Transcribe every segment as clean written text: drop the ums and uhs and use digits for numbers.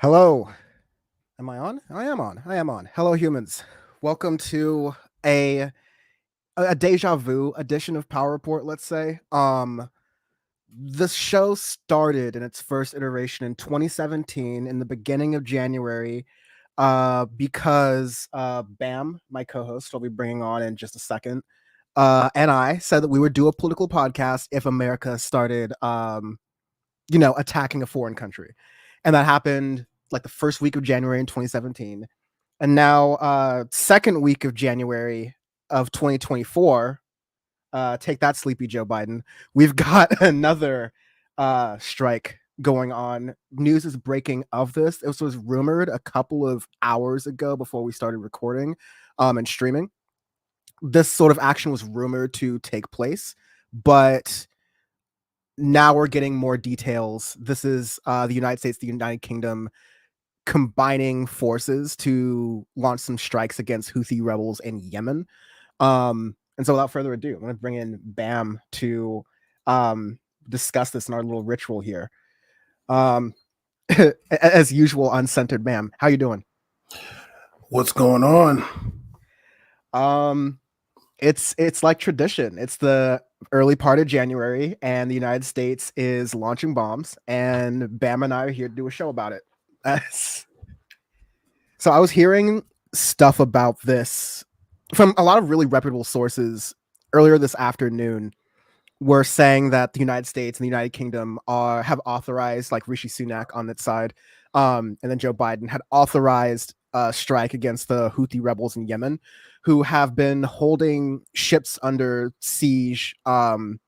Hello. Am I on? I am on. I am on. Hello, humans. Welcome to a deja vu edition of Power Report, let's say. The show started in its first iteration in 2017 in the beginning of January because Bam, my co-host, I'll be bringing on in just a second, and I said that we would do a political podcast if America started attacking a foreign country. And that happened like the first week of January in 2017. And now second week of January of 2024, take that, sleepy Joe Biden, we've got another strike going on. News is breaking of this. This was rumored a couple of hours ago before we started recording and streaming. This sort of action was rumored to take place, but now we're getting more details. This is the United States, the United Kingdom combining forces to launch some strikes against Houthi rebels in Yemen. And so without further ado, I'm going to bring in Bam to discuss this in our little ritual here. As usual, uncensored Bam. How you doing? What's going on? It's like tradition. It's the early part of January, and the United States is launching bombs, and Bam and I are here to do a show about it. So I was hearing stuff about this from a lot of really reputable sources earlier this afternoon. Were saying that the United States and the United Kingdom have authorized, like Rishi Sunak on its side, and then Joe Biden had authorized a strike against the Houthi rebels in Yemen, who have been holding ships under siege, and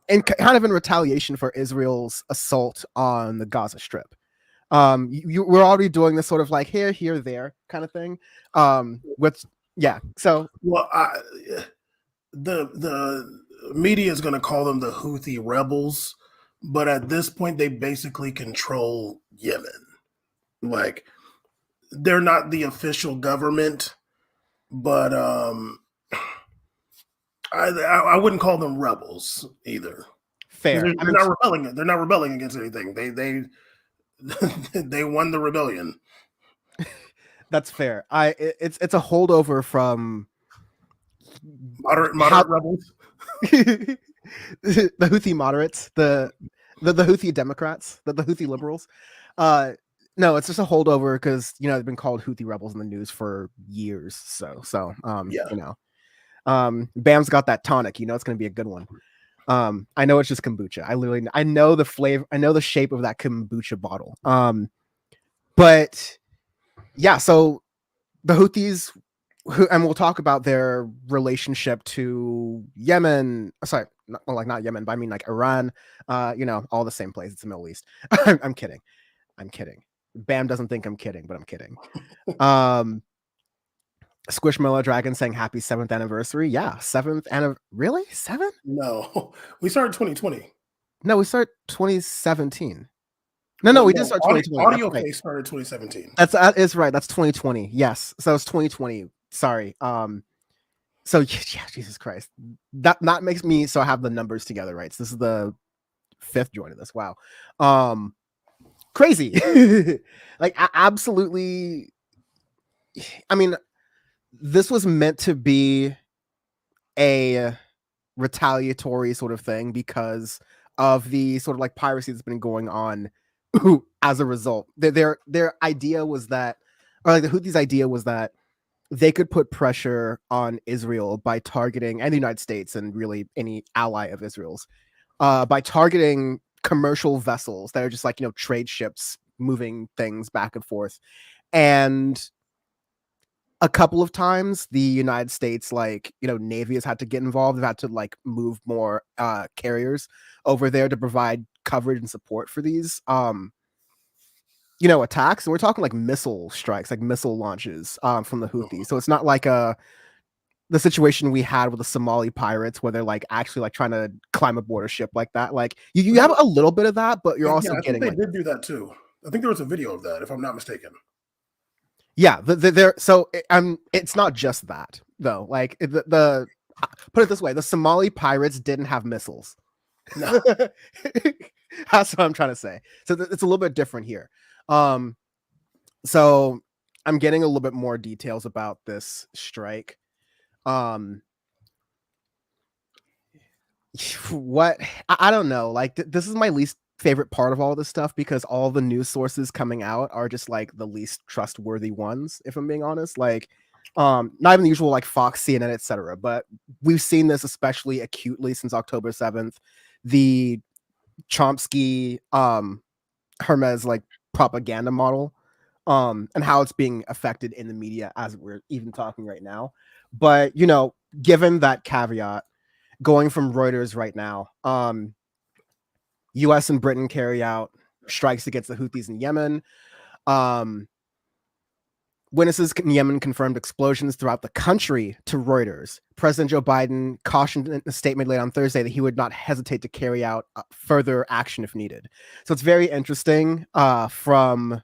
kind of in retaliation for Israel's assault on the Gaza Strip. We're already doing this sort of like here, there kind of thing. So the media is going to call them the Houthi rebels, but at this point they basically control Yemen. Like, they're not the official government, but I wouldn't call them rebels either. Fair. They're not rebelling. They're not rebelling against anything. They won the rebellion. That's fair. It's a holdover from moderate rebels. The Houthi moderates, the Houthi Democrats, the Houthi liberals. No, it's just a holdover because they've been called Houthi rebels in the news for years. So Bam's got that tonic. It's going to be a good one. I know it's just kombucha. I know the flavor. I know the shape of that kombucha bottle. But yeah, so the Houthis, and we'll talk about their relationship to Yemen. Sorry, not Yemen, but I mean like Iran. All the same place. It's the Middle East. I'm kidding. Bam doesn't think I'm kidding, but I'm kidding. Squishmallow Dragon saying happy 7th anniversary. Yeah, 7th anniversary. Really? 7? No, we started 2020. No, we started 2017. No, Well, we did no, start 2020. That's audio right. case started 2017. That is right. That's 2020. Yes. So it's 2020. Sorry. So yeah, Jesus Christ. That makes me so I have the numbers together, right? So this is the fifth joint of this. Wow. Crazy. Like absolutely. I mean, this was meant to be a retaliatory sort of thing because of the sort of like piracy that's been going on as a result. Their idea was that, or like the Houthis' idea was that they could put pressure on Israel by targeting, and the United States and really any ally of Israel's, by targeting commercial vessels that are just like, trade ships moving things back and forth. And a couple of times the United States, like, Navy has had to get involved. They've had to like move more carriers over there to provide coverage and support for these attacks. And we're talking like missile strikes, like missile launches from the Houthis. So it's not like the situation we had with the Somali pirates where they're like actually like trying to climb aboard a ship like that. Like you have a little bit of that, but you're also I think getting they like, did do that too. I think there was a video of that, if I'm not mistaken. yeah, so it's not just that though. Like the put it this way, the Somali pirates didn't have missiles. No. That's what I'm trying to say. So it's a little bit different here. So I'm getting a little bit more details about this strike. What I don't know. Like this is my least favorite part of all this stuff because all the news sources coming out are just like the least trustworthy ones, if I'm being honest. Like not even the usual like Fox, CNN, etc. But we've seen this especially acutely since October 7th. The Chomsky Hermes like propaganda model, and how it's being affected in the media as we're even talking right now. But given that caveat, going from Reuters right now, US and Britain carry out strikes against the Houthis in Yemen. Witnesses in Yemen confirmed explosions throughout the country to Reuters. President Joe Biden cautioned in a statement late on Thursday that he would not hesitate to carry out further action if needed. So it's very interesting from,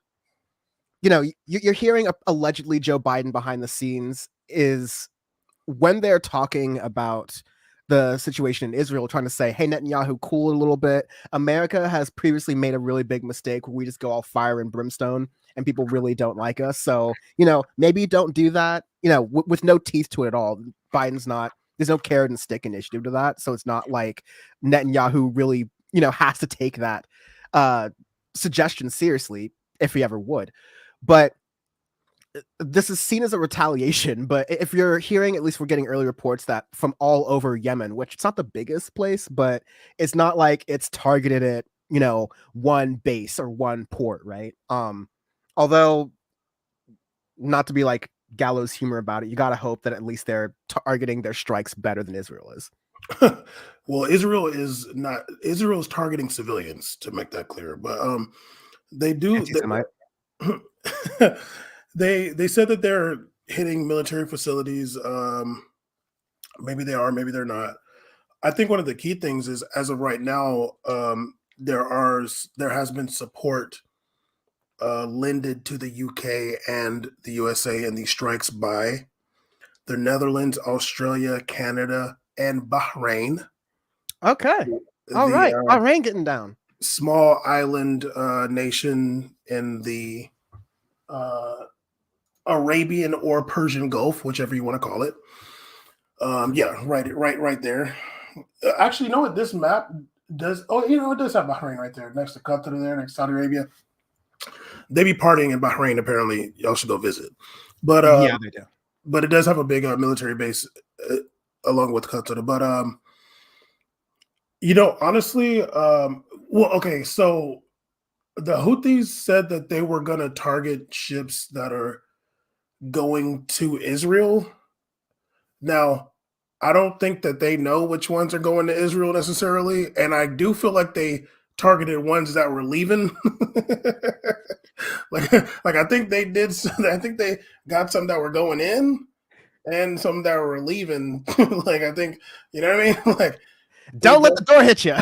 you're hearing allegedly Joe Biden behind the scenes is when they're talking about the situation in Israel, trying to say, hey, Netanyahu, cool a little bit. America has previously made a really big mistake where we just go all fire and brimstone and people really don't like us. So, maybe don't do that, with no teeth to it at all. There's no carrot and stick initiative to that. So it's not like Netanyahu really, has to take that suggestion seriously if he ever would. But this is seen as a retaliation, but if you're hearing, at least we're getting early reports that from all over Yemen, which it's not the biggest place, but it's not like it's targeted at, one base or one port, right? Although not to be like gallows humor about it, you got to hope that at least they're targeting their strikes better than Israel is. Well, Israel is not. Israel is targeting civilians, to make that clear. But they do. They said that they're hitting military facilities. Maybe they are, maybe they're not. I think one of the key things is, as of right now, there has been support lended to the UK and the USA in these strikes by the Netherlands, Australia, Canada, and Bahrain. Okay. All right. Bahrain getting down. Small island nation in the Arabian or Persian Gulf, whichever you want to call it. Yeah, right there. Actually, you know what this map does? Oh, it does have Bahrain right there, next to Qatar, there, next to Saudi Arabia. They be partying in Bahrain. Apparently, y'all should go visit. But yeah, they do. But it does have a big military base along with Qatar. But honestly, well, okay, so the Houthis said that they were going to target ships that are going to Israel. Now, I don't think that they know which ones are going to Israel necessarily, and I do feel like they targeted ones that were leaving. like I think they did. I think they got some that were going in, and some that were leaving. Like I think, you know what I mean? Like Don't let the door hit you.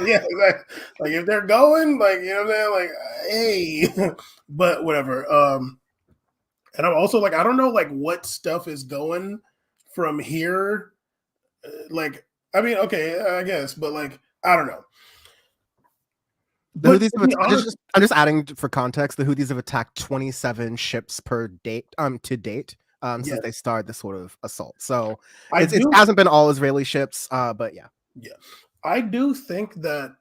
Yeah, exactly. Like if they're going, like you know what I'm saying, like hey, but whatever. And I'm also like I don't know like what stuff is going from here. Like I mean, okay, I guess, but like I don't know. The But Houthis to have be honest, I'm just adding for context. The Houthis have attacked 27 ships per date to date since yes, they started this sort of assault. So I it do. hasn't been all Israeli ships, but yeah. Yeah, I do think that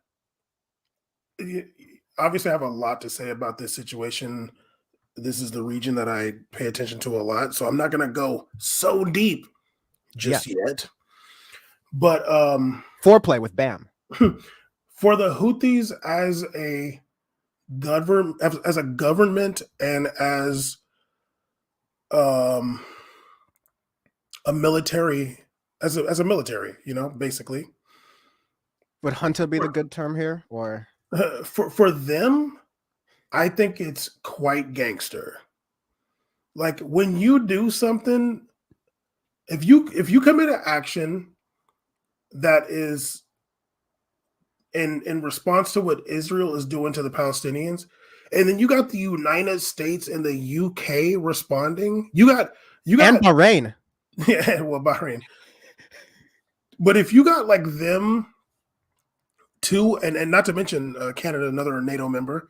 obviously I have a lot to say about this situation. This is the region that I pay attention to a lot, so I'm not going to go so deep Yeah. just yet. But Foreplay with Bam. for the Houthis as a government and as um, a military, as a military, you know, basically Would junta be the good term here, or for them, I think it's quite gangster. Like when you do something, if you commit an action that is in response to what Israel is doing to the Palestinians, and then you got the United States and the UK responding. You and got Bahrain. yeah, well Bahrain. But if you got like them too, and not to mention Canada, another NATO member,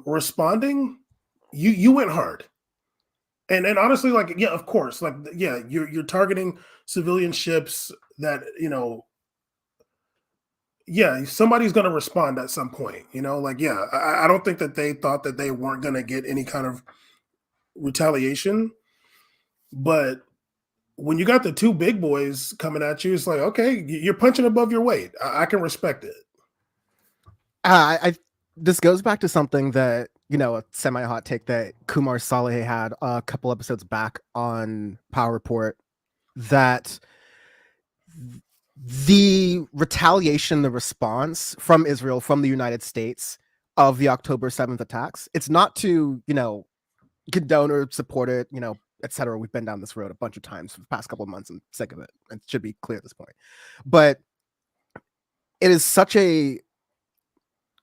responding, you went hard. And honestly, like yeah, of course, like yeah, you're targeting civilian ships that you know yeah, somebody's going to respond at some point. You know, like yeah, I don't think that they thought that they weren't going to get any kind of retaliation, but when you got the two big boys coming at you, it's like okay, you're punching above your weight. I can respect it. I this goes back to something that a semi hot take that Kumar Saleh had a couple episodes back on Power Report, that the retaliation, the response from Israel, from the United States of the October 7th attacks, it's not to, condone or support it, etc. We've been down this road a bunch of times for the past couple of months and sick of it. It should be clear at this point. But it is such a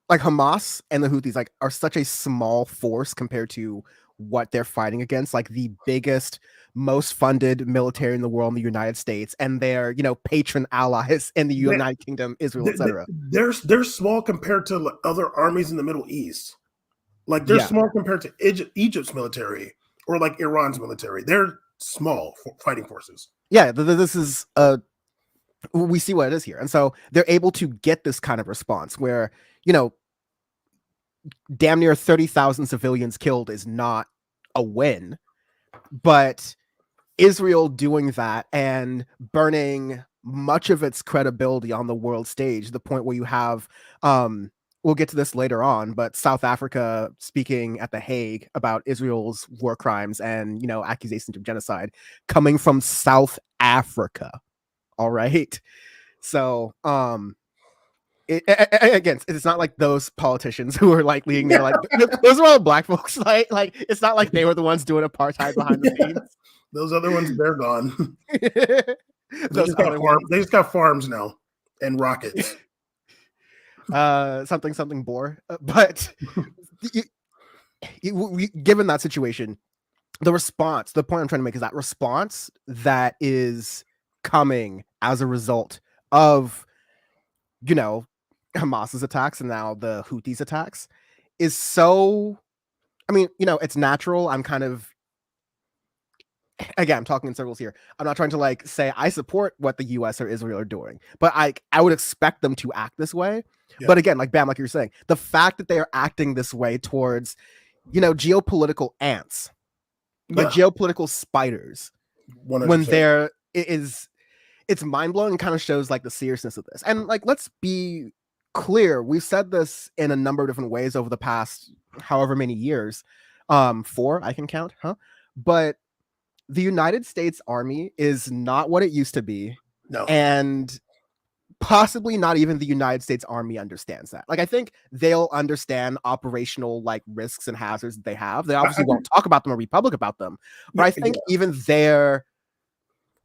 like Hamas and the Houthis are such a small force compared to what they're fighting against, like the biggest, most funded military in the world in the United States, and their patron allies in the They, United Kingdom, Israel, etc. they're small compared to like, other armies in the Middle East. Like they're Yeah, small compared to Egypt's military or like Iran's military. They're small fighting forces. yeah. This is we see what it is here, and so they're able to get this kind of response where damn near 30,000 civilians killed is not a win, but Israel doing that and burning much of its credibility on the world stage, the point where you have we'll get to this later on, but South Africa speaking at the Hague about Israel's war crimes and accusations of genocide coming from South Africa. All right. So again, it's not like those politicians who are like leading there, like those are all black folks. Like it's not like they were the ones doing apartheid behind the scenes. Those other ones, they're gone. Those other ones. They just got farms now and rockets. Something bore, but given that situation, the response, the point I'm trying to make is that response that is coming as a result of Hamas's attacks and now the Houthis attacks is so, I mean, it's natural. I'm kind of, again, I'm talking in circles here. I'm not trying to like say I support what the US or Israel are doing, but I would expect them to act this way. Yeah. But again, like Bam, like you're saying, the fact that they are acting this way towards, geopolitical ants, like geopolitical spiders, 100%. When there is, it's mind blowing and kind of shows like the seriousness of this. And like, let's be clear, we've said this in a number of different ways over the past however many years, 4 I can count, but the United States Army is not what it used to be. No. And possibly not even the United States Army understands that. Like, I think they'll understand operational like risks and hazards that they have. They obviously won't talk about them or be public about them. But I think even they're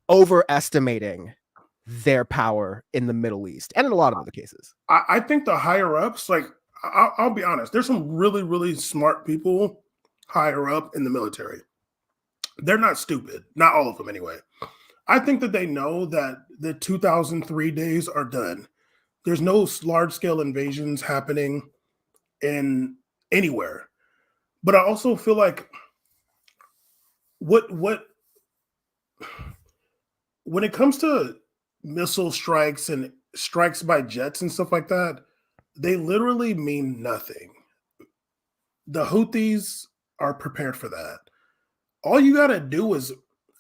overestimating their power in the Middle East and in a lot of other cases. I think the higher ups, like I'll be honest, there's some really, really smart people higher up in the military. They're not stupid, not all of them anyway. I think that they know that the 2003 days are done. There's no large scale invasions happening in anywhere. But I also feel like what when it comes to missile strikes and strikes by jets and stuff like that, they literally mean nothing. The Houthis are prepared for that. All you got to do is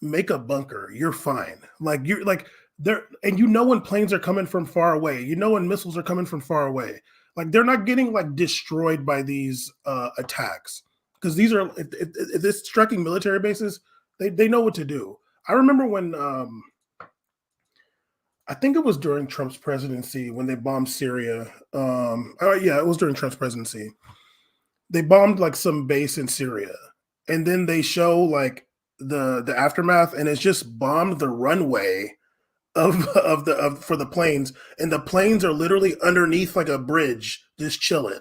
make a bunker. You're fine. Like you're like there, and you know when planes are coming from far away. You know when missiles are coming from far away. Like they're not getting like destroyed by these attacks because these are if this striking military bases, they know what to do. I remember when I think it was during Trump's presidency when they bombed Syria. Oh yeah, it was during Trump's presidency. They bombed like some base in Syria, and then they show like the aftermath, and it's just bombed the runway of for the planes, and the planes are literally underneath like a bridge, just chilling.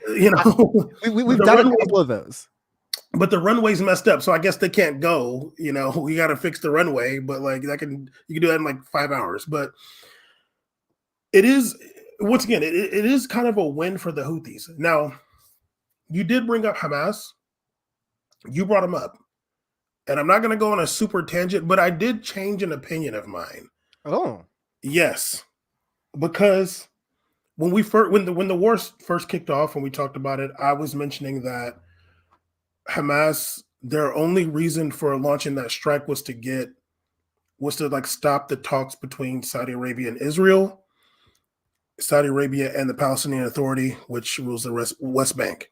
You know, We've done a couple of those. But the runway's messed up, so I guess they can't go. You know, we got to fix the runway, but like you can do that in like 5 hours. But it is once again, it is kind of a win for the Houthis. Now, you did bring up Hamas. You brought them up, and I'm not going to go on a super tangent, but I did change an opinion of mine. Oh, yes, because when the war first kicked off, when we talked about it, I was mentioning that Hamas, their only reason for launching that strike was to like stop the talks between Saudi Arabia and Israel, Saudi Arabia and the Palestinian Authority, which rules the West Bank.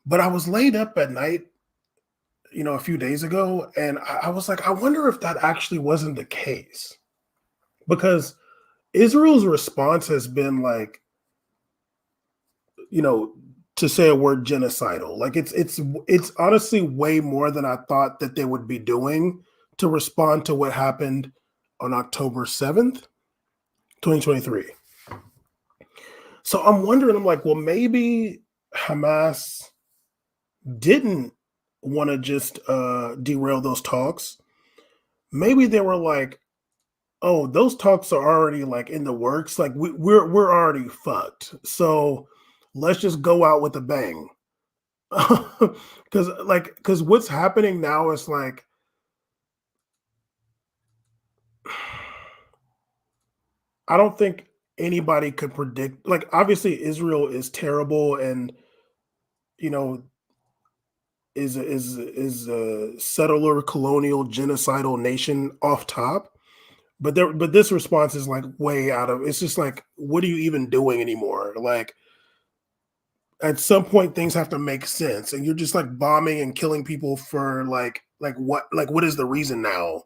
But I was laid up at night, a few days ago, and I was like, I wonder if that actually wasn't the case. Because Israel's response has been like, to say a word, genocidal. Like it's honestly way more than I thought that they would be doing to respond to what happened on October 7th, 2023. So I'm wondering, I'm like, well, maybe Hamas didn't want to just derail those talks. Maybe they were like, oh, those talks are already like in the works. Like we're already fucked. So let's just go out with a bang. Because what's happening now is like, I don't think anybody could predict. Like, obviously, Israel is terrible, and is a settler, colonial, genocidal nation off top. But this response is like way out of. It's just like, what are you even doing anymore? Like, at some point, things have to make sense, and you're just like bombing and killing people for like what is the reason now?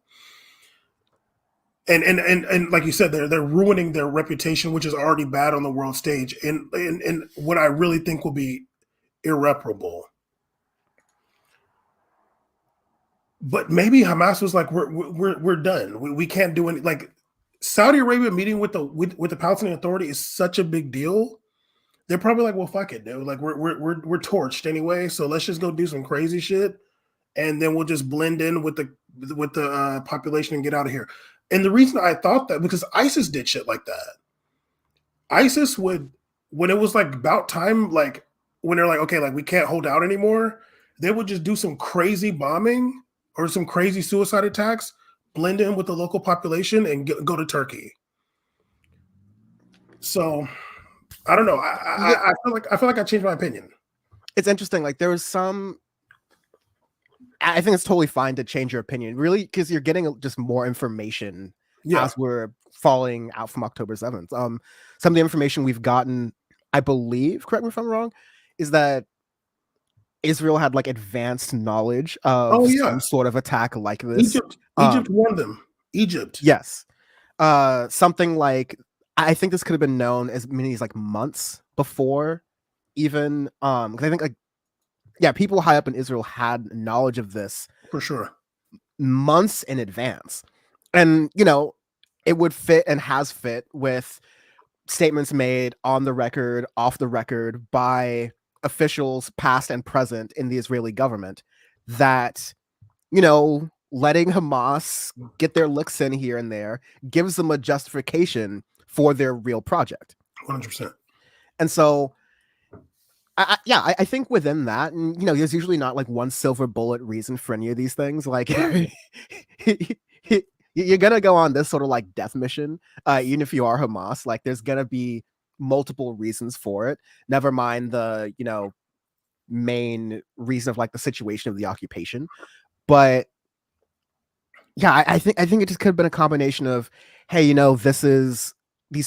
And like you said, they're ruining their reputation, which is already bad on the world stage, and what I really think will be irreparable. But maybe Hamas was like, we're done. We can't do any. Like, Saudi Arabia meeting with the Palestinian Authority is such a big deal. They're probably like, well, fuck it, dude. Like we're torched anyway, so let's just go do some crazy shit, and then we'll just blend in with the population and get out of here. And the reason I thought that, because ISIS did shit like that. ISIS would, when it was like about time, like when they're like, okay, like we can't hold out anymore, they would just do some crazy bombing or some crazy suicide attacks, blend in with the local population, and go to Turkey. So I don't know. I feel like I changed my opinion. It's interesting. Like there was some. I think it's totally fine to change your opinion, really, because you're getting just more information as we're falling out from October 7th. Some of the information we've gotten, I believe, correct me if I'm wrong, is that Israel had like advanced knowledge of some sort of attack like this. Egypt warned them. Egypt. Yes. Something like, I think this could have been known as many as like months before even. Because I think like, yeah, people high up in Israel had knowledge of this for sure months in advance. And, it would fit and has fit with statements made on the record, off the record by officials past and present in the Israeli government that, letting Hamas get their licks in here and there gives them a justification for their real project. 100%. And so, I think within that, and there's usually not like one silver bullet reason for any of these things. Like, you're gonna go on this sort of like death mission, even if you are Hamas. Like, there's gonna be multiple reasons for it. Never mind the main reason of like the situation of the occupation. But yeah, I think it just could have been a combination of, hey, these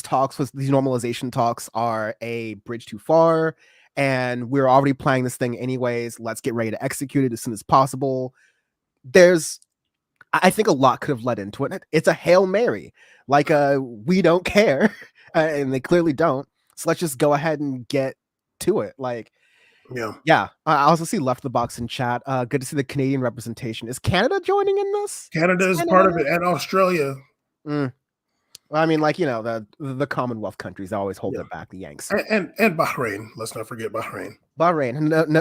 normalization talks are a bridge too far, and we're already playing this thing anyways. Let's get ready to execute it as soon as possible. I think a lot could have led into it. It's a Hail Mary, like we don't care, and they clearly don't. So let's just go ahead and get to it. Like, yeah. I also see Left the Box in chat. Good to see the Canadian representation. Is Canada joining in this? Canada is part of it, and Australia. Well, I mean, like, the Commonwealth countries always hold their back. The Yanks and Bahrain. Let's not forget Bahrain.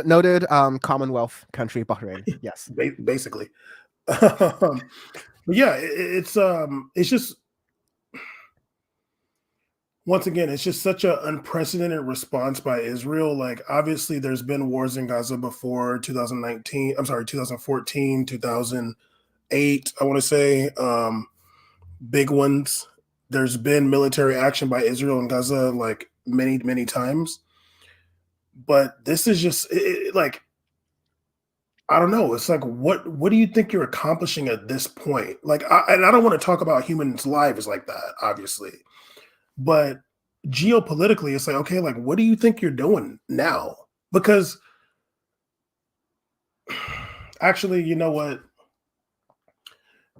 Noted Commonwealth country, Bahrain. Yes, basically. Yeah, it's just, once again, it's just such an unprecedented response by Israel. Like, obviously there's been wars in Gaza before 2014, 2008, I want to say, big ones. There's been military action by Israel in Gaza like many, many times. But this is just like, I don't know. It's like, what do you think you're accomplishing at this point? Like, and I don't want to talk about humans' lives like that, obviously. But geopolitically, it's like, okay, like, what do you think you're doing now? Because actually, you know what?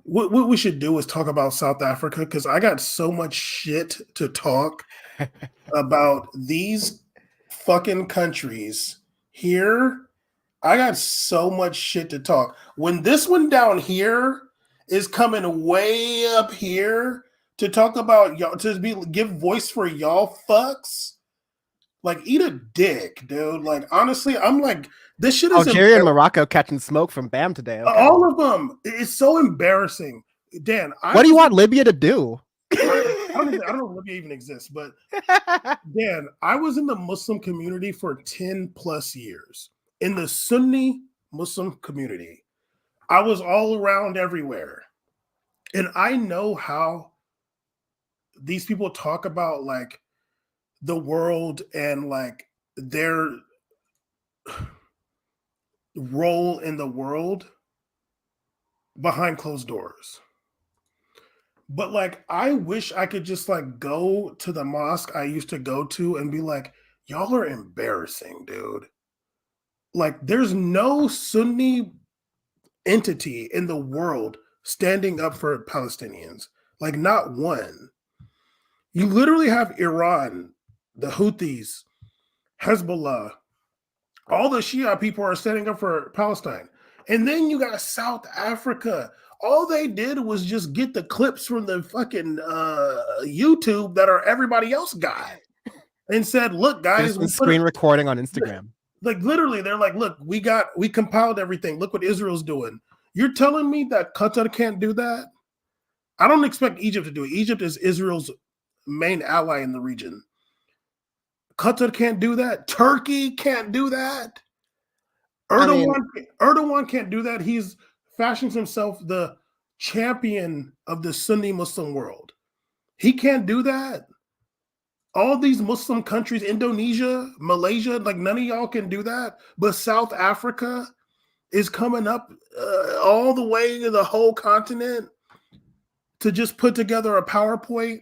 What we should do is talk about South Africa, because I got so much shit to talk about these fucking countries here. I got so much shit to talk. When this one down here is coming way up here to talk about y'all, give voice for y'all fucks, like, eat a dick, dude. Like, honestly, I'm like, this shit is Algeria and Morocco catching smoke from BAM today. Okay. All of them. It's so embarrassing. Dan, what do you want Libya to do? I don't know if Libya even exists, but Dan, I was in the Muslim community for 10 plus years. In the Sunni Muslim community, I was all around everywhere. And I know how these people talk about like the world and like their role in the world behind closed doors. But like, I wish I could just like go to the mosque I used to go to and be like, y'all are embarrassing, dude. Like, there's no Sunni entity in the world standing up for Palestinians. Like, not one. You literally have Iran, the Houthis, Hezbollah, all the Shia people are standing up for Palestine. And then you got South Africa. All they did was just get the clips from the fucking YouTube that are everybody else got and said, look, guys. We screen recording on Instagram. Like, literally, they're like, look, we compiled everything. Look what Israel's doing. You're telling me that Qatar can't do that? I don't expect Egypt to do it. Egypt is Israel's main ally in the region. Qatar can't do that. Turkey can't do that. Erdogan can't do that. He's fashions himself the champion of the Sunni Muslim world. He can't do that. All these Muslim countries, Indonesia, Malaysia, like none of y'all can do that. But South Africa is coming up all the way to the whole continent to just put together a PowerPoint.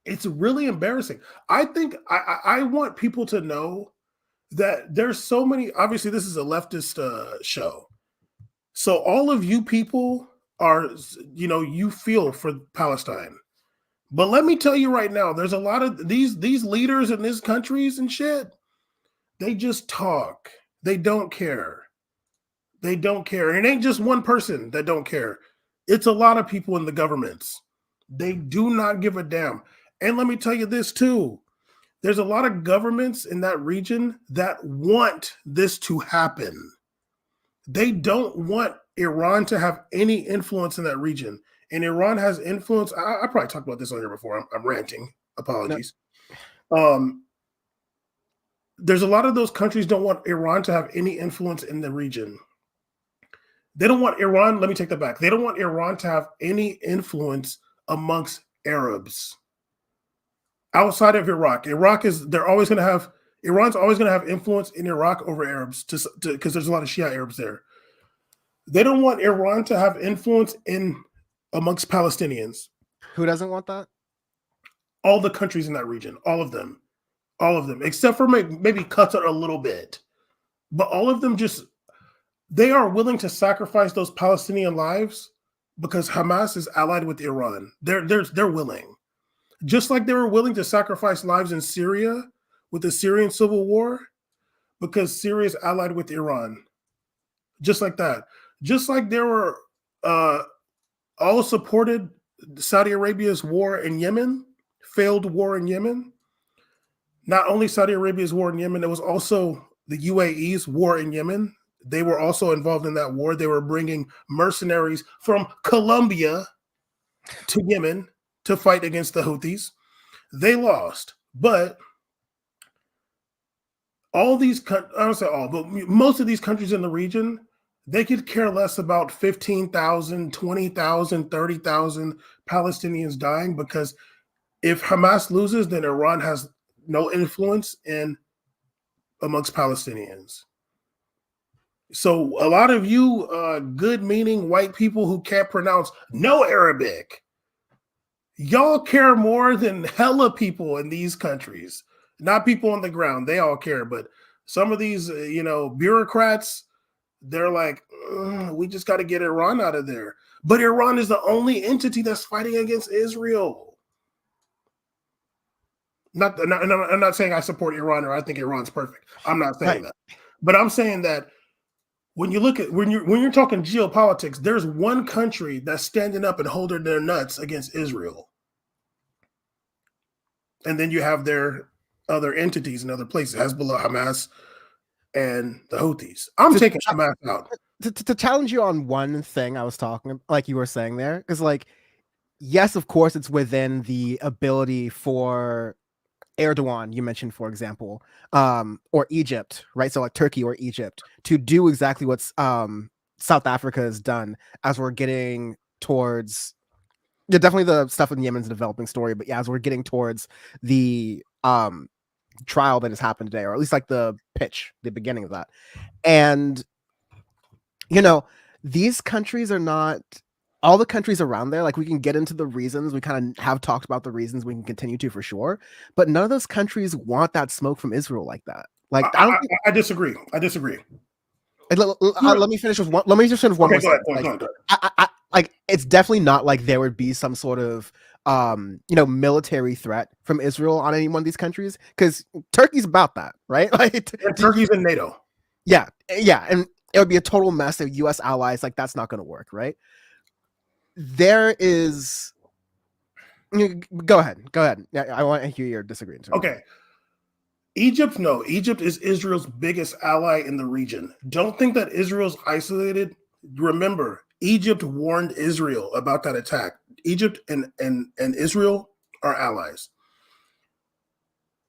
It's really embarrassing. I think I want people to know that there's so many, obviously this is a leftist show. So all of you people are, you feel for Palestine. But let me tell you right now, there's a lot of these leaders in these countries and shit. They just talk. They don't care. They don't care. And it ain't just one person that don't care. It's a lot of people in the governments. They do not give a damn. And let me tell you this too. There's a lot of governments in that region that want this to happen. They don't want Iran to have any influence in that region. And Iran has influence. I probably talked about this on here before. I'm ranting. Apologies. There's a lot of those countries don't want Iran to have any influence in the region. They don't want Iran. Let me take that back. They don't want Iran to have any influence amongst Arabs outside of Iraq. They're always going to have, Iran's always going to have influence in Iraq over Arabs because there's a lot of Shia Arabs there. They don't want Iran to have influence amongst Palestinians. Who doesn't want that? All the countries in that region, all of them, except for maybe Qatar a little bit. But all of them they are willing to sacrifice those Palestinian lives because Hamas is allied with Iran. They're willing. Just like they were willing to sacrifice lives in Syria with the Syrian civil war because Syria is allied with Iran. Just like that. Just like they were all supported Saudi Arabia's war in Yemen, failed war in Yemen. Not only Saudi Arabia's war in Yemen, it was also the UAE's war in Yemen. They were also involved in that war. They were bringing mercenaries from Colombia to Yemen to fight against the Houthis. They lost, but I don't say all, but most of these countries in the region, they could care less about 15,000, 20,000, 30,000 Palestinians dying because if Hamas loses, then Iran has no influence amongst Palestinians. So a lot of you good-meaning white people who can't pronounce no Arabic, y'all care more than hella people in these countries. Not people on the ground. They all care. But some of these, bureaucrats, they're like, we just got to get Iran out of there. But Iran is the only entity that's fighting against Israel. I'm not saying I support Iran or I think Iran's perfect. I'm not saying that. But I'm saying that when you're talking geopolitics, there's one country that's standing up and holding their nuts against Israel. And then you have their other entities in other places, Hezbollah, Hamas, and the Houthis. I'm taking Hamas out. To challenge you on one thing I was talking, like you were saying there, because yes, of course, it's within the ability for Erdogan, you mentioned, for example, or Egypt, right? So like Turkey or Egypt, to do exactly what's South Africa has done as we're getting towards, definitely the stuff in Yemen's a developing story, but as we're getting towards the trial that has happened today, or at least like the beginning of that. And, these countries are not, all the countries around there, like we can get into the reasons, we kind of have talked about the reasons, we can continue to for sure, but none of those countries want that smoke from Israel like that. Like I disagree. Let me finish with one. Let me just finish one more. Go ahead. It's definitely not like there would be some sort of military threat from Israel on any one of these countries, because Turkey's about that, right? Like Turkey's in NATO. Yeah, and it would be a total mess of U.S. allies. Like that's not going to work, right? There is. Go ahead. Yeah, I want to hear your disagreement. Okay. Egypt is Israel's biggest ally in the region. Don't think that Israel's isolated. Remember, Egypt warned Israel about that attack. Egypt and Israel are allies.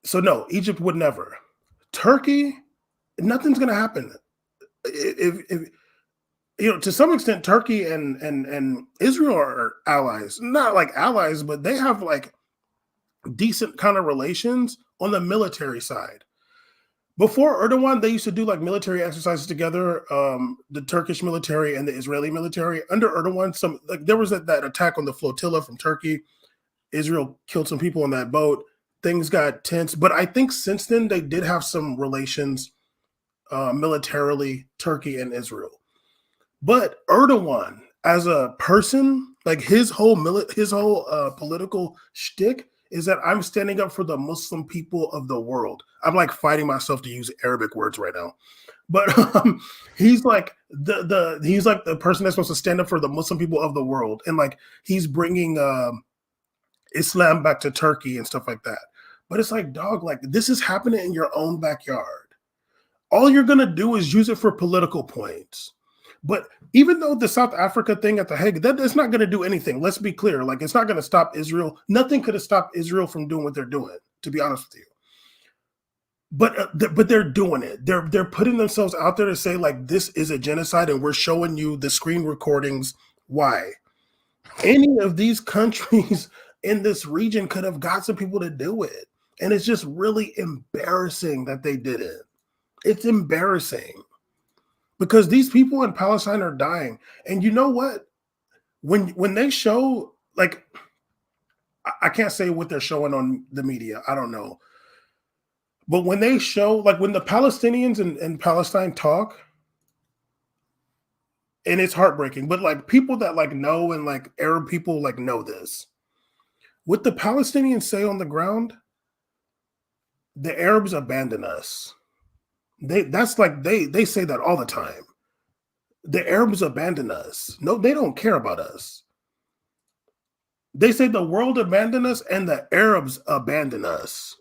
So no, Egypt would never. Turkey, nothing's going to happen. If to some extent, Turkey and Israel are allies. Not like allies, but they have like decent kind of relations on the military side. Before Erdogan, they used to do like military exercises together, the Turkish military and the Israeli military. Under Erdogan, there was that attack on the flotilla from Turkey. Israel killed some people on that boat. Things got tense. But I think since then, they did have some relations militarily, Turkey and Israel. But Erdogan, as a person, like his whole political shtick is that I'm standing up for the Muslim people of the world. I'm like fighting myself to use Arabic words right now. But he's like he's like the person that's supposed to stand up for the Muslim people of the world, and like he's bringing Islam back to Turkey and stuff like that. But it's like, dog, like this is happening in your own backyard. All you're gonna do is use it for political points. But even though the South Africa thing at the Hague, that is not going to do anything. Let's be clear. Like, it's not going to stop Israel. Nothing could have stopped Israel from doing what they're doing, to be honest with you. But they're doing it. They're putting themselves out there to say, like, this is a genocide, and we're showing you the screen recordings. Why? Any of these countries in this region could have got some people to do it. And it's just really embarrassing that they did it. It's embarrassing. Because these people in Palestine are dying. And you know what? When they show, like, I can't say what they're showing on the media. I don't know. But when they show, like, when the Palestinians in Palestine talk, and it's heartbreaking, but, like, people that, like, know and, like, Arab people, like, know this. What the Palestinians say on the ground, the Arabs abandon us. They say that all the time. The Arabs abandon us. No, they don't care about us. They say the world abandoned us and the Arabs abandon us.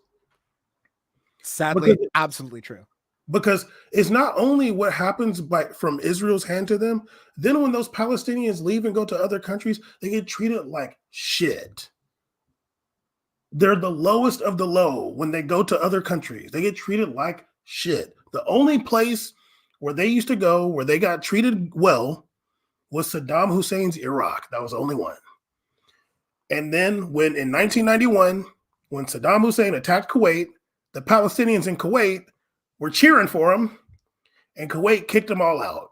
Sadly, absolutely true. Because it's not only what happens from Israel's hand to them, then when those Palestinians leave and go to other countries, they get treated like shit. They're the lowest of the low when they go to other countries. They get treated like shit. The only place where they used to go where they got treated well was Saddam Hussein's Iraq. That was the only one. And then when in 1991, when Saddam Hussein attacked Kuwait, the Palestinians in Kuwait were cheering for him, and Kuwait kicked them all out.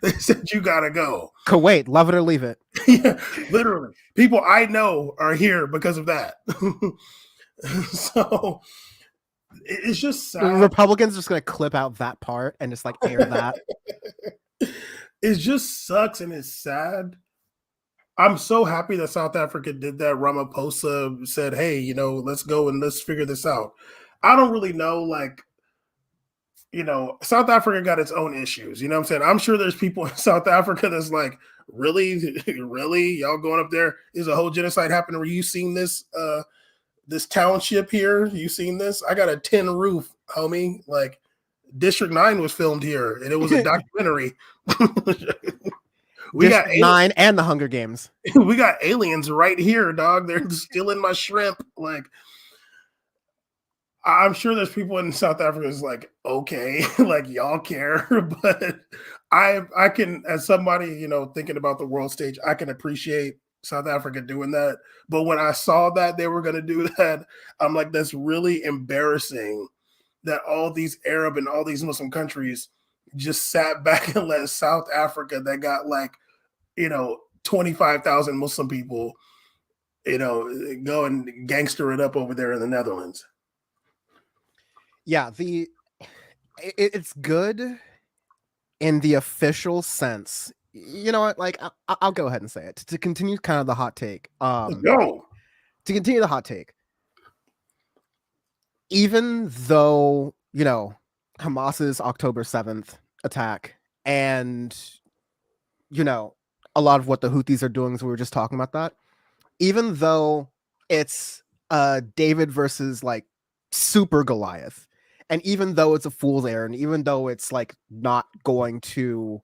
They said, you gotta go. Kuwait, love it or leave it. Yeah, literally. People I know are here because of that. So it's just sad. The Republicans are just going to clip out that part and just like air that. It just sucks and it's sad. I'm so happy that South Africa did that. Ramaphosa said, hey, you know, let's go and let's figure this out. I don't really know, like, you know, South Africa got its own issues. You know what I'm saying? I'm sure there's people in South Africa that's like, really? Really? Y'all going up there? Is a whole genocide happening? Were you seeing this this township here? You seen this? I got a tin roof, homie. Like, District 9 was filmed here, and it was a documentary. We got 9 and the Hunger Games. We got aliens right here, dog. They're stealing my shrimp. Like, I'm sure there's people in South Africa that's like, okay, like y'all care, but I can, as somebody, you know, thinking about the world stage, I can appreciate South Africa doing that. But when I saw that they were going to do that, I'm like, that's really embarrassing that all these Arab and all these Muslim countries just sat back and let South Africa, that got like, you know, 25,000 Muslim people, you know, go and gangster it up over there in the Netherlands. Yeah, it's good in the official sense. You know what? Like, I'll go ahead and say it to continue kind of the hot take. To continue the hot take, even though, you know, Hamas's October 7th attack and, you know, a lot of what the Houthis are doing, so we were just talking about that, even though it's David versus like super Goliath, and even though it's a fool's errand, even though it's like not going to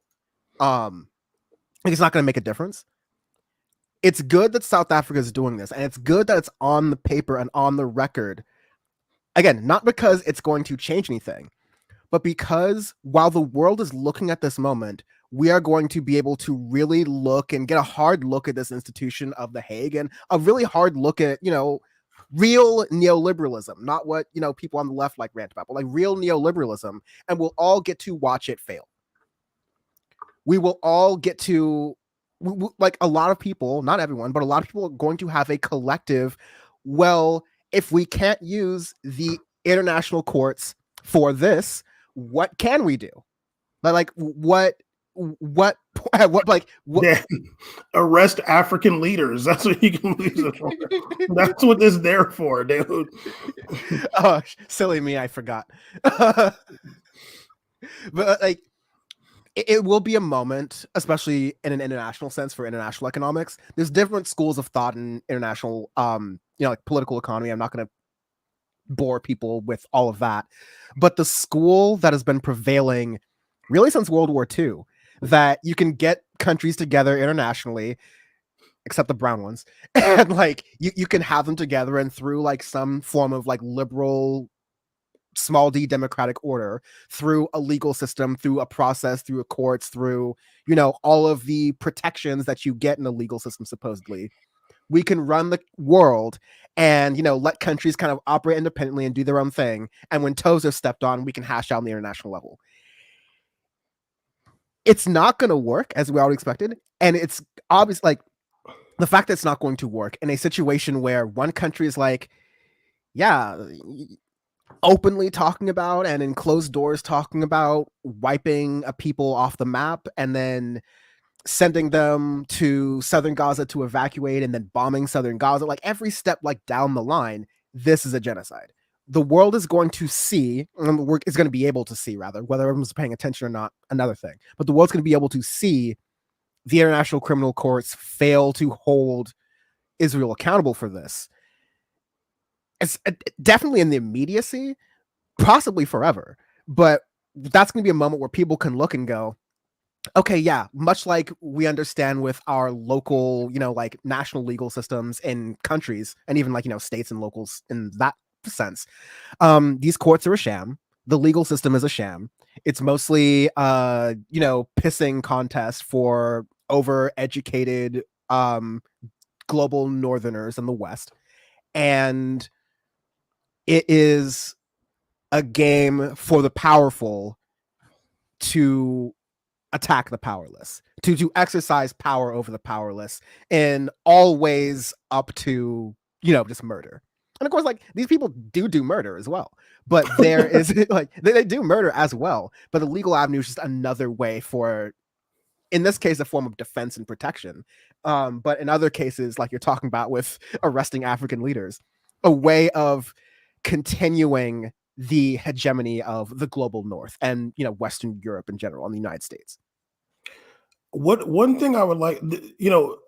it's not going to make a difference, it's good that South Africa is doing this, and it's good that it's on the paper and on the record. Again, not because it's going to change anything, but because while the world is looking at this moment, we are going to be able to really look and get a hard look at this institution of the Hague, and a really hard look at, you know, real neoliberalism, not what, you know, people on the left like rant about, but like real neoliberalism, and we'll all get to watch it fail. We will all get to, like, a lot of people, not everyone, but a lot of people are going to have a collective, well, if we can't use the international courts for this, what can we do? Like what At what like what? Yeah. Arrest African leaders. That's what you can use it for. That's what it's there for, dude. Oh, silly me, I forgot. But like it will be a moment, especially in an international sense for international economics. There's different schools of thought in international, like political economy. I'm not going to bore people with all of that, but the school that has been prevailing really since World War II, that you can get countries together internationally, except the brown ones, and like you can have them together and through like some form of like liberal small d democratic order, through a legal system, through a process, through a courts, through all of the protections that you get in a legal system, supposedly we can run the world and let countries kind of operate independently and do their own thing, and when toes are stepped on, we can hash out on the international level. It's not going to work as we already expected, and it's obvious, like the fact that it's not going to work in a situation where one country is like, yeah, openly talking about and in closed doors talking about wiping a people off the map, and then sending them to southern Gaza to evacuate, and then bombing southern Gaza, like every step like down the line, this is a genocide. The world is going to see, is going to be able to see, rather, whether everyone's paying attention or not, another thing, but the world's going to be able to see the international criminal courts fail to hold Israel accountable for this. It's definitely in the immediacy, possibly forever, but that's going to be a moment where people can look and go, okay, yeah, much like we understand with our local, like national legal systems in countries, and even like, states and locals in that sense, these courts are a sham. The legal system is a sham. It's mostly, pissing contest for overeducated, global northerners in the West. And it is a game for the powerful to attack the powerless, to exercise power over the powerless in all ways, up to just murder. And of course, like, these people do murder as well, but there is like they do murder as well, but the legal avenue is just another way for, in this case, a form of defense and protection, but in other cases, like you're talking about with arresting African leaders, a way of continuing the hegemony of the global north and Western Europe in general, and the United States. What one thing I would like, you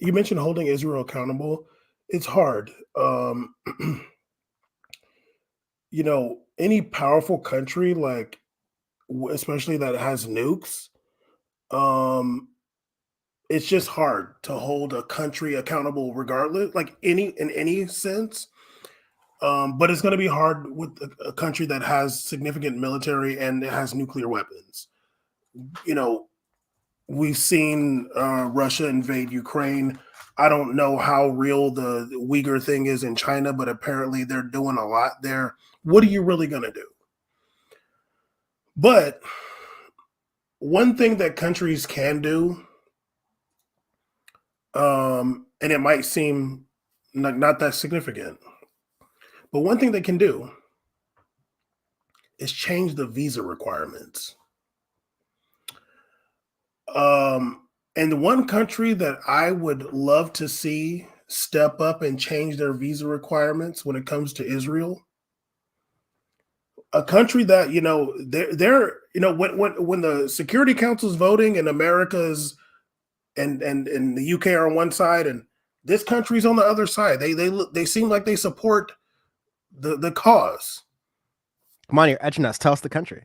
mentioned holding Israel accountable. It's hard. Any powerful country, like especially that has nukes, um, it's just hard to hold a country accountable, regardless, like in any sense. But it's going to be hard with a country that has significant military and it has nuclear weapons. You know, we've seen Russia invade Ukraine. I don't know how real the Uyghur thing is in China, but apparently they're doing a lot there. What are you really going to do? But one thing that countries can do, and it might seem not that significant, but one thing they can do is change the visa requirements. And the one country that I would love to see step up and change their visa requirements when it comes to Israel, a country that they're when the Security Council is voting and America's and the UK are on one side and this country's on the other side, they seem like they support the cause. Come on, you're edging us. Tell us the country.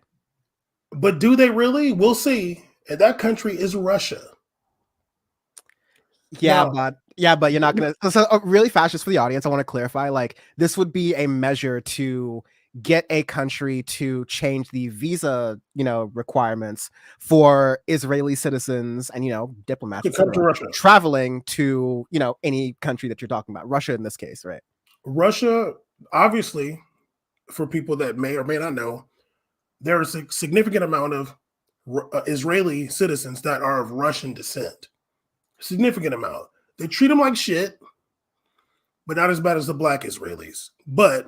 But do they really? We'll see. And that country is Russia. Yeah, Now, but you're not gonna. So really fast, just for the audience, I want to clarify. Like, this would be a measure to get a country to change the visa, requirements for Israeli citizens and diplomats, to come to Russia. traveling to any country that you're talking about, Russia in this case, right? Russia, obviously, for people that may or may not know, there is a significant amount of Israeli citizens that are of Russian descent. Significant amount. They treat them like shit, but not as bad as the black Israelis. But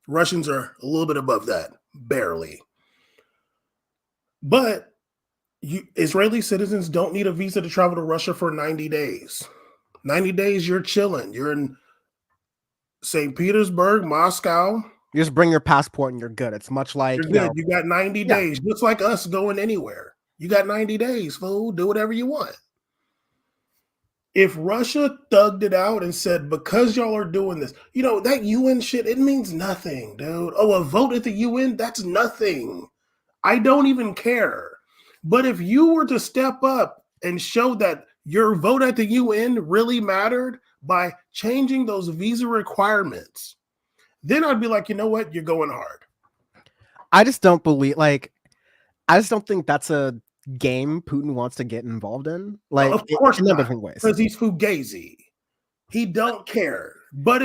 Russians are a little bit above that, barely. But Israeli citizens don't need a visa to travel to Russia for 90 days. 90 days, you're chilling. You're in St. Petersburg, Moscow. You just bring your passport and you're good. It's much like, You're good. You got 90 yeah. days, just like us going anywhere. You got 90 days, fool. Do whatever you want. If Russia thugged it out and said, because y'all are doing this, that UN shit, it means nothing, dude. Oh, a vote at the UN, that's nothing. I don't even care. But if you were to step up and show that your vote at the UN really mattered by changing those visa requirements, then I'd be like, you know what? You're going hard. I just don't think that's a game Putin wants to get involved in. Like, of course in not, different ways. because he's fugazi. He don't care. But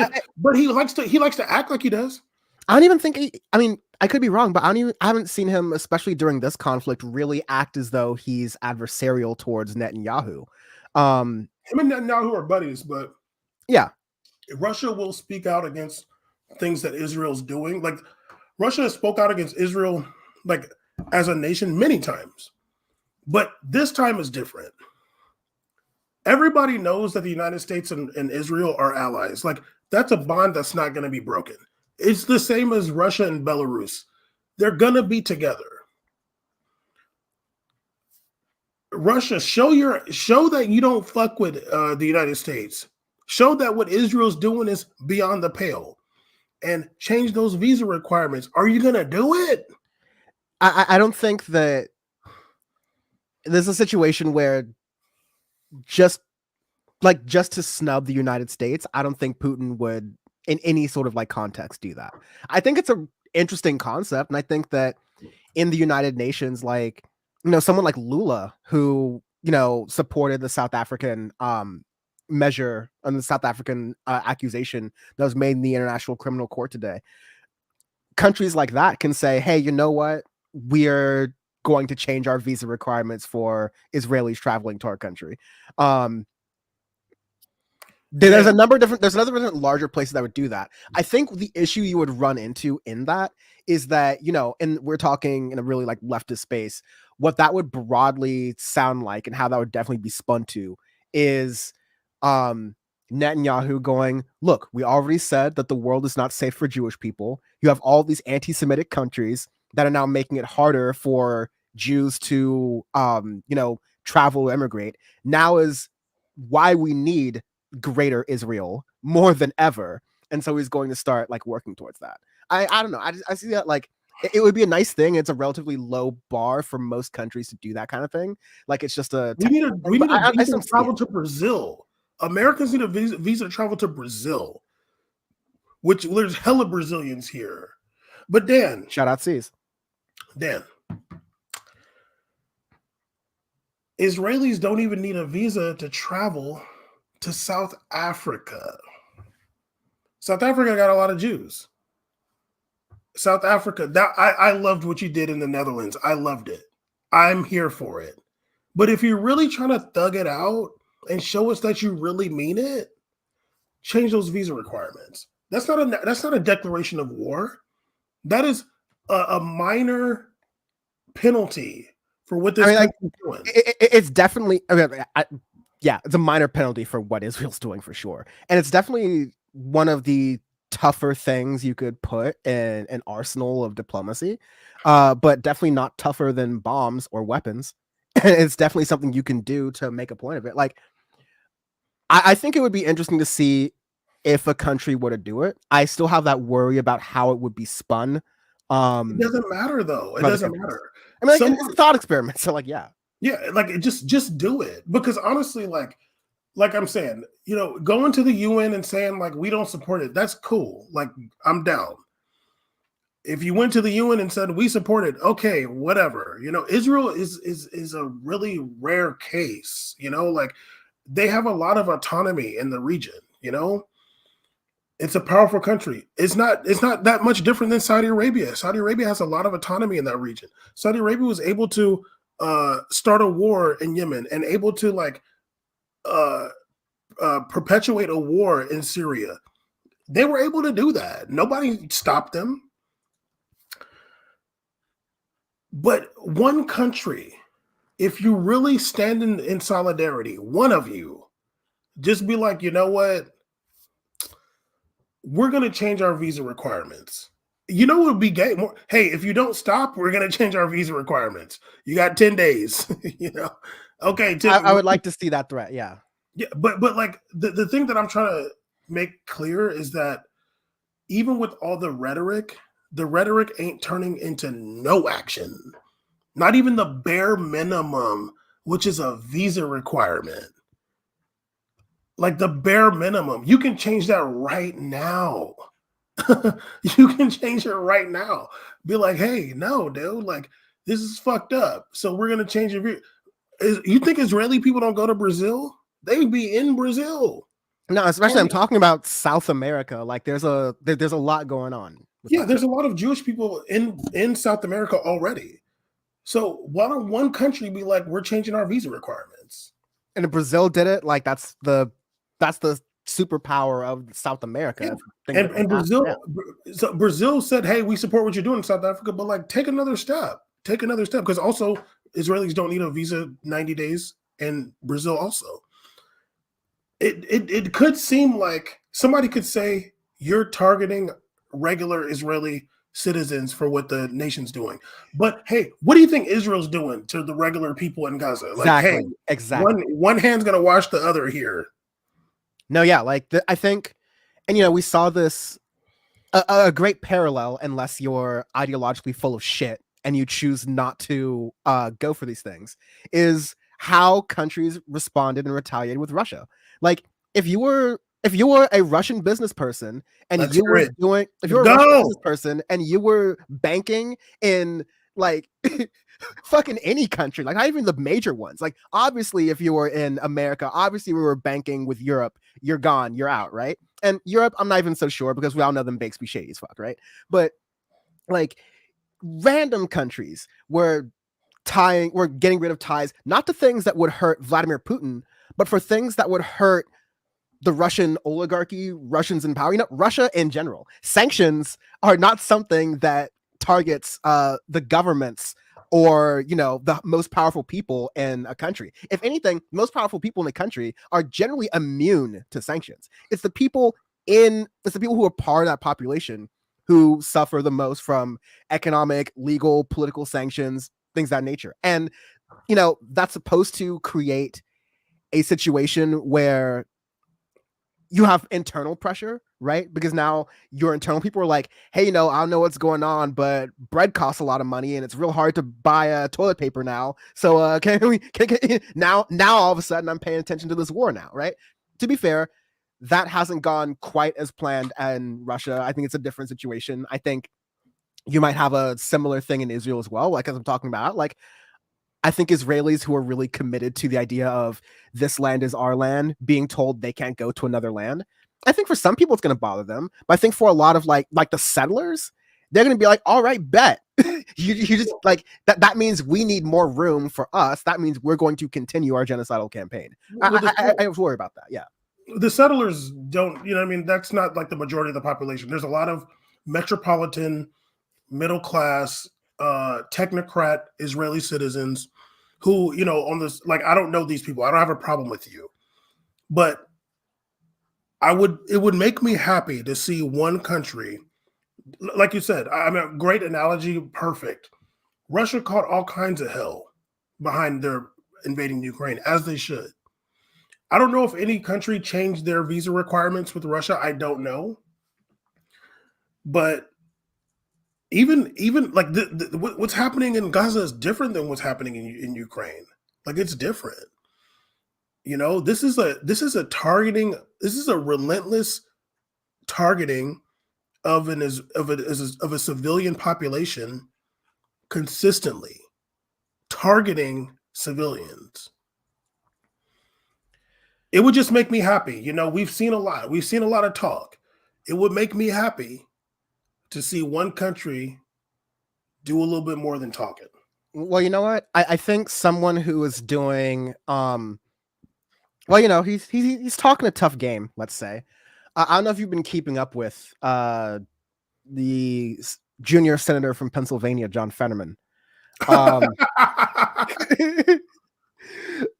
he likes to act like he does. I don't even think I could be wrong, but I haven't seen him, especially during this conflict, really act as though he's adversarial towards Netanyahu. Him and Netanyahu are buddies, but yeah, Russia will speak out against things that Israel's doing. Like, Russia has spoke out against Israel, like, as a nation many times, but this time is different. Everybody knows that the United States and Israel are allies. Like, that's a bond that's not going to be broken. It's the same as Russia and Belarus. They're going to be together. Russia, show that you don't fuck with the United States. Show that what Israel's doing is beyond the pale, and change those visa requirements. Are you going to do it? I don't think that there's a situation where just to snub the United States, I don't think Putin would, in any sort of like context, do that. I think it's an interesting concept, and I think that in the United Nations, like, someone like Lula, who supported the South African measure on the South African accusation that was made in the International Criminal Court today. Countries like that can say, hey, you know what? We're going to change our visa requirements for Israelis traveling to our country. There's another different larger places that would do that. I think the issue you would run into in that is that, and we're talking in a really like leftist space, what that would broadly sound like and how that would definitely be spun to is Netanyahu going, look, we already said that the world is not safe for Jewish people. You have all these anti-Semitic countries that are now making it harder for Jews to, travel or immigrate. Now is why we need greater Israel more than ever. And so he's going to start like working towards that. I don't know. I see that like it would be a nice thing. It's a relatively low bar for most countries to do that kind of thing. Like, it's just a we need a visa to travel to Brazil. Americans need a visa to travel to Brazil, which there's hella Brazilians here. But Dan, shout out C's. Dan, Israelis don't even need a visa to travel to South Africa. South Africa got a lot of Jews. South Africa, I loved what you did in the Netherlands. I loved it. I'm here for it. But if you're really trying to thug it out and show us that you really mean it, change those visa requirements. That's not a declaration of war. That is a minor penalty for what this country is doing. It's definitely, it's a minor penalty for what Israel's doing for sure. And it's definitely one of the tougher things you could put in an arsenal of diplomacy, but definitely not tougher than bombs or weapons. It's definitely something you can do to make a point of it. Like, I think it would be interesting to see if a country were to do it. I still have that worry about how it would be spun. It doesn't matter though. It doesn't matter. I mean, it's a thought experiment. So like, yeah, like just do it, because honestly, like I'm saying, going to the UN and saying like we don't support it, that's cool. Like, I'm down. If you went to the UN and said we support it, okay, whatever. Israel is a really rare case. Like, they have a lot of autonomy in the region. It's a powerful country. It's not that much different than Saudi Arabia. Saudi Arabia has a lot of autonomy in that region. Saudi Arabia was able to start a war in Yemen and able to like perpetuate a war in Syria. They were able to do that. Nobody stopped them. But one country if you really stand in solidarity, one of you just be like, you know what? We're going to change our visa requirements. You know what would be gay? More, hey, if you don't stop, we're going to change our visa requirements. You got 10 days, you know? Okay, I would like to see that threat. Yeah. yeah, but like the thing that I'm trying to make clear is that even with all the rhetoric ain't turning into no action. Not even the bare minimum, which is a visa requirement. Like the bare minimum. You can change that right now. You can change it right now. Be like, hey, no, dude, like this is fucked up. So we're gonna change it. You think Israeli people don't go to Brazil? They be in Brazil. No, especially I'm talking about South America. Like there's a lot going on. Yeah, there's a lot of Jewish people in South America already. So why don't one country be like, we're changing our visa requirements? And if Brazil did it, like that's the superpower of South America. Yeah. And Brazil, yeah. So Brazil said, hey, we support what you're doing in South Africa, but like take another step. Take another step. Because also Israelis don't need a visa 90 days, and Brazil also. It could seem like somebody could say you're targeting regular Israeli citizens for what the nation's doing. But hey, what do you think Israel's doing to the regular people in Gaza? Like, exactly. Hey, exactly. One hand's gonna wash the other here. No, yeah, like I think, and we saw this a great parallel, unless you're ideologically full of shit and you choose not to go for these things, is how countries responded and retaliated with Russia. Like if you were a Russian business person and if you were a Russian business person and you were banking in like fucking any country, like not even the major ones. Like obviously if you were in America, obviously we were banking with Europe, you're gone, you're out, right? And Europe, I'm not even so sure because we all know them banks be shady as fuck, right? But like random countries were getting rid of ties, not to things that would hurt Vladimir Putin, but for things that would hurt the Russian oligarchy, Russians in power, Russia in general. Sanctions are not something that targets the governments or the most powerful people in a country. If anything, most powerful people in a country are generally immune to sanctions. It's the people who are part of that population who suffer the most from economic, legal, political sanctions, things of that nature. And that's supposed to create a situation where you have internal pressure, right? Because now your internal people are like, hey, I don't know what's going on, but bread costs a lot of money and it's real hard to buy toilet paper now. So can now all of a sudden I'm paying attention to this war now, right? To be fair, that hasn't gone quite as planned in Russia. I think it's a different situation. I think you might have a similar thing in Israel as well, like as I'm talking about. Like I think Israelis who are really committed to the idea of this land is our land being told they can't go to another land, I think for some people it's going to bother them. But I think for a lot of like the settlers, they're going to be like, all right, bet. you just like that means we need more room for us. That means we're going to continue our genocidal campaign. I worry about that. Yeah. The settlers don't, that's not like the majority of the population. There's a lot of metropolitan, middle class, technocrat Israeli citizens who, on this, like, I don't know these people. I don't have a problem with you. But it would make me happy to see one country, like you said, I mean, great analogy, perfect. Russia caught all kinds of hell behind their invading Ukraine, as they should. I don't know if any country changed their visa requirements with Russia. I don't know. But even like what's happening in Gaza is different than what's happening in Ukraine. Like it's different. This is a targeting. This is a relentless targeting of a civilian population consistently, targeting civilians. It would just make me happy. We've seen a lot. We've seen a lot of talk. It would make me happy to see one country do a little bit more than talking. Well, you know what? I think someone who is doing he's talking a tough game, let's say. I don't know if you've been keeping up with the junior senator from Pennsylvania, John Fetterman.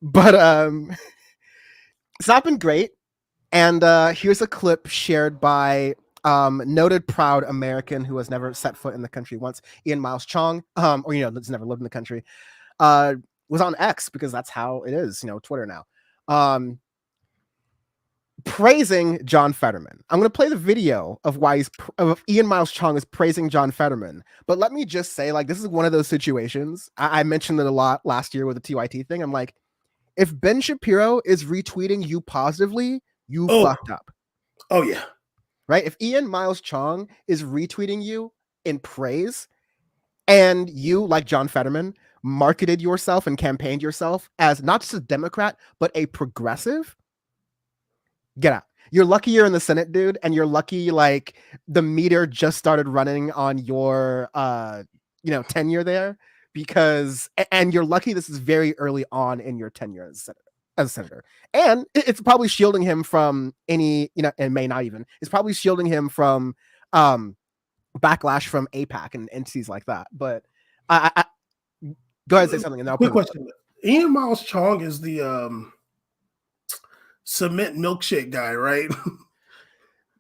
But it's not been great. And here's a clip shared by noted proud American who has never set foot in the country once, Ian Miles Chong, or that's never lived in the country, was on X, because that's how it is, Twitter now, praising John Fetterman. I'm going to play the video of why Ian Miles Chong is praising John Fetterman. But let me just say, like, this is one of those situations. I mentioned it a lot last year with the TYT thing. I'm like, if Ben Shapiro is retweeting you positively, you fucked up. Oh, yeah. Right? If Ian Miles Chong is retweeting you in praise, and you, like John Fetterman, marketed yourself and campaigned yourself as not just a Democrat, but a progressive, get out. You're lucky you're in the Senate, dude, and you're lucky like the meter just started running on your tenure there, and you're lucky this is very early on in your tenure as a senator. And it's probably shielding him from any, and may not even, it's probably shielding him from backlash from AIPAC and entities like that. But I go ahead and say something, and then I'll quick question. Ian Miles Chong is the cement milkshake guy, right?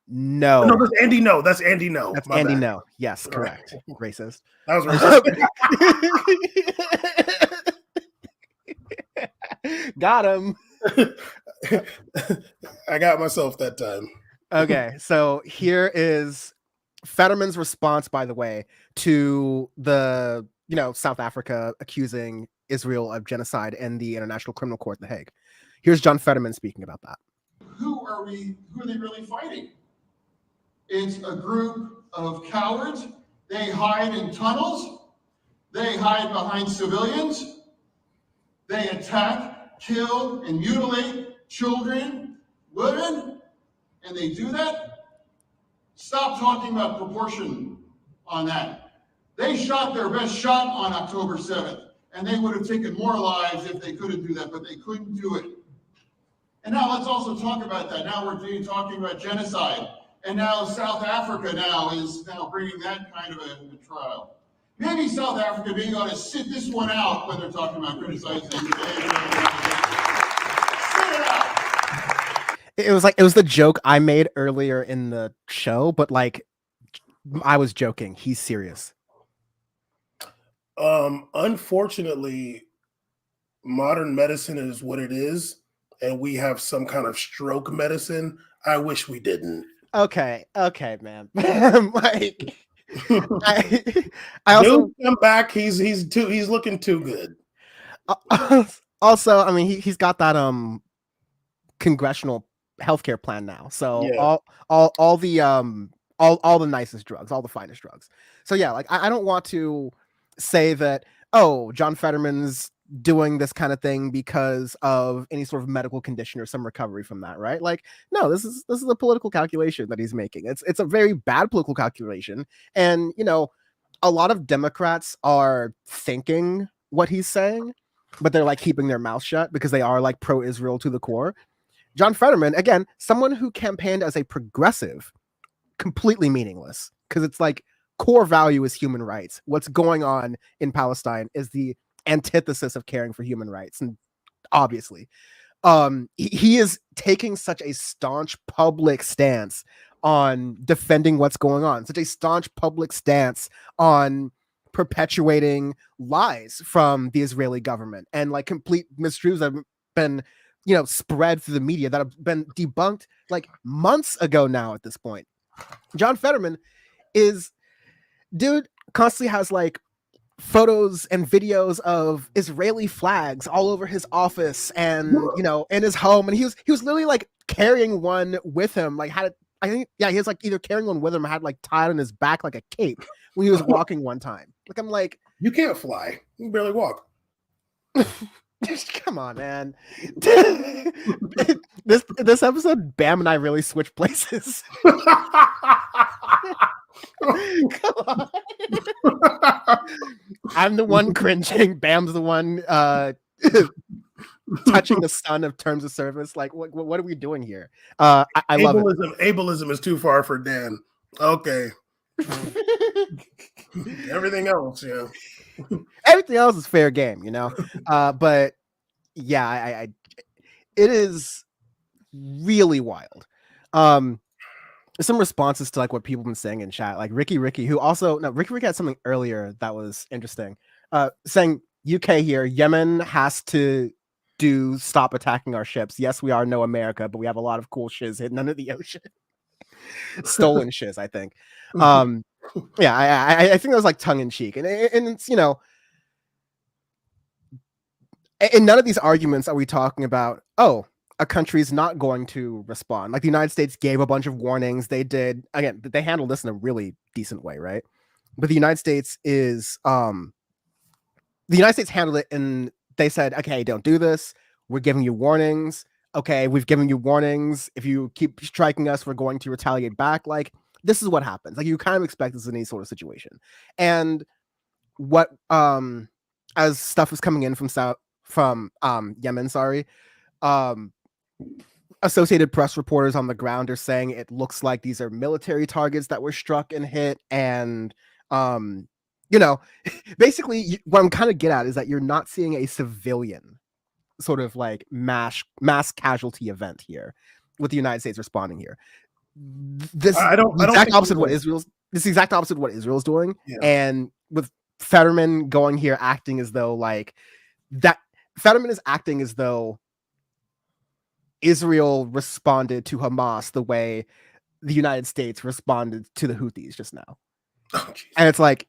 No, that's Andy. No, that's Andy. No, that's Andy. No, yes, correct. Right. Racist. That was racist. Got him. I got myself that time. Okay, so here is Fetterman's response, by the way, to the South Africa accusing Israel of genocide in the International Criminal Court, The Hague. Here's John Fetterman speaking about that. Who are they really fighting? It's a group of cowards. They hide in tunnels. They hide behind civilians. They attack, kill, and mutilate children, women, and they do that. Stop talking about proportion on that. They shot their best shot on October 7th, and they would have taken more lives if they couldn't do that, but they couldn't do it. And now let's also talk about that. Now we're talking about genocide. And now South Africa is bringing that kind of a trial. Maybe South Africa being able to sit this one out when they're talking about criticizing. Sit it out. It was the joke I made earlier in the show, but like I was joking. He's serious. Unfortunately, modern medicine is what it is, and we have some kind of stroke medicine. I wish we didn't. Okay, man. Like, I also come back. He's looking too good. Also, I mean, he's got that congressional healthcare plan now. So yeah. all the nicest drugs, all the finest drugs. So yeah, like I don't want to say that John Fetterman's doing this kind of thing because of any sort of medical condition or some recovery from that, right? Like, no, this is a political calculation that he's making. It's a very bad political calculation, and a lot of Democrats are thinking what he's saying, but they're like keeping their mouth shut because they are like pro-Israel to the core. John Fetterman, again, someone who campaigned as a progressive, completely meaningless, because it's like core value is human rights. What's going on in Palestine is the antithesis of caring for human rights, and obviously he is taking such a staunch public stance on defending what's going on, such a staunch public stance on perpetuating lies from the Israeli government and like complete mistruths that have been spread through the media that have been debunked like months ago now. At this point, John Fetterman constantly has like photos and videos of Israeli flags all over his office and in his home, and he was literally like carrying one with him, like he was like either carrying one with him or had like tied on his back like a cape when he was walking one time. Like, I'm like, you can't fly, you can barely walk. Just come on, man. this episode, Bam and I really switched places. Come on. I'm the one cringing. Bam's the one touching the sun of terms of service. Like, what are we doing here? I love it. Ableism is too far for Dan. Okay. Everything else, yeah. everything else is fair game, but yeah, I it is really wild. Some responses to like what people have been saying in chat, like Ricky who also Ricky had something earlier that was interesting, saying UK here, Yemen has to stop attacking our ships. Yes, we are no America, but we have a lot of cool shiz hidden under the ocean. Stolen shiz, I think. Yeah, I think that was like tongue in cheek, and it's in none of these arguments are we talking about, oh, a country's not going to respond. Like the United States gave a bunch of warnings. They did, again, they handled this in a really decent way, right? But the United States handled it and they said, okay, don't do this. We're giving you warnings. Okay, we've given you warnings. If you keep striking us, we're going to retaliate back. Like, this is what happens. Like, you kind of expect this in any sort of situation. And what, as stuff is coming in from Yemen, Associated Press reporters on the ground are saying it looks like these are military targets that were struck and hit, and basically what I'm kind of get at is that you're not seeing a civilian sort of like mass casualty event here with the United States responding here. This is the exact opposite of what Israel's doing, yeah. And with Fetterman going here acting as though like that, Fetterman is acting as though Israel responded to Hamas the way the United States responded to the Houthis just now. Oh, and it's like,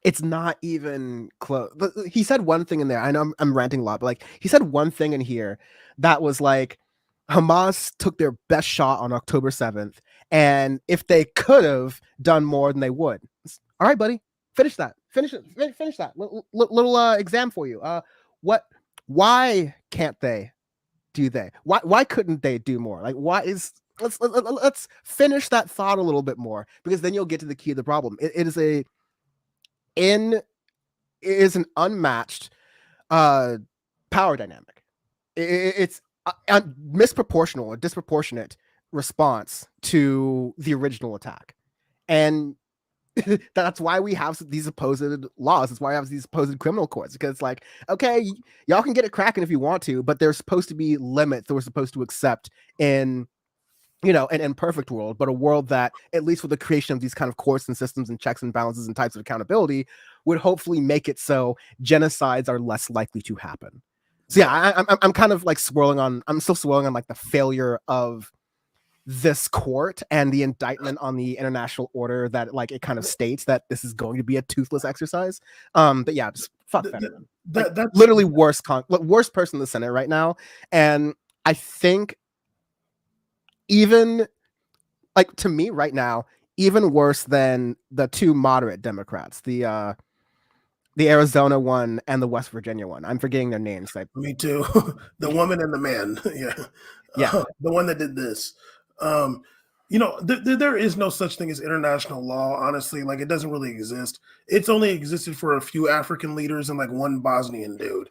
it's not even close. He said one thing in there. I know I'm ranting a lot, but like he said one thing in here that was like, Hamas took their best shot on October 7th. And if they could have done more than they would. All right, buddy, finish that. Finish that little exam for you. Why can't they? Why couldn't they do more? Like, let's finish that thought a little bit more, because then you'll get to the key of the problem. It is an unmatched power dynamic. It's a disproportionate response to the original attack, and that's why we have these supposed laws. That's why we have these supposed criminal courts, because it's like, okay, y'all can get it cracking if you want to, but there's supposed to be limits that we're supposed to accept in an imperfect world, but a world that, at least with the creation of these kind of courts and systems and checks and balances and types of accountability, would hopefully make it so genocides are less likely to happen. So yeah, I'm kind of like I'm still swirling on like the failure of this court and the indictment on the international order, that like it kind of states that this is going to be a toothless exercise. But yeah, just fuck Fetterman. That's literally worst person in the Senate right now. And I think even like, to me right now, even worse than the two moderate Democrats, the Arizona one and the West Virginia one. I'm forgetting their names. Me too. The woman and the man. Yeah. The one that did this. There is no such thing as international law, honestly. Like, it doesn't really exist. It's only existed for a few African leaders and like one Bosnian dude.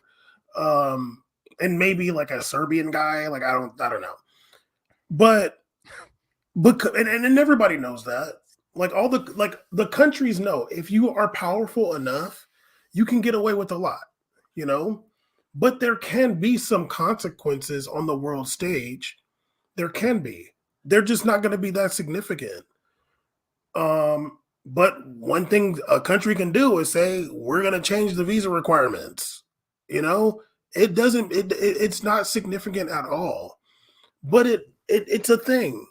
And maybe like a Serbian guy. Like, I don't know. But everybody knows that. Like, the countries know, if you are powerful enough, you can get away with a lot, but there can be some consequences on the world stage. There can be. They're just not going to be that significant. But one thing a country can do is say, we're going to change the visa requirements. It's not significant at all, but it's a thing,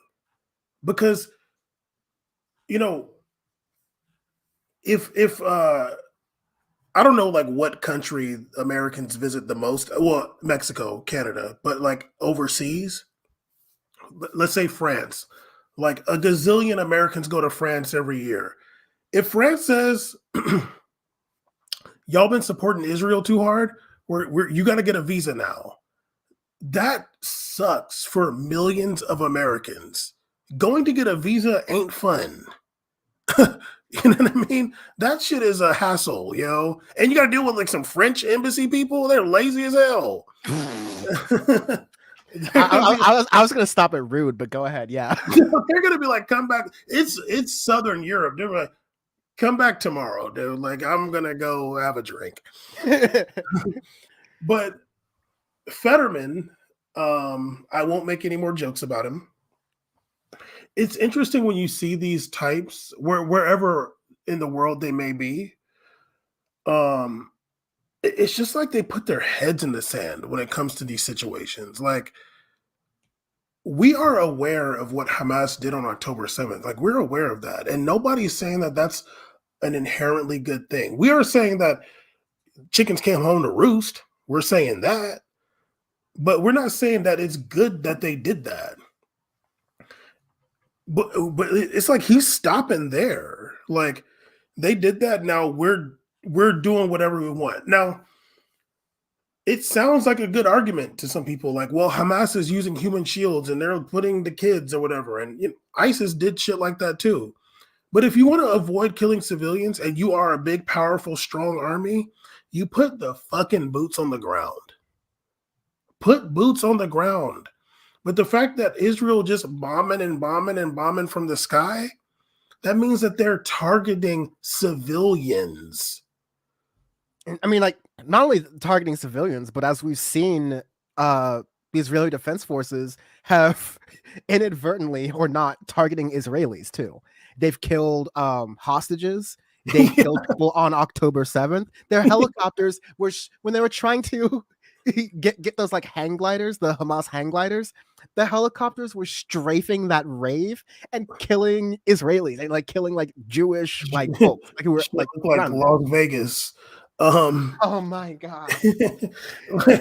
because, if I don't know like what country Americans visit the most. Well, Mexico, Canada, but like overseas, let's say France. Like a gazillion Americans go to France every year. If France says, y'all been supporting Israel too hard, you got to get a visa now. That sucks for millions of Americans. Going to get a visa ain't fun. You know what I mean? That shit is a hassle, And you got to deal with like some French embassy people. They're lazy as hell. I was going to stop at rude, but go ahead. Yeah. They're going to be like, come back. It's Southern Europe. They're like, come back tomorrow, dude. Like, I'm gonna go have a drink. But Fetterman, I won't make any more jokes about him. It's interesting when you see these types, wherever in the world they may be. It's just like they put their heads in the sand when it comes to these situations. Like, we are aware of what Hamas did on October 7th. Like, we're aware of that. And nobody's saying that that's an inherently good thing. We are saying that chickens came home to roost. We're saying that. But we're not saying that it's good that they did that. But it's like he's stopping there. Like, they did that. Now we're doing whatever we want. Now, it sounds like a good argument to some people. Like, well, Hamas is using human shields and they're putting the kids or whatever. And ISIS did shit like that too. But if you want to avoid killing civilians and you are a big, powerful, strong army, you put the fucking boots on the ground. Put boots on the ground. But the fact that Israel just bombing and bombing and bombing from the sky, that means that they're targeting civilians. I mean, like, not only targeting civilians, but as we've seen, the Israeli Defense Forces have inadvertently or not targeting Israelis too. They've killed hostages. They killed people on October 7th. Their helicopters were when they were trying to get those like hang gliders, the Hamas hang gliders. The helicopters were strafing that rave and killing Israelis and like killing like Jewish like folks like who were like Las Vegas. Oh my god,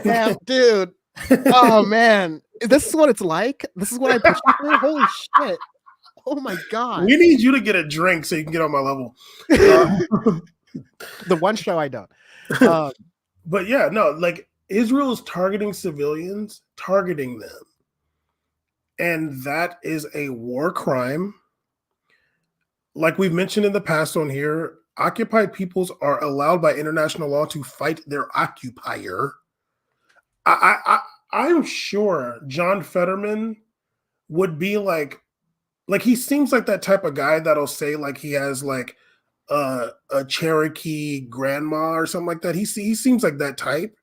damn, dude. Oh man, this is what it's like. This is what I pushed through. Holy shit. Oh my god. We need you to get a drink so you can get on my level. The one show I don't. But yeah, no, like Israel is targeting civilians, targeting them. And that is a war crime. Like we've mentioned in the past on here, occupied peoples are allowed by international law to fight their occupier. I'm sure John Fetterman would be like he seems like that type of guy that'll say like he has like a Cherokee grandma or something like that. He seems like that type,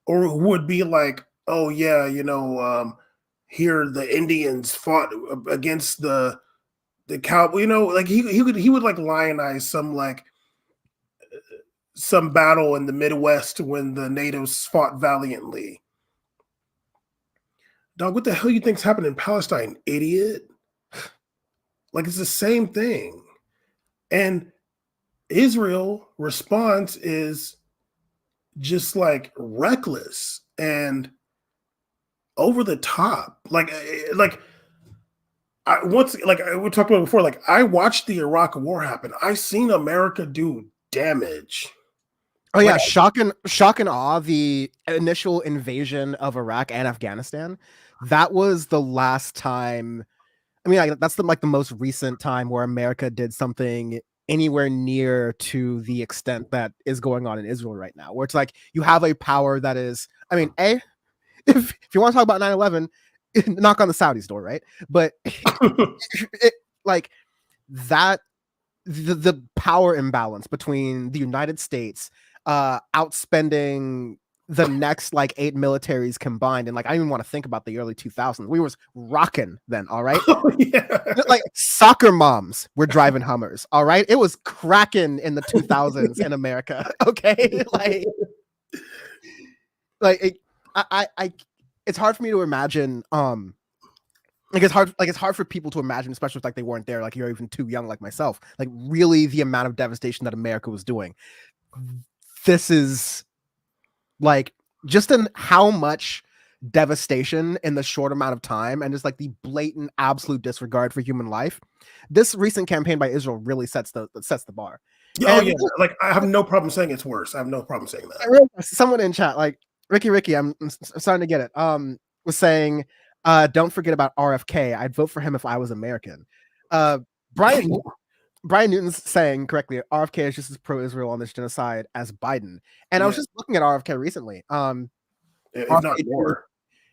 or would be like, oh yeah, here the Indians fought against the cowboy. Like he would like lionize some battle in the Midwest when the natives fought valiantly. Dog, what the hell you think's happened in Palestine, idiot? Like, it's the same thing. And Israel response is just like reckless and over the top. We talked about before, like I watched the Iraq war happen. I seen America do damage. Oh yeah, shock and awe. The initial invasion of Iraq and Afghanistan, that was the last time. I mean, like, that's the most recent time where America did something anywhere near to the extent that is going on in Israel right now, where it's like you have a power that is. I mean, if you want to talk about 9/11, knock on the Saudis' door, right? But like that, the power imbalance between the United States outspending the next like 8 militaries combined, and like I don't even want to think about the early 2000s. We was rocking then, all right? Oh, yeah. Like soccer moms were driving Hummers, all right? It was cracking in the 2000s in America, okay? I it's hard for me to imagine. It's hard for people to imagine, especially if like they weren't there, like you're even too young, like myself. Like really, the amount of devastation that America was doing. This is like just in how much devastation in the short amount of time, and just like the blatant, absolute disregard for human life. This recent campaign by Israel really sets the bar. Oh yeah, like I have no problem saying it's worse. I have no problem saying that. Someone in chat, like Ricky, I'm starting to get it. Was saying, don't forget about RFK. I'd vote for him if I was American. Brian Newton's saying correctly, RFK is just as pro-Israel on this genocide as Biden. And I was just looking at RFK recently. If not more.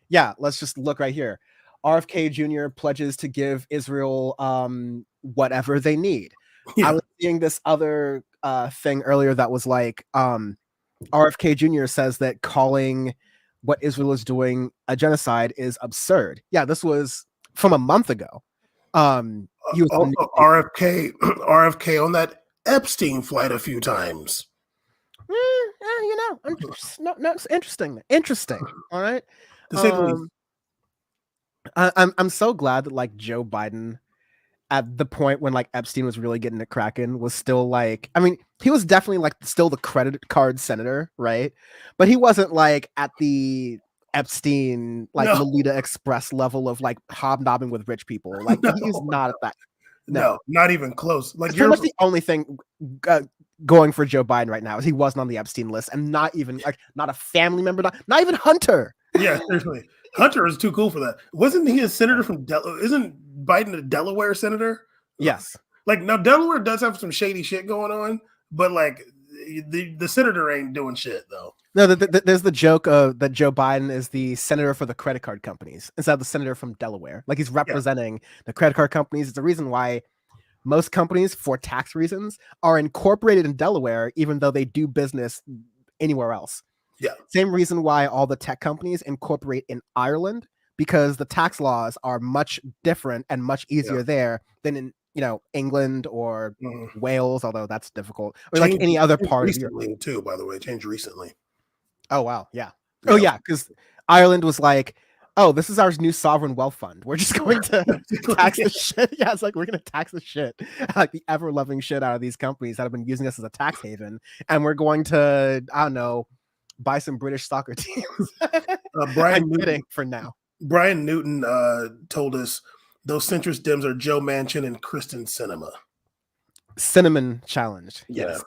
Yeah, let's just look right here. RFK Jr. pledges to give Israel whatever they need. I was seeing this other thing earlier that was like RFK Jr. says that calling what Israel is doing a genocide is absurd. Yeah, this was from a month ago. He was Also, RFK on that Epstein flight a few times. It's interesting. All right. To say the least. I'm so glad that like Joe Biden at the point when like Epstein was really getting it cracking was still like, I mean, he was definitely like still the credit card senator, right? But he wasn't like at the Epstein like Lolita Express level of like hobnobbing with rich people. Like he's not at that. No, not even close. Like pretty much the only thing going for Joe Biden right now is he wasn't on the Epstein list, and not even like not a family member, not even Hunter. Yeah, seriously, Hunter is too cool for that. Wasn't he a senator from Isn't Biden a Delaware senator? Yes. Like now, Delaware does have some shady shit going on, but like the senator ain't doing shit though. No, there's the joke that Joe Biden is the senator for the credit card companies instead of the senator from Delaware. Like he's representing the credit card companies. It's the reason why most companies, for tax reasons, are incorporated in Delaware, even though they do business anywhere else. Yeah. Same reason why all the tech companies incorporate in Ireland, because the tax laws are much different and much easier there than in England or Wales, although that's difficult, or like any other part of Europe too. By the way, changed recently. Oh wow, yeah. Oh yeah, because Ireland was like, oh, this is our new sovereign wealth fund. We're just going to tax the shit. Yeah, it's like we're going to tax the shit, like the ever loving shit out of these companies that have been using us as a tax haven, and we're going to, I don't know, buy some British soccer teams. Brian Newton, for now. Brian Newton told us those centrist Dems are Joe Manchin and Kristen Sinema. Cinnamon challenge. Yes. Yeah.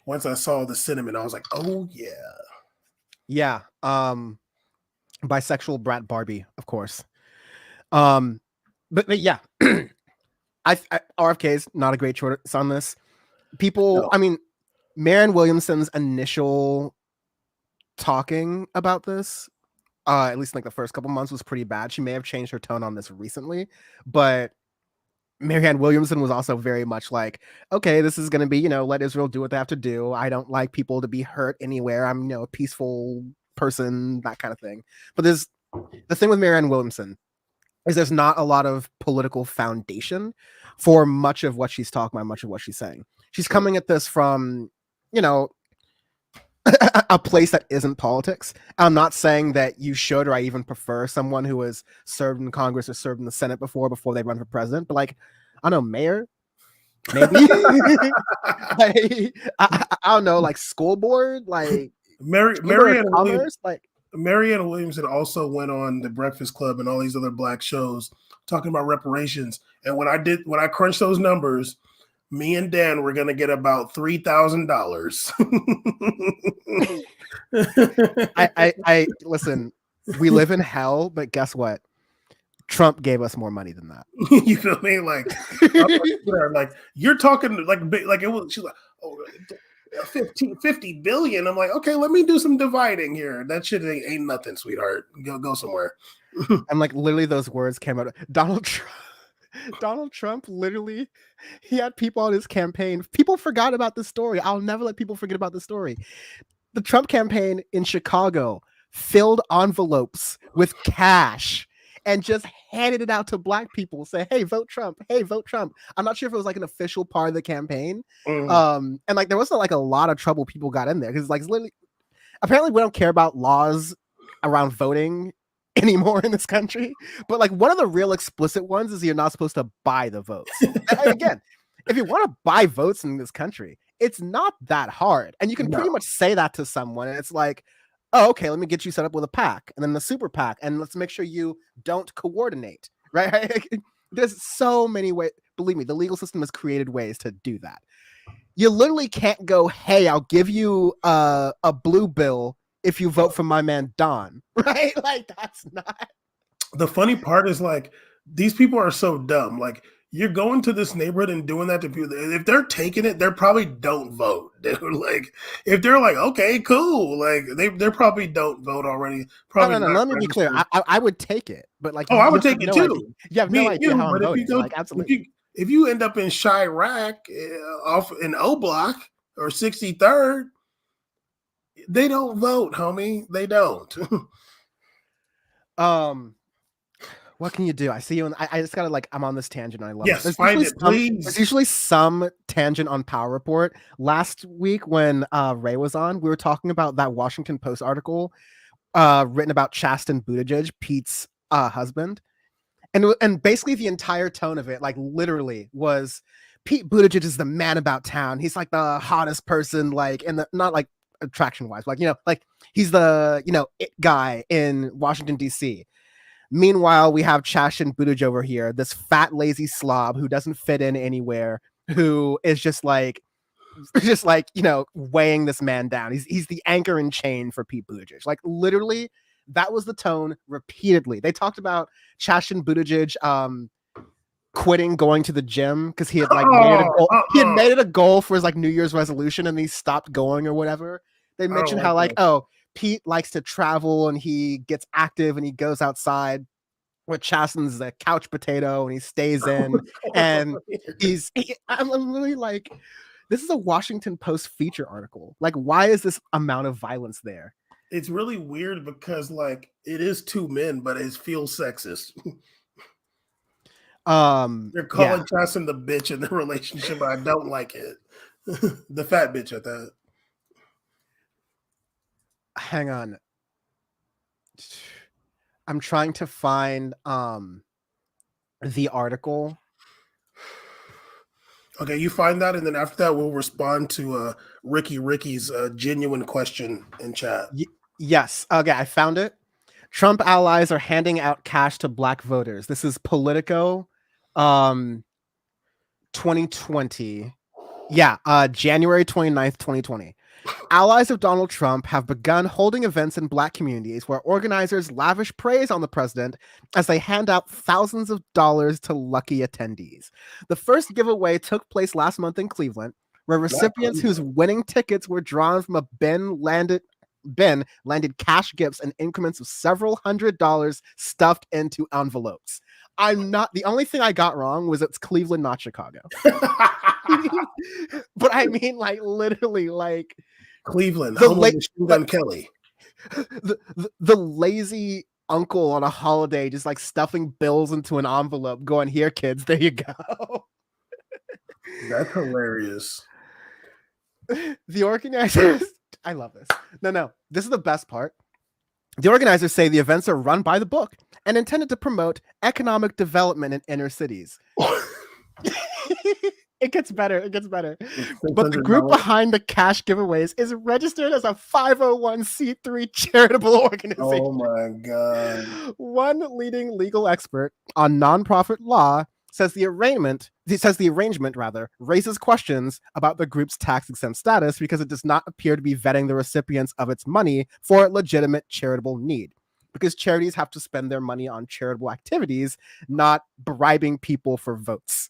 Once I saw the cinnamon, I was like, oh yeah. Yeah. Bisexual brat Barbie, of course. But yeah. RFK is not a great choice on this. People, I mean, Marianne Williamson's initial talking about this, at least like the first couple months, was pretty bad. She may have changed her tone on this recently, but Marianne Williamson was also very much like, okay, this is going to be, let Israel do what they have to do. I don't like people to be hurt anywhere. I'm, a peaceful person, that kind of thing. But the thing with Marianne Williamson is there's not a lot of political foundation for much of what she's talking about, much of what she's saying. She's coming at this from, a place that isn't politics. I'm not saying that you should, or I even prefer someone who has served in Congress or served in the Senate before they run for president, but like, I don't know, mayor, maybe. I don't know, like school board, like Marianne Williamson also went on The Breakfast Club and all these other black shows talking about reparations. And when I crunched those numbers, me and Dan were going to get about $3,000. I listen, we live in hell, but guess what? Trump gave us more money than that. You feel me? Like you're talking like it was, she's like, oh, 50 billion. I'm like, okay, let me do some dividing here. That shit ain't nothing, sweetheart. Go somewhere. And like literally those words came out. Donald Trump literally, he had people on his campaign. People forgot about this story. I'll never let people forget about this story. The Trump campaign in Chicago filled envelopes with cash and just handed it out to black people. Say, hey, vote Trump. Hey, vote Trump. I'm not sure if it was like an official part of the campaign. And like there wasn't like a lot of trouble people got in there because like literally, apparently we don't care about laws around voting anymore in this country, but like one of the real explicit ones is you're not supposed to buy the votes. And again, if you want to buy votes in this country, it's not that hard, and you can pretty much say that to someone, and it's like, oh, okay, let me get you set up with a PAC and then the super PAC, and let's make sure you don't coordinate, right? There's so many ways. Believe me, the legal system has created ways to do that. You literally can't go, hey, I'll give you a blue bill if you vote for my man Don, right? Like that's not. The funny part is like these people are so dumb. Like you're going to this neighborhood and doing that to people. If they're taking it, they probably don't vote, dude. Like if they're like, okay, cool, like they probably don't vote already. Probably no. Let me be clear. I would take it, but like, I would take it too. You have no idea how I'm voting. Like, absolutely. If you end up in Chirac off in O Block or 63rd, they don't vote, homie. They don't. What can you do? I see you, and I just gotta I'm on this tangent. And I love Yes, it. find it, please. There's usually some tangent on Power Report. Last week when Ray was on, we were talking about that Washington Post article written about Chasten Buttigieg, Pete's husband, and basically the entire tone of it, literally, was Pete Buttigieg is the man about town. He's like the hottest person, in the not attraction wise, he's the it guy in Washington D.C. Meanwhile, we have Chasten Buttigieg over here, this fat, lazy slob who doesn't fit in anywhere, who is just weighing this man down. He's the anchor and chain for Pete Buttigieg. Literally, that was the tone repeatedly. They talked about Chasten Buttigieg quitting going to the gym because he had made it a goal. He had made it a goal for his New Year's resolution, and he stopped going or whatever. They mentioned how Pete likes to travel and he gets active and he goes outside, where Chasten's a couch potato and he stays in. And I'm literally this is a Washington Post feature article. Why is this amount of violence there? It's really weird because it is two men, but it feels sexist. They're calling Chasten the bitch in the relationship. I don't like it. The fat bitch at that. Hang on. I'm trying to find the article. Okay, you find that, and then after that, we'll respond to Ricky's genuine question in chat. Yes. Okay, I found it. Trump allies are handing out cash to black voters. This is Politico, 2020. Yeah, January 29th, 2020. Allies of Donald Trump have begun holding events in black communities where organizers lavish praise on the president as they hand out thousands of dollars to lucky attendees. The first giveaway took place last month in Cleveland, where recipients whose winning tickets were drawn from a bin landed cash gifts in increments of several $100s stuffed into envelopes. The only thing I got wrong was it's Cleveland, not Chicago. But I mean, literally, Cleveland, home of Machine Gun Kelly. The lazy uncle on a holiday just stuffing bills into an envelope, going, "Here, kids, there you go." That's hilarious. The organizers, I love this. No, this is the best part. The organizers say the events are run by the book and intended to promote economic development in inner cities. It gets better. But the group behind the cash giveaways is registered as a 501c3 charitable organization. Oh my God. One leading legal expert on nonprofit law says the arrangement raises questions about the group's tax-exempt status because it does not appear to be vetting the recipients of its money for legitimate charitable need. Because charities have to spend their money on charitable activities, not bribing people for votes.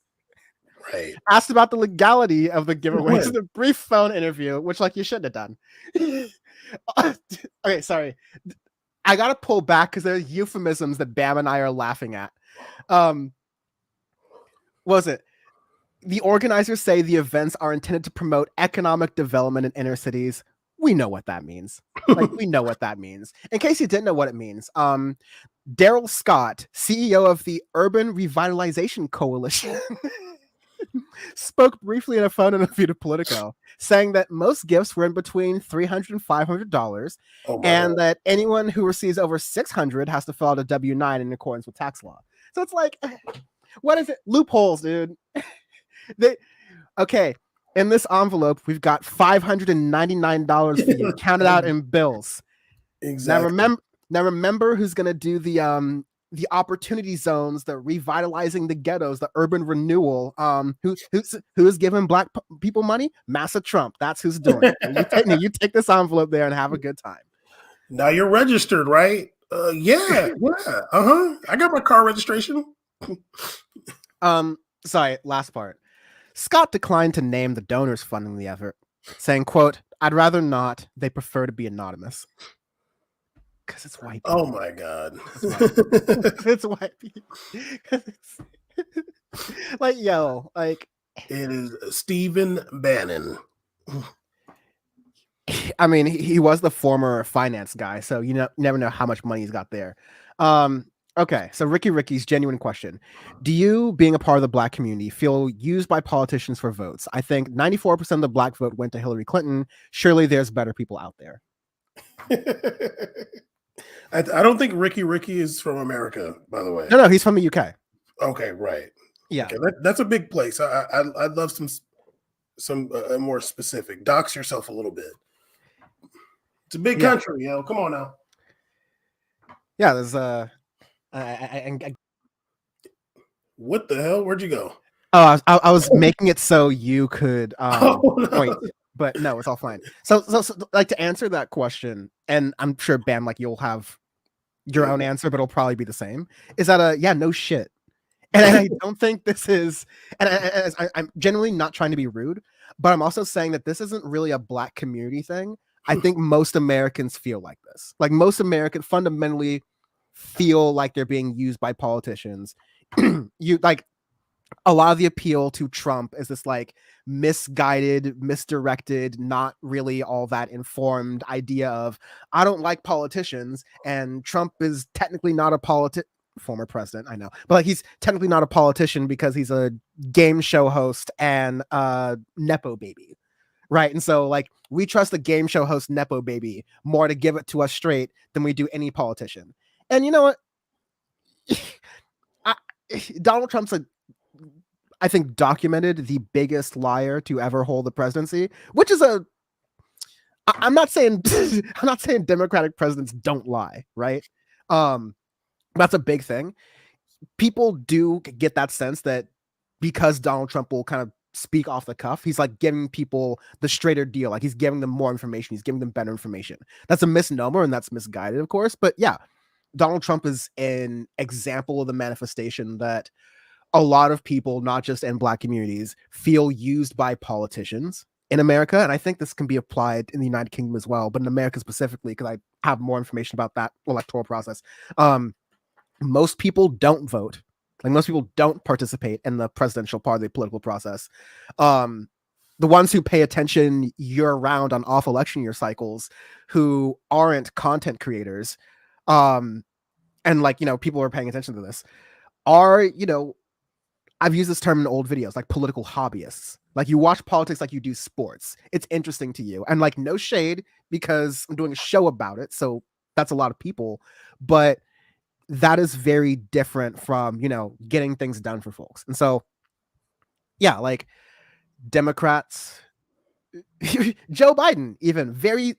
Right. Asked about the legality of the giveaways in a brief phone interview, which you shouldn't have done. Okay, sorry. I gotta pull back because there's euphemisms that Bam and I are laughing at. Was it? The organizers say the events are intended to promote economic development in inner cities. We know what that means. We know what that means. In case you didn't know what it means, Daryl Scott, CEO of the Urban Revitalization Coalition, spoke briefly in a phone interview to Politico, saying that most gifts were in between $300 and $500, and that anyone who receives over $600 has to fill out a W-9 in accordance with tax law. So it's what is it? Loopholes, dude. Okay. In this envelope, we've got $599 for you, counted out in bills. Exactly. Now remember who's gonna do the opportunity zones, the revitalizing the ghettos, the urban renewal. Who's giving black people money? Massa Trump. That's who's doing it. You take this envelope there and have a good time. Now you're registered, right? Yeah. I got my car registration. Sorry, last part. Scott declined to name the donors funding the effort, saying, quote, "I'd rather not. They prefer to be anonymous." Because it's white people. Oh my God. It's white people. Like, yo, like, It is Stephen Bannon. I mean, he was the former finance guy, so you never know how much money he's got there. Okay, so Ricky's genuine question: do you, being a part of the Black community, feel used by politicians for votes? I think 94% of the Black vote went to Hillary Clinton. Surely there's better people out there. I don't think Ricky is from America, by the way. No, he's from the UK. Okay, right. Yeah, Okay, that's a big place. I'd love some more specific. Dox yourself a little bit. It's a big country, yo. Come on now. Yeah, there's What the hell? Where'd you go? Oh, I was making it so you could point, but no, it's all fine. So, like, to answer that question, and I'm sure Bam, like, you'll have your own answer, but it'll probably be the same. Is that yeah, no shit. And I don't think this is, and I'm genuinely not trying to be rude, but I'm also saying that this isn't really a Black community thing. I think most Americans feel like this. Like, most Americans fundamentally feel like they're being used by politicians. You like, a lot of the appeal to Trump is this like misguided, misdirected, not really all that informed idea of, I don't like politicians, and Trump is technically not a former president, I know, but like, he's technically not a politician because he's a game show host and nepo baby, right? And so, like, we trust the game show host nepo baby more to give it to us straight than we do any politician. And you know what? Donald Trump's I think, documented the biggest liar to ever hold the presidency, which is I'm not saying I'm not saying Democratic presidents don't lie, right? That's a big thing. People do get that sense that because Donald Trump will kind of speak off the cuff, he's like giving people the straighter deal, like he's giving them more information, he's giving them better information. That's a misnomer and that's misguided, of course. But yeah, Donald Trump is an example of the manifestation that a lot of people, not just in Black communities, feel used by politicians in America. And I think this can be applied in the United Kingdom as well, but in America specifically, because I have more information about that electoral process. Most people don't vote. Like, most people don't participate in the presidential part of the political process. The ones who pay attention year round on off election year cycles, who aren't content creators, and like, people are paying attention to this, are, I've used this term in old videos, like political hobbyists. Like, you watch politics like you do sports. It's interesting to you. And like, no shade, because I'm doing a show about it. So that's a lot of people. But that is very different from, getting things done for folks. And so, yeah, like, Democrats, Joe Biden, even, very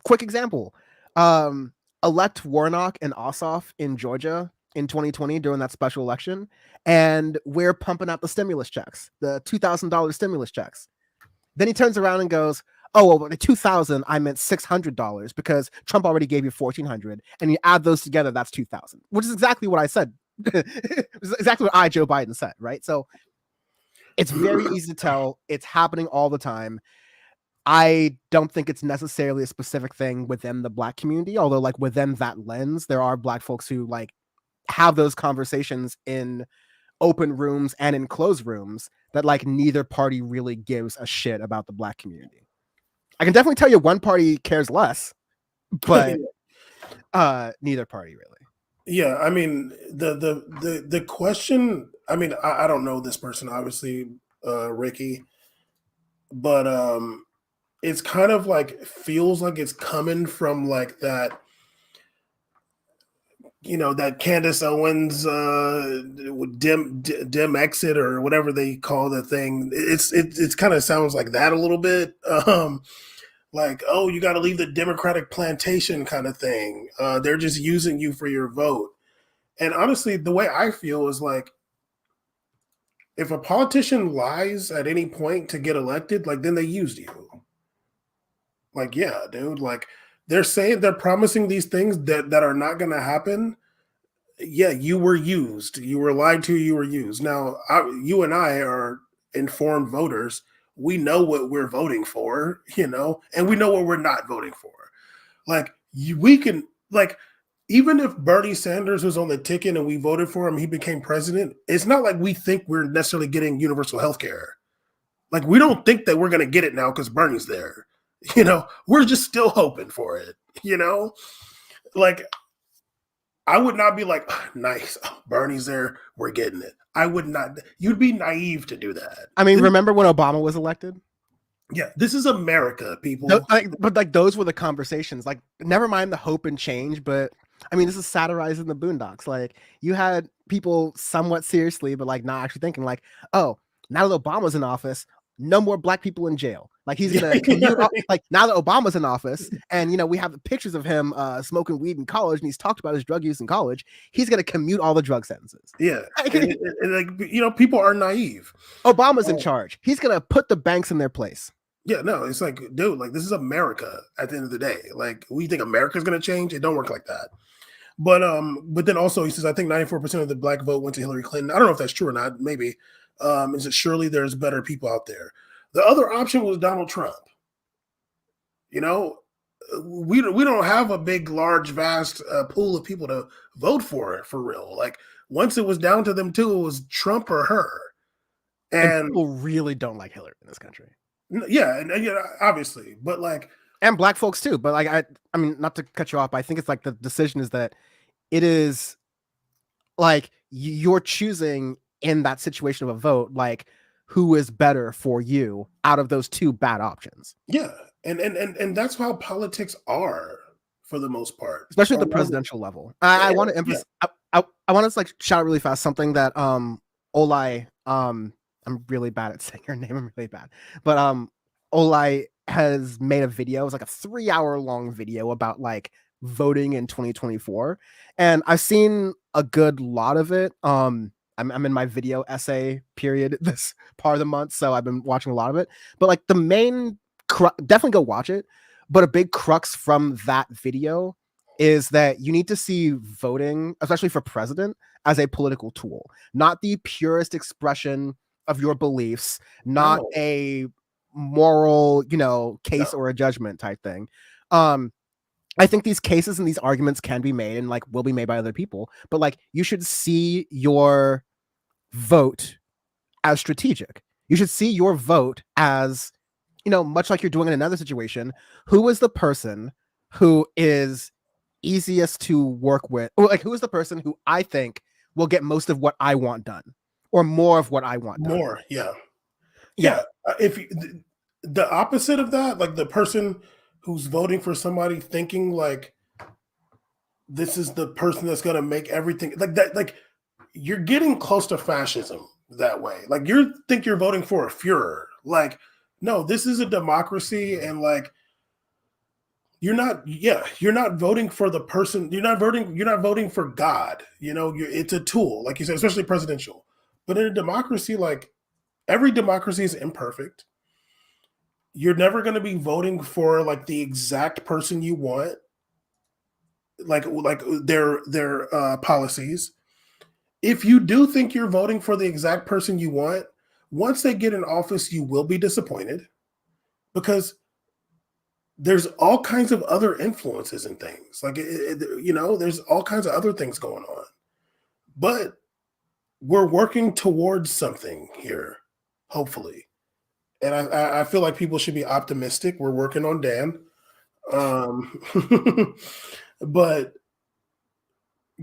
quick example. Elect Warnock and Ossoff in Georgia in 2020 during that special election, and we're pumping out the stimulus checks, the $2,000 stimulus checks. Then he turns around and goes, oh, well, the 2,000, I meant $600 because Trump already gave you 1,400, and you add those together, that's 2,000, which is exactly what I said. Exactly what Joe Biden said, right? So it's very easy to tell. It's happening all the time. I don't think it's necessarily a specific thing within the Black community, although, like, within that lens, there are Black folks who, like, have those conversations in open rooms and in closed rooms that, like, neither party really gives a shit about the Black community. I can definitely tell you one party cares less, but neither party really. Yeah, I mean, the question, I mean, I don't know this person, obviously, Ricky, but it's kind of like, feels like it's coming from like that, that Candace Owens dim exit or whatever they call the thing. It's kind of sounds like that a little bit. Like, oh, you got to leave the Democratic plantation kind of thing. They're just using you for your vote. And honestly, the way I feel is like, if a politician lies at any point to get elected, like, then they used you. Like, yeah, dude, like, they're saying, they're promising these things that are not going to happen. Yeah, you were used. You were lied to. You were used. Now, you and I are informed voters. We know what we're voting for, and we know what we're not voting for. Like, we can, like, even if Bernie Sanders was on the ticket and we voted for him, he became president. It's not like we think we're necessarily getting universal health care. Like, we don't think that we're going to get it now because Bernie's there. We're just still hoping for it. Like, I would not be like, oh, nice, Bernie's there, we're getting it. I would not. You'd be naive to do that. I mean, remember when Obama was elected? Yeah, this is America, people. But those were the conversations. Like, never mind the hope and change, but I mean, this is satirizing the Boondocks. Like, you had people somewhat seriously, but like not actually thinking like, oh, now that Obama's in office, no more black people in jail. Like, he's gonna commute. Like, now that Obama's in office, and we have pictures of him smoking weed in college, and he's talked about his drug use in college. He's gonna commute all the drug sentences. Yeah, people are naive. Obama's in charge. He's gonna put the banks in their place. Yeah, no, it's like, dude, like, this is America at the end of the day. Like, we think America's gonna change? It don't work like that. But then also he says, I think 94% of the black vote went to Hillary Clinton. I don't know if that's true or not. Maybe. Is it surely there's better people out there? The other option was Donald Trump. We don't have a big, large, vast pool of people to vote for real. Like, once it was down to them two, it was Trump or her. And people really don't like Hillary in this country. Yeah, and obviously, but like, and black folks too. But like, I mean, not to cut you off, but I think it's like the decision is that it is like you're choosing in that situation of a vote, like, who is better for you out of those two bad options. Yeah, and that's how politics are for the most part, especially at the presidential level. I want to emphasize. I want to like shout out really fast something that Olai I'm really bad at saying her name. I'm really bad. But Olai has made a video. It was like a 3-hour long video about like voting in 2024. And I've seen a good lot of it. I'm in my video essay period this part of the month, so I've been watching a lot of it. But like the main definitely go watch it. But a big crux from that video is that you need to see voting, especially for president, as a political tool, not the purest expression of your beliefs, not a moral, case or a judgment type thing. I think these cases and these arguments can be made and like will be made by other people, but like you should see your vote as strategic. You should see your vote as, much like you're doing in another situation, who is the person who is easiest to work with, or like who is the person who I think will get most of what I want done. Or more of what I want done. More, yeah. If the opposite of that, like the person who's voting for somebody thinking like this is the person that's going to make everything like that, like you're getting close to fascism that way. Like you think you're voting for a Führer. Like, no, this is a democracy, and like you're not voting for the person. You're not voting for God. It's a tool, like you said, especially presidential. But in a democracy, like every democracy is imperfect. You're never going to be voting for like the exact person you want, like their policies. If you do think you're voting for the exact person you want, once they get in office, you will be disappointed because there's all kinds of other influences and things. Like, there's all kinds of other things going on. But we're working towards something here, hopefully. And I feel like people should be optimistic. We're working on Dan. But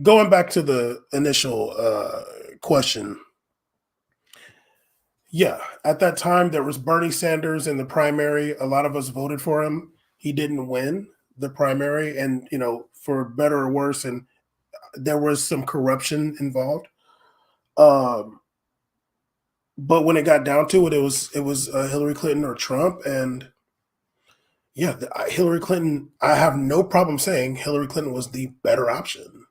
going back to the initial question, yeah, at that time there was Bernie Sanders in the primary. A lot of us voted for him. He didn't win the primary, and for better or worse, and there was some corruption involved. But when it got down to it, it was Hillary Clinton or Trump, and yeah, Hillary Clinton. I have no problem saying Hillary Clinton was the better option.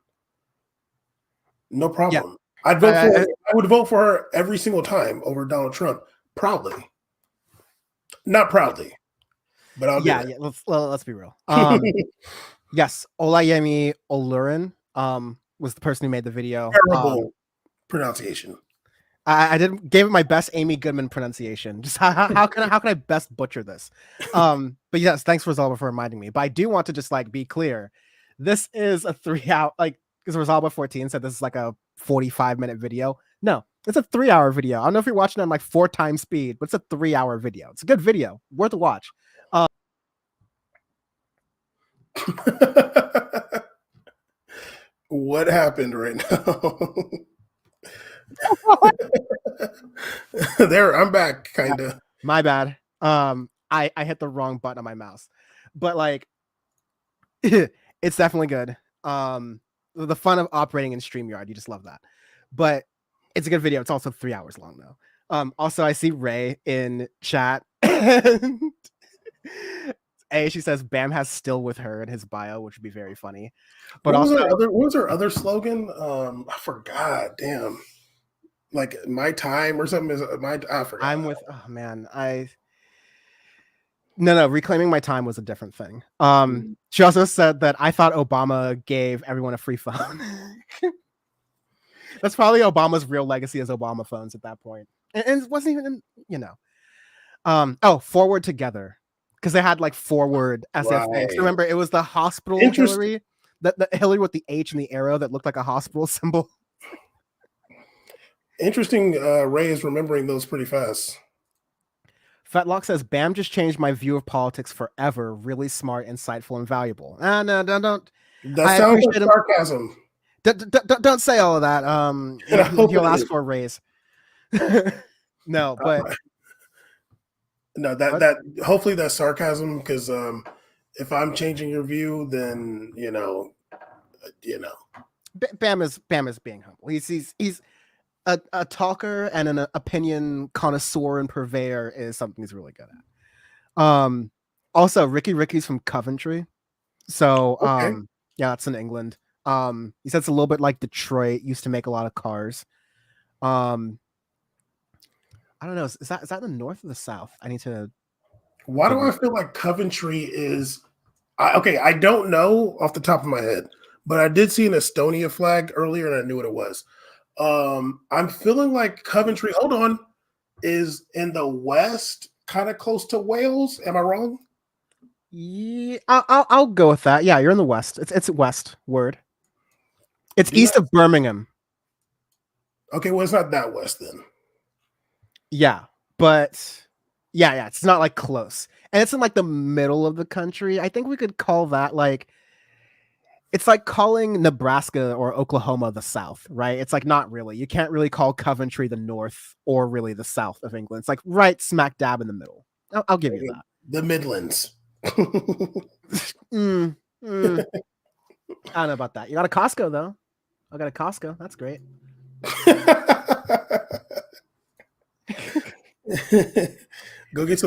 No problem. Yeah. I would vote for her every single time over Donald Trump. Proudly, not proudly, but I'll. Yeah. Let's be real. Yes, Olayemi Olurin was the person who made the video. Terrible pronunciation. I gave it my best Amy Goodman pronunciation. Just how can I best butcher this? But yes, thanks Rosalba for reminding me. But I do want to just like be clear This is a 3 hour, like, because Rosalba 14 said this is like a 45-minute video. No, it's a 3 hour video. I don't know if you're watching on like 4 times speed, but it's a 3 hour video. It's a good video, worth a watch. What happened right now? There, I'm back, kind of. My bad. I hit the wrong button on my mouse, but like, it's definitely good. The fun of operating in StreamYard, you just love that. But it's a good video. It's also 3 hours long though. Also I see Ray in chat. She says Bam has still with her in his bio, which would be very funny. But what was her other slogan? I forgot. Damn. Like my time or something is I forgot. I'm with No, reclaiming my time was a different thing. She also said that I thought Obama gave everyone a free phone. That's probably Obama's real legacy as Obama phones at that point. And it wasn't even, Forward Together. Because they had like forward SFA. Right. So remember, it was the hospital Hillary, the Hillary with the H and the arrow that looked like a hospital symbol. Interesting. Ray is remembering those pretty fast. Fetlock says, Bam just changed my view of politics forever. Really smart, insightful, and valuable. No, don't. That sounds like sarcasm. Don't say all of that. He'll ask for a raise. No, but no, that hopefully that's sarcasm, because if I'm changing your view, then you know. Bam is being humble. He's a talker and an opinion connoisseur and purveyor is something he's really good at. Also Ricky's from Coventry. So yeah, that's in England. He said it's a little bit like Detroit, used to make a lot of cars. I don't know. Is that the north or the south? I need to. Why do I feel like Coventry is? Okay, I don't know off the top of my head, but I did see an Estonia flag earlier, and I knew what it was. I'm feeling like Coventry. Hold on, is in the west, kind of close to Wales. Am I wrong? Yeah, I'll go with that. Yeah, you're in the west. It's westward. It's east of Birmingham. Okay, well, it's not that west then. Yeah, but yeah, it's not like close, and it's in like the middle of the country. I think we could call that like, it's like calling Nebraska or Oklahoma the South, right? It's like not really. You can't really call Coventry the North or really the South of England. It's like right smack dab in the middle. I'll give you that. The Midlands. I don't know about that. You got a Costco though. I got a Costco. That's great. Go get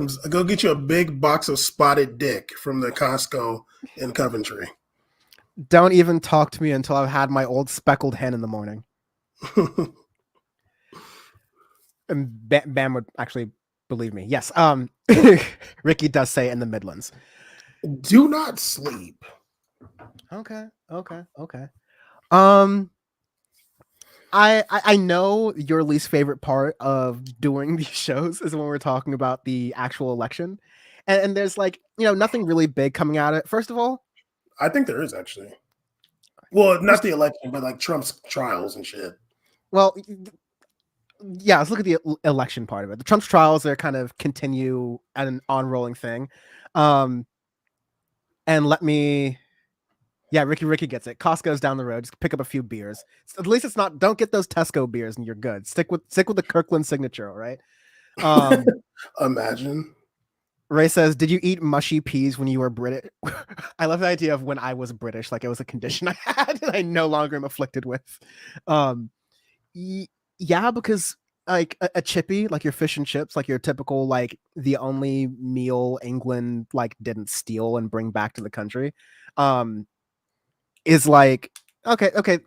you a big box of spotted dick from the Costco in Coventry. Don't even talk to me until I've had my old speckled hen in the morning. And Bam would actually believe me. Yes. Ricky does say in the Midlands. Do not sleep. Okay. I know your least favorite part of doing these shows is when we're talking about the actual election, and there's like, nothing really big coming out of it. First of all, I think there is actually. Well, not the election, but like Trump's trials and shit. Well, yeah, let's look at the election part of it. The Trump's trials, they're kind of continue at an on-rolling thing. And Ricky gets it. Costco's down the road. Just pick up a few beers. At least it's not. Don't get those Tesco beers, and you're good. Stick with the Kirkland signature, all right? Imagine. Ray says, "Did you eat mushy peas when you were British?" I love the idea of when I was British, like it was a condition I had, and I no longer am afflicted with. Yeah, because like a chippy, like your fish and chips, like your typical, like the only meal England like didn't steal and bring back to the country, is like okay.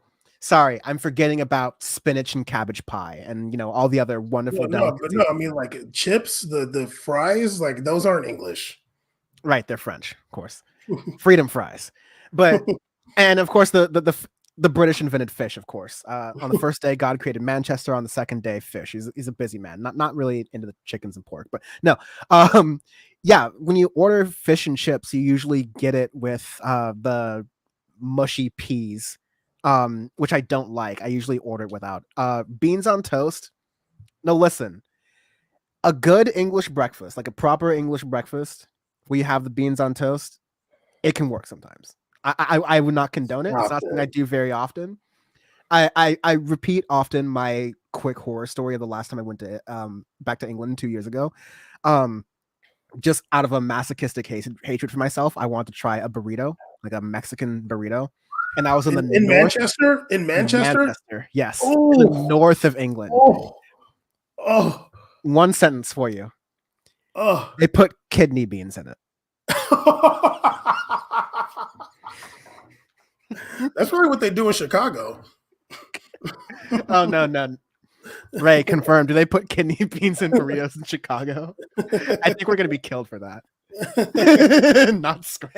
Sorry, I'm forgetting about spinach and cabbage pie and all the other wonderful delicacies. No, I mean like chips, the fries, like those aren't English. Right, they're French, of course. Freedom fries. But and of course the British invented fish, of course. On the first day, God created Manchester. On the second day, fish. He's a busy man. Not really into the chickens and pork, but no. Yeah, when you order fish and chips, you usually get it with the mushy peas, which I don't like. I usually order it without. Beans on toast. No, listen. A good English breakfast, like a proper English breakfast, where you have the beans on toast, it can work sometimes. I would not condone it. It's not something I do very often. I repeat often my quick horror story of the last time I went to back to England 2 years ago. Just out of a masochistic hatred for myself, I wanted to try a burrito, like a Mexican burrito, and I was in the in north, Manchester. In Manchester, yes, oh, in the north of England. Oh, One sentence for you. oh. They put kidney beans in it. That's probably what they do in Chicago. Oh no. Ray, confirmed. Do they put kidney beans in burritos in Chicago? I think we're gonna be killed for that. Not scram.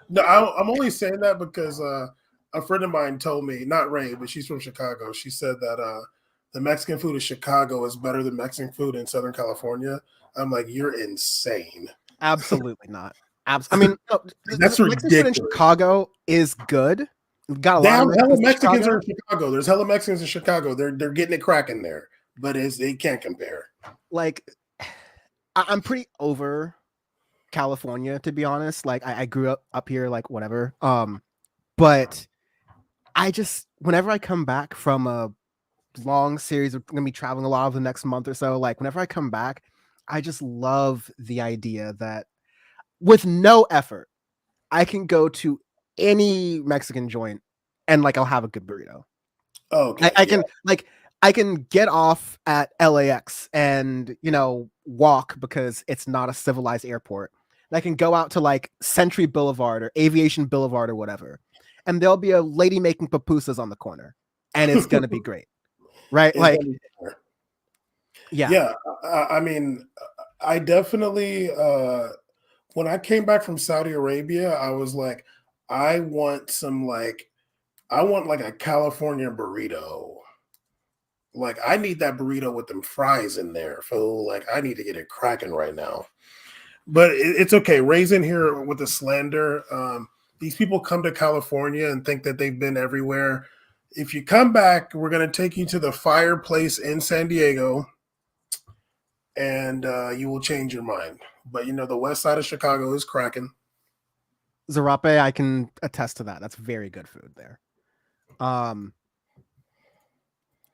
No, I'm only saying that because a friend of mine told me, not Ray, but she's from Chicago. She said that the Mexican food in Chicago is better than Mexican food in Southern California. I'm like, you're insane. Absolutely not. I mean, no, that's Mexican ridiculous. food in Chicago is good. We've got a They lot have of hella Mexicans Mexicans are in Chicago. There's hella Mexicans in Chicago. They're getting it cracking there, but they can't compare. Like, I'm pretty over California, to be honest. Like, I grew up here, like whatever. But I just, whenever I come back from a long series, of gonna be traveling a lot of the next month or so. Like, whenever I come back, I just love the idea that with no effort, I can go to any Mexican joint and like I'll have a good burrito. Okay, I can get off at LAX and walk because it's not a civilized airport. And I can go out to like Century Boulevard or Aviation Boulevard or whatever, and there'll be a lady making pupusas on the corner, and it's gonna be great, right? Like, yeah. I mean, I definitely when I came back from Saudi Arabia, I was like, I want like a California burrito. Like, I need that burrito with them fries in there, fool. Like, I need to get it cracking right now. But it's okay. Ray's in here with the slander. These people come to California and think that they've been everywhere. If you come back, we're going to take you to the fireplace in San Diego, and you will change your mind. But, the west side of Chicago is cracking. Zarape, I can attest to that. That's very good food there.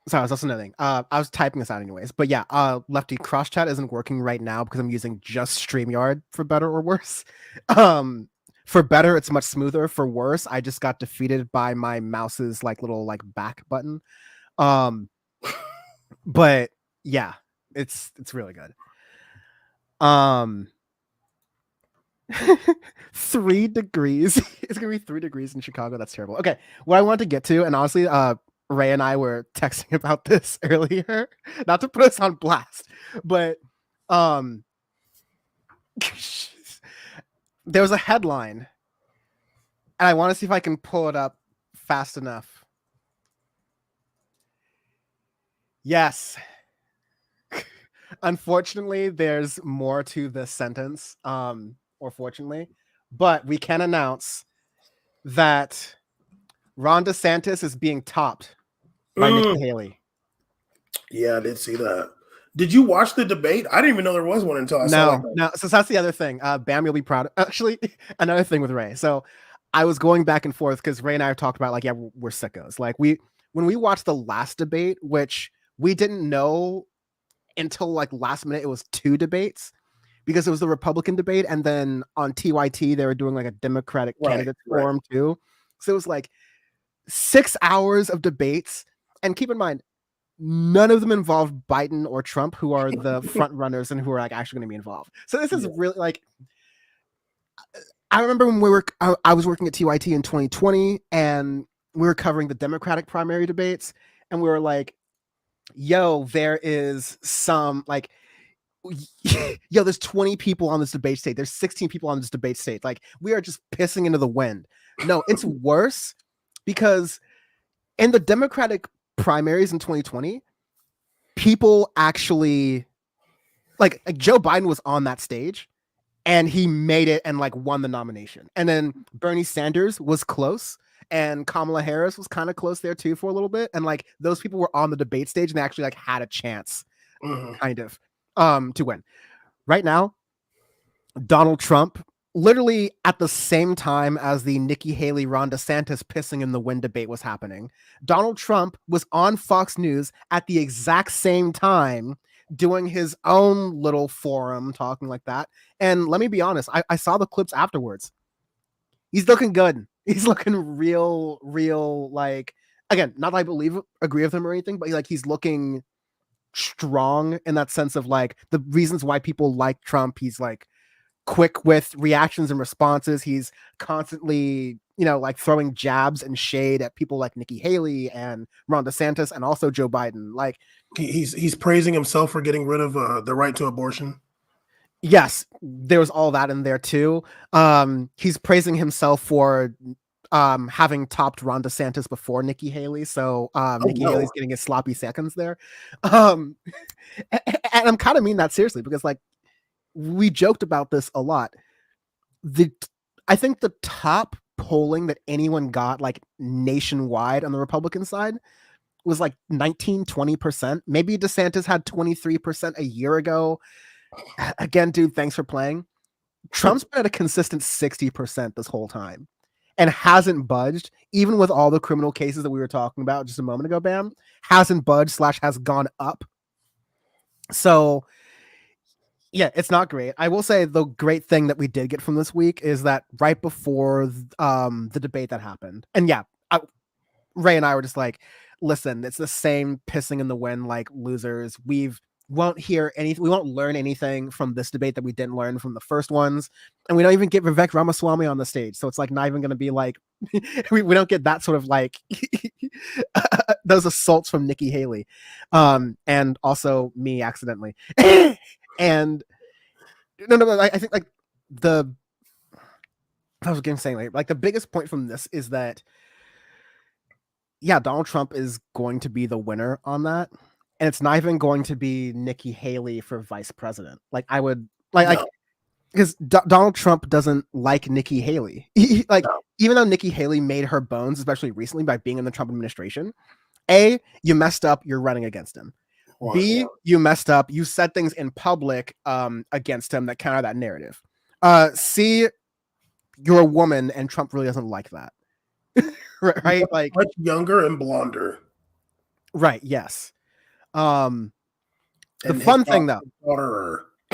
Sorry, that's another thing. I was typing this out anyways, but yeah, Lefty, cross chat isn't working right now because I'm using just StreamYard for better or worse. For better, it's much smoother. For worse, I just got defeated by my mouse's like little like back button. But yeah, it's really good. 3 degrees. It's gonna be 3 degrees in Chicago. That's terrible. Okay, what I wanted to get to, and honestly, Ray and I were texting about this earlier, not to put us on blast, but there was a headline, and I want to see if I can pull it up fast enough. Yes. Unfortunately, there's more to this sentence, or fortunately, but we can announce that Ron DeSantis is being topped by Nikki Haley. Yeah, I did see that. Did you watch the debate? I didn't even know there was one until I saw it. No. So that's the other thing. Bam, you'll be proud. Actually, another thing with Ray. So I was going back and forth because Ray and I have talked about like, yeah, we're sickos. Like when we watched the last debate, which we didn't know until like last minute, it was 2 debates because it was the Republican debate, and then on TYT they were doing like a Democratic candidate forum too. So it was like 6 hours of debates, and keep in mind, none of them involved Biden or Trump, who are the front runners and who are like actually going to be involved. So this is really like, I remember when I was working at TYT in 2020, and we were covering the Democratic primary debates, and we were like, yo, there is some like, yo, there's 20 people on this debate state. There's 16 people on this debate state. Like, we are just pissing into the wind. No, it's worse because in the Democratic primaries in 2020, people actually like Joe Biden was on that stage and he made it and like won the nomination. And then Bernie Sanders was close and Kamala Harris was kind of close there too for a little bit. And like those people were on the debate stage and they actually like had a chance kind of to win. Right now, Donald Trump, literally at the same time as the Nikki Haley, Ron DeSantis pissing in the wind debate was happening, Donald Trump was on Fox News at the exact same time doing his own little forum talking like that. And let me be honest, I saw the clips afterwards. He's looking good. He's looking real like, again, not that I agree with him or anything, but like he's looking strong in that sense of like the reasons why people like Trump. He's like quick with reactions and responses. He's constantly, like throwing jabs and shade at people like Nikki Haley and Ron DeSantis and also Joe Biden. Like he's praising himself for getting rid of the right to abortion. Yes, there was all that in there too. He's praising himself for having topped Ron DeSantis before Nikki Haley. So Nikki Haley's getting his sloppy seconds there. And I'm kind of mean that seriously because like we joked about this a lot. I think the top polling that anyone got like nationwide on the Republican side was like 19-20%. Maybe DeSantis had 23% a year ago. Again, dude, thanks for playing. Trump's been at a consistent 60% this whole time and hasn't budged, even with all the criminal cases that we were talking about just a moment ago, Bam, hasn't budged / has gone up. So yeah, it's not great. I will say the great thing that we did get from this week is that right before the debate that happened, and yeah, Ray and I were just like, listen, it's the same pissing in the wind like losers. We won't hear anything. We won't learn anything from this debate that we didn't learn from the first ones. And we don't even get Vivek Ramaswamy on the stage. So it's like not even going to be like, we don't get that sort of like those assaults from Nikki Haley. And also me accidentally. And no, I think like I was going to say like the biggest point from this is that, yeah, Donald Trump is going to be the winner on that. And it's not even going to be Nikki Haley for vice president. Like I would like because Donald Trump doesn't like Nikki Haley. Even though Nikki Haley made her bones, especially recently by being in the Trump administration, A, you messed up, you're running against him. B, you messed up, you said things in public against him that counter that narrative. C, you're a woman and Trump really doesn't like that. Right? Like much younger and blonder. Right, yes. The fun thing though,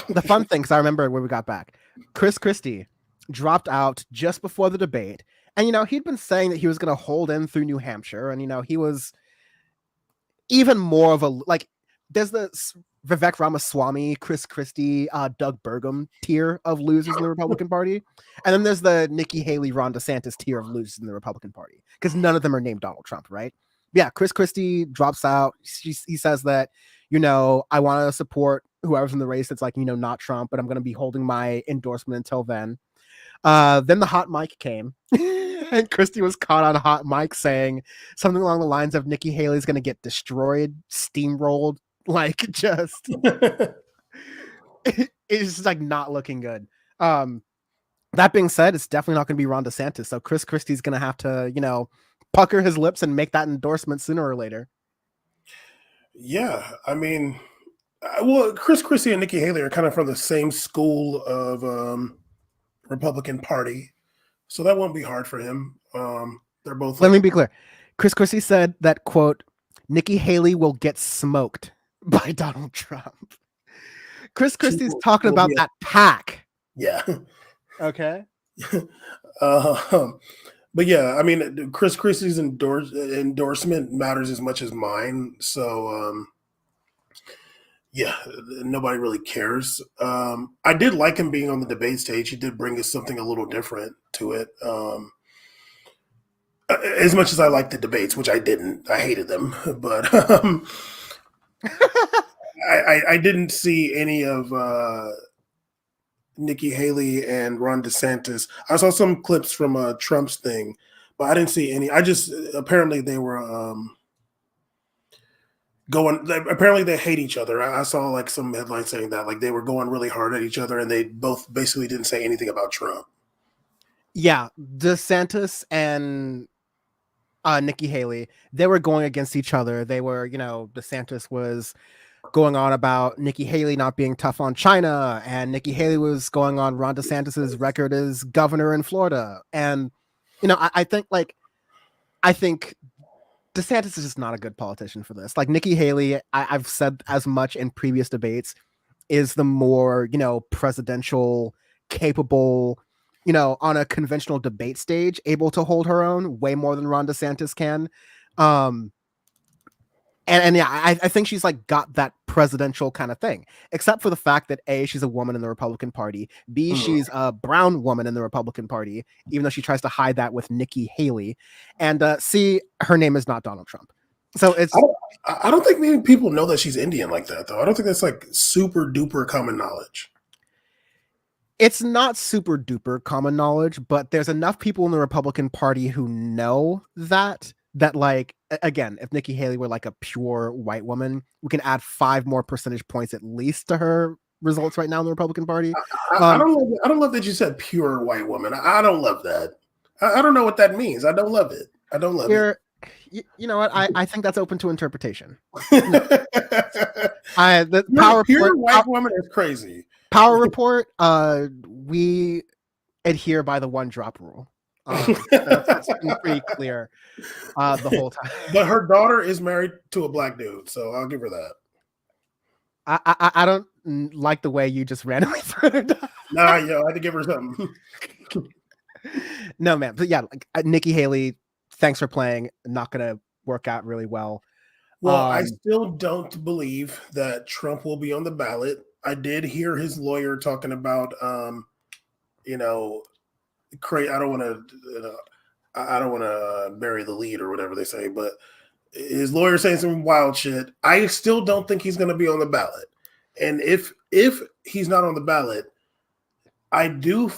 because I remember when we got back, Chris Christie dropped out just before the debate. And, he'd been saying that he was going to hold in through New Hampshire. And, he was even more of a, like, there's the Vivek Ramaswamy, Chris Christie, Doug Burgum tier of losers in the Republican Party. And then there's the Nikki Haley, Ron DeSantis tier of losers in the Republican Party. Because none of them are named Donald Trump, right? Yeah, Chris Christie drops out. He says that, I want to support whoever's in the race that's like, not Trump, but I'm going to be holding my endorsement until then. Then the hot mic came and Christie was caught on hot mic saying something along the lines of Nikki Haley's going to get destroyed, steamrolled, like just it's just like not looking good. That being said, it's definitely not going to be Ron DeSantis. So Chris Christie's going to have to, pucker his lips and make that endorsement sooner or later. Yeah, I mean, Chris Christie and Nikki Haley are kind of from the same school of Republican Party, so that won't be hard for him. They're both. Let me be clear. Chris Christie said that, quote, Nikki Haley will get smoked by Donald Trump. Chris Christie's talking about that pack. Yeah. Okay. But yeah, I mean, Chris Christie's endorsement matters as much as mine. So, yeah, nobody really cares. I did like him being on the debate stage. He did bring us something a little different to it. As much as I liked the debates, which I didn't. I hated them. But I didn't see any of Nikki Haley and Ron DeSantis. I saw some clips from Trump's thing, but I didn't see any. Apparently they were apparently they hate each other. I saw like some headlines saying that like they were going really hard at each other and they both basically didn't say anything about Trump. Yeah, DeSantis and Nikki Haley, they were going against each other. They were, DeSantis was going on about Nikki Haley not being tough on China, and Nikki Haley was going on Ron DeSantis's record as governor in Florida. And I think DeSantis is just not a good politician for this. Like Nikki Haley, I've said as much in previous debates, is the more presidential capable, on a conventional debate stage, able to hold her own way more than Ron DeSantis can. And yeah, I think she's like got that presidential kind of thing, except for the fact that A, she's a woman in the Republican Party, B, she's a brown woman in the Republican Party, even though she tries to hide that with Nikki Haley, and C, her name is not Donald Trump. So it's I don't think many people know that she's Indian like that, though. I don't think that's like super duper common knowledge. It's not super duper common knowledge, but there's enough people in the Republican Party who know that like, again, if Nikki Haley were like a pure white woman, we can add 5 more percentage points at least to her results right now in the Republican Party. I don't love that you said pure white woman. I don't love that. I don't know what that means. I don't love it. I don't love it. You know what? I think that's open to interpretation. Pure white woman is crazy. Power Report, we adhere by the 1 drop rule. That's been pretty clear the whole time. But her daughter is married to a black dude, so I'll give her that. I don't like the way you just randomly threw her down. Nah, I had to give her something. No, man. But yeah, like Nikki Haley, thanks for playing. Not gonna work out really well. Well, I still don't believe that Trump will be on the ballot. I did hear his lawyer talking about, I don't want to bury the lead or whatever they say, but his lawyer saying some wild shit. I still don't think he's going to be on the ballot. And if he's not on the ballot, I do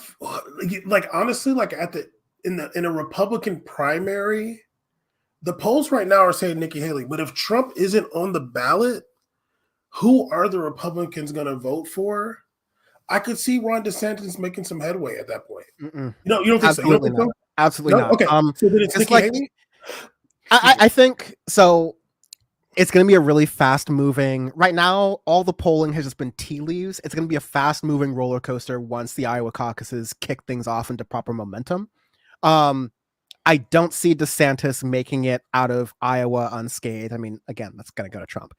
like, honestly, like in a Republican primary, the polls right now are saying Nikki Haley, but if Trump isn't on the ballot, who are the Republicans going to vote for? I could see Ron DeSantis making some headway at that point. Mm-mm. No, you don't think Absolutely so? You don't think not. Absolutely not. Okay. So then it's Nikki Haley? I think so. It's going to be a really fast moving. Right now, all the polling has just been tea leaves. It's going to be a fast moving roller coaster once the Iowa caucuses kick things off into proper momentum. I don't see DeSantis making it out of Iowa unscathed. I mean, again, that's going to go to Trump.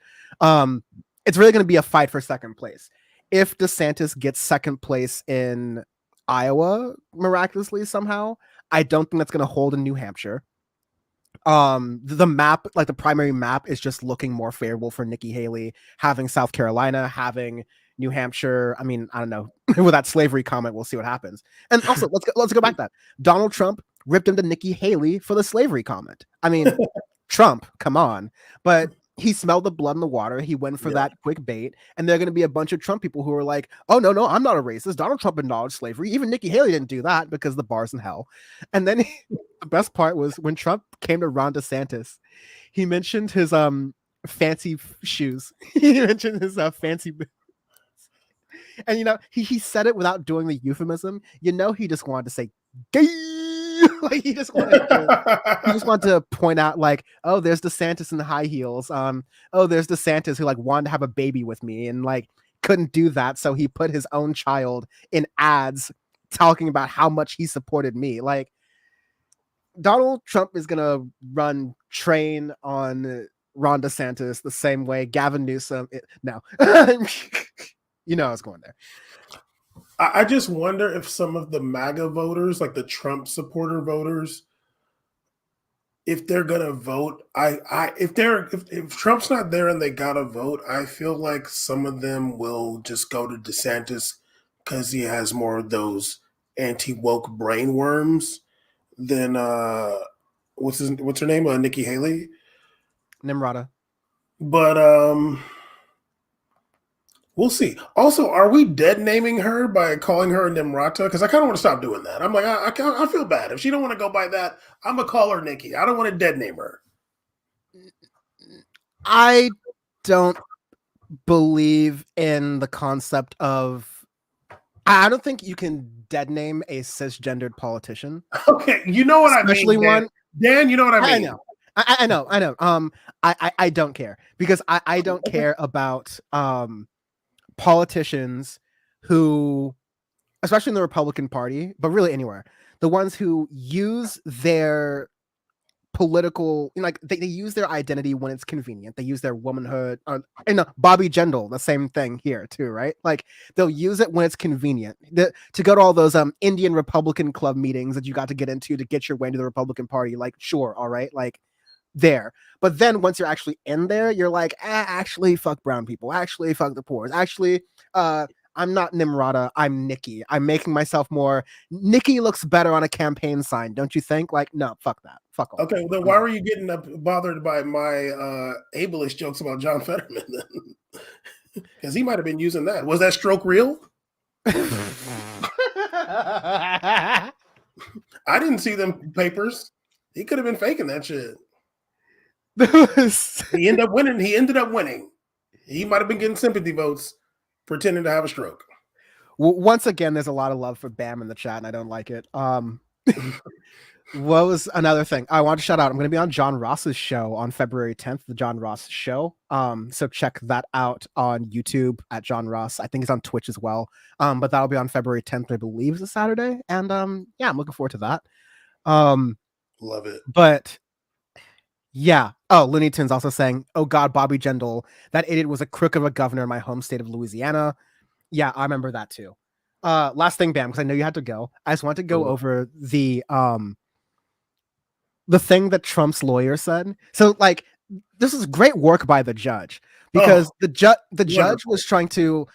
It's really going to be a fight for second place. If DeSantis gets second place in Iowa miraculously somehow, I don't think that's going to hold in New Hampshire. The map, like the primary map, is just looking more favorable for Nikki Haley, having South Carolina, having New Hampshire. I mean, I don't know. With that slavery comment, we'll see what happens. And also, let's go back to that. Donald Trump ripped into Nikki Haley for the slavery comment. I mean, Trump, come on. But he smelled the blood in the water. He went for that quick bait. And there are going to be a bunch of Trump people who are like, oh, no, I'm not a racist. Donald Trump acknowledged slavery. Even Nikki Haley didn't do that because the bar's in hell. And then the best part was when Trump came to Ron DeSantis, he mentioned his fancy shoes. He mentioned his fancy boots. And, he said it without doing the euphemism. He just wanted to say, gay. Like he just wanted to point out, like, oh, there's DeSantis in the high heels. Oh, there's DeSantis who like wanted to have a baby with me and like couldn't do that, so he put his own child in ads talking about how much he supported me. Like Donald Trump is gonna train on Ron DeSantis the same way Gavin Newsom. No, I was going there. I just wonder if some of the MAGA voters, like the Trump supporter voters, if they're gonna vote, if Trump's not there and they gotta vote, I feel like some of them will just go to DeSantis because he has more of those anti-woke brain worms than what's her name? Nikki Haley, Nimrata. But we'll see. Also, are we dead naming her by calling her a Nimrata? Because I kind of want to stop doing that. I'm like, I feel bad. If she don't want to go by that, I'm going to call her Nikki. I don't want to dead name her. I don't believe in the concept of... I don't think you can dead name a cisgendered politician. Okay, you know what I mean? Dan, you know what I I mean? know. I know. I don't care because I don't care about politicians who, especially in the Republican Party, but really anywhere, the ones who use their political, like they use their identity when it's convenient. They use their womanhood, and Bobby Jindal, the same thing here too, right? Like they'll use it when it's convenient. To go to all those Indian Republican Club meetings that you got to get into to get your way into the Republican Party, like sure, all right, like there. But then once you're actually in there, you're like, actually, fuck brown people. Actually, fuck the poor. Actually, I'm not Nimrata. I'm Nikki. I'm making myself more. Nikki looks better on a campaign sign, don't you think? Like, no, fuck that. Fuck all. Okay, well, then why were you getting bothered by my ableist jokes about John Fetterman then? Because he might have been using that. Was that stroke real? I didn't see them papers. He could have been faking that shit. He ended up winning. He might have been getting sympathy votes pretending to have a stroke. Well, once again, there's a lot of love for Bam in the chat, and I don't like it. What was another thing I want to shout out? I'm going to be on John Ross's show on February 10th, the John Ross Show. So check that out on YouTube at John Ross. I think he's on Twitch as well. But that'll be on February 10th, I believe, is a Saturday. And yeah, I'm looking forward to that. Love it. But yeah. Oh, Looney Tunes also saying, "Oh God, Bobby Jindal, that idiot was a crook of a governor in my home state of Louisiana." Yeah, I remember that too. Last thing, Bam, because I know you had to go. I just want to go over the thing that Trump's lawyer said. So, like, this is great work by the judge because the judge was trying to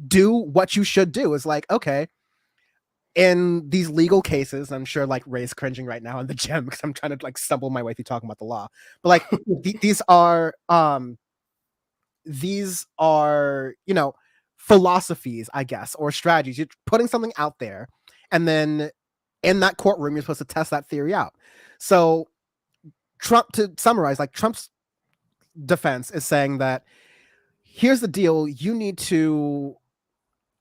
do what you should do. Is like, okay, in these legal cases, I'm sure like Ray's cringing right now in the gym because I'm trying to like stumble my way through talking about the law. But like these are philosophies, I guess, or strategies. You're putting something out there, and then in that courtroom, you're supposed to test that theory out. So Trump, to summarize, like Trump's defense is saying that here's the deal: you need to,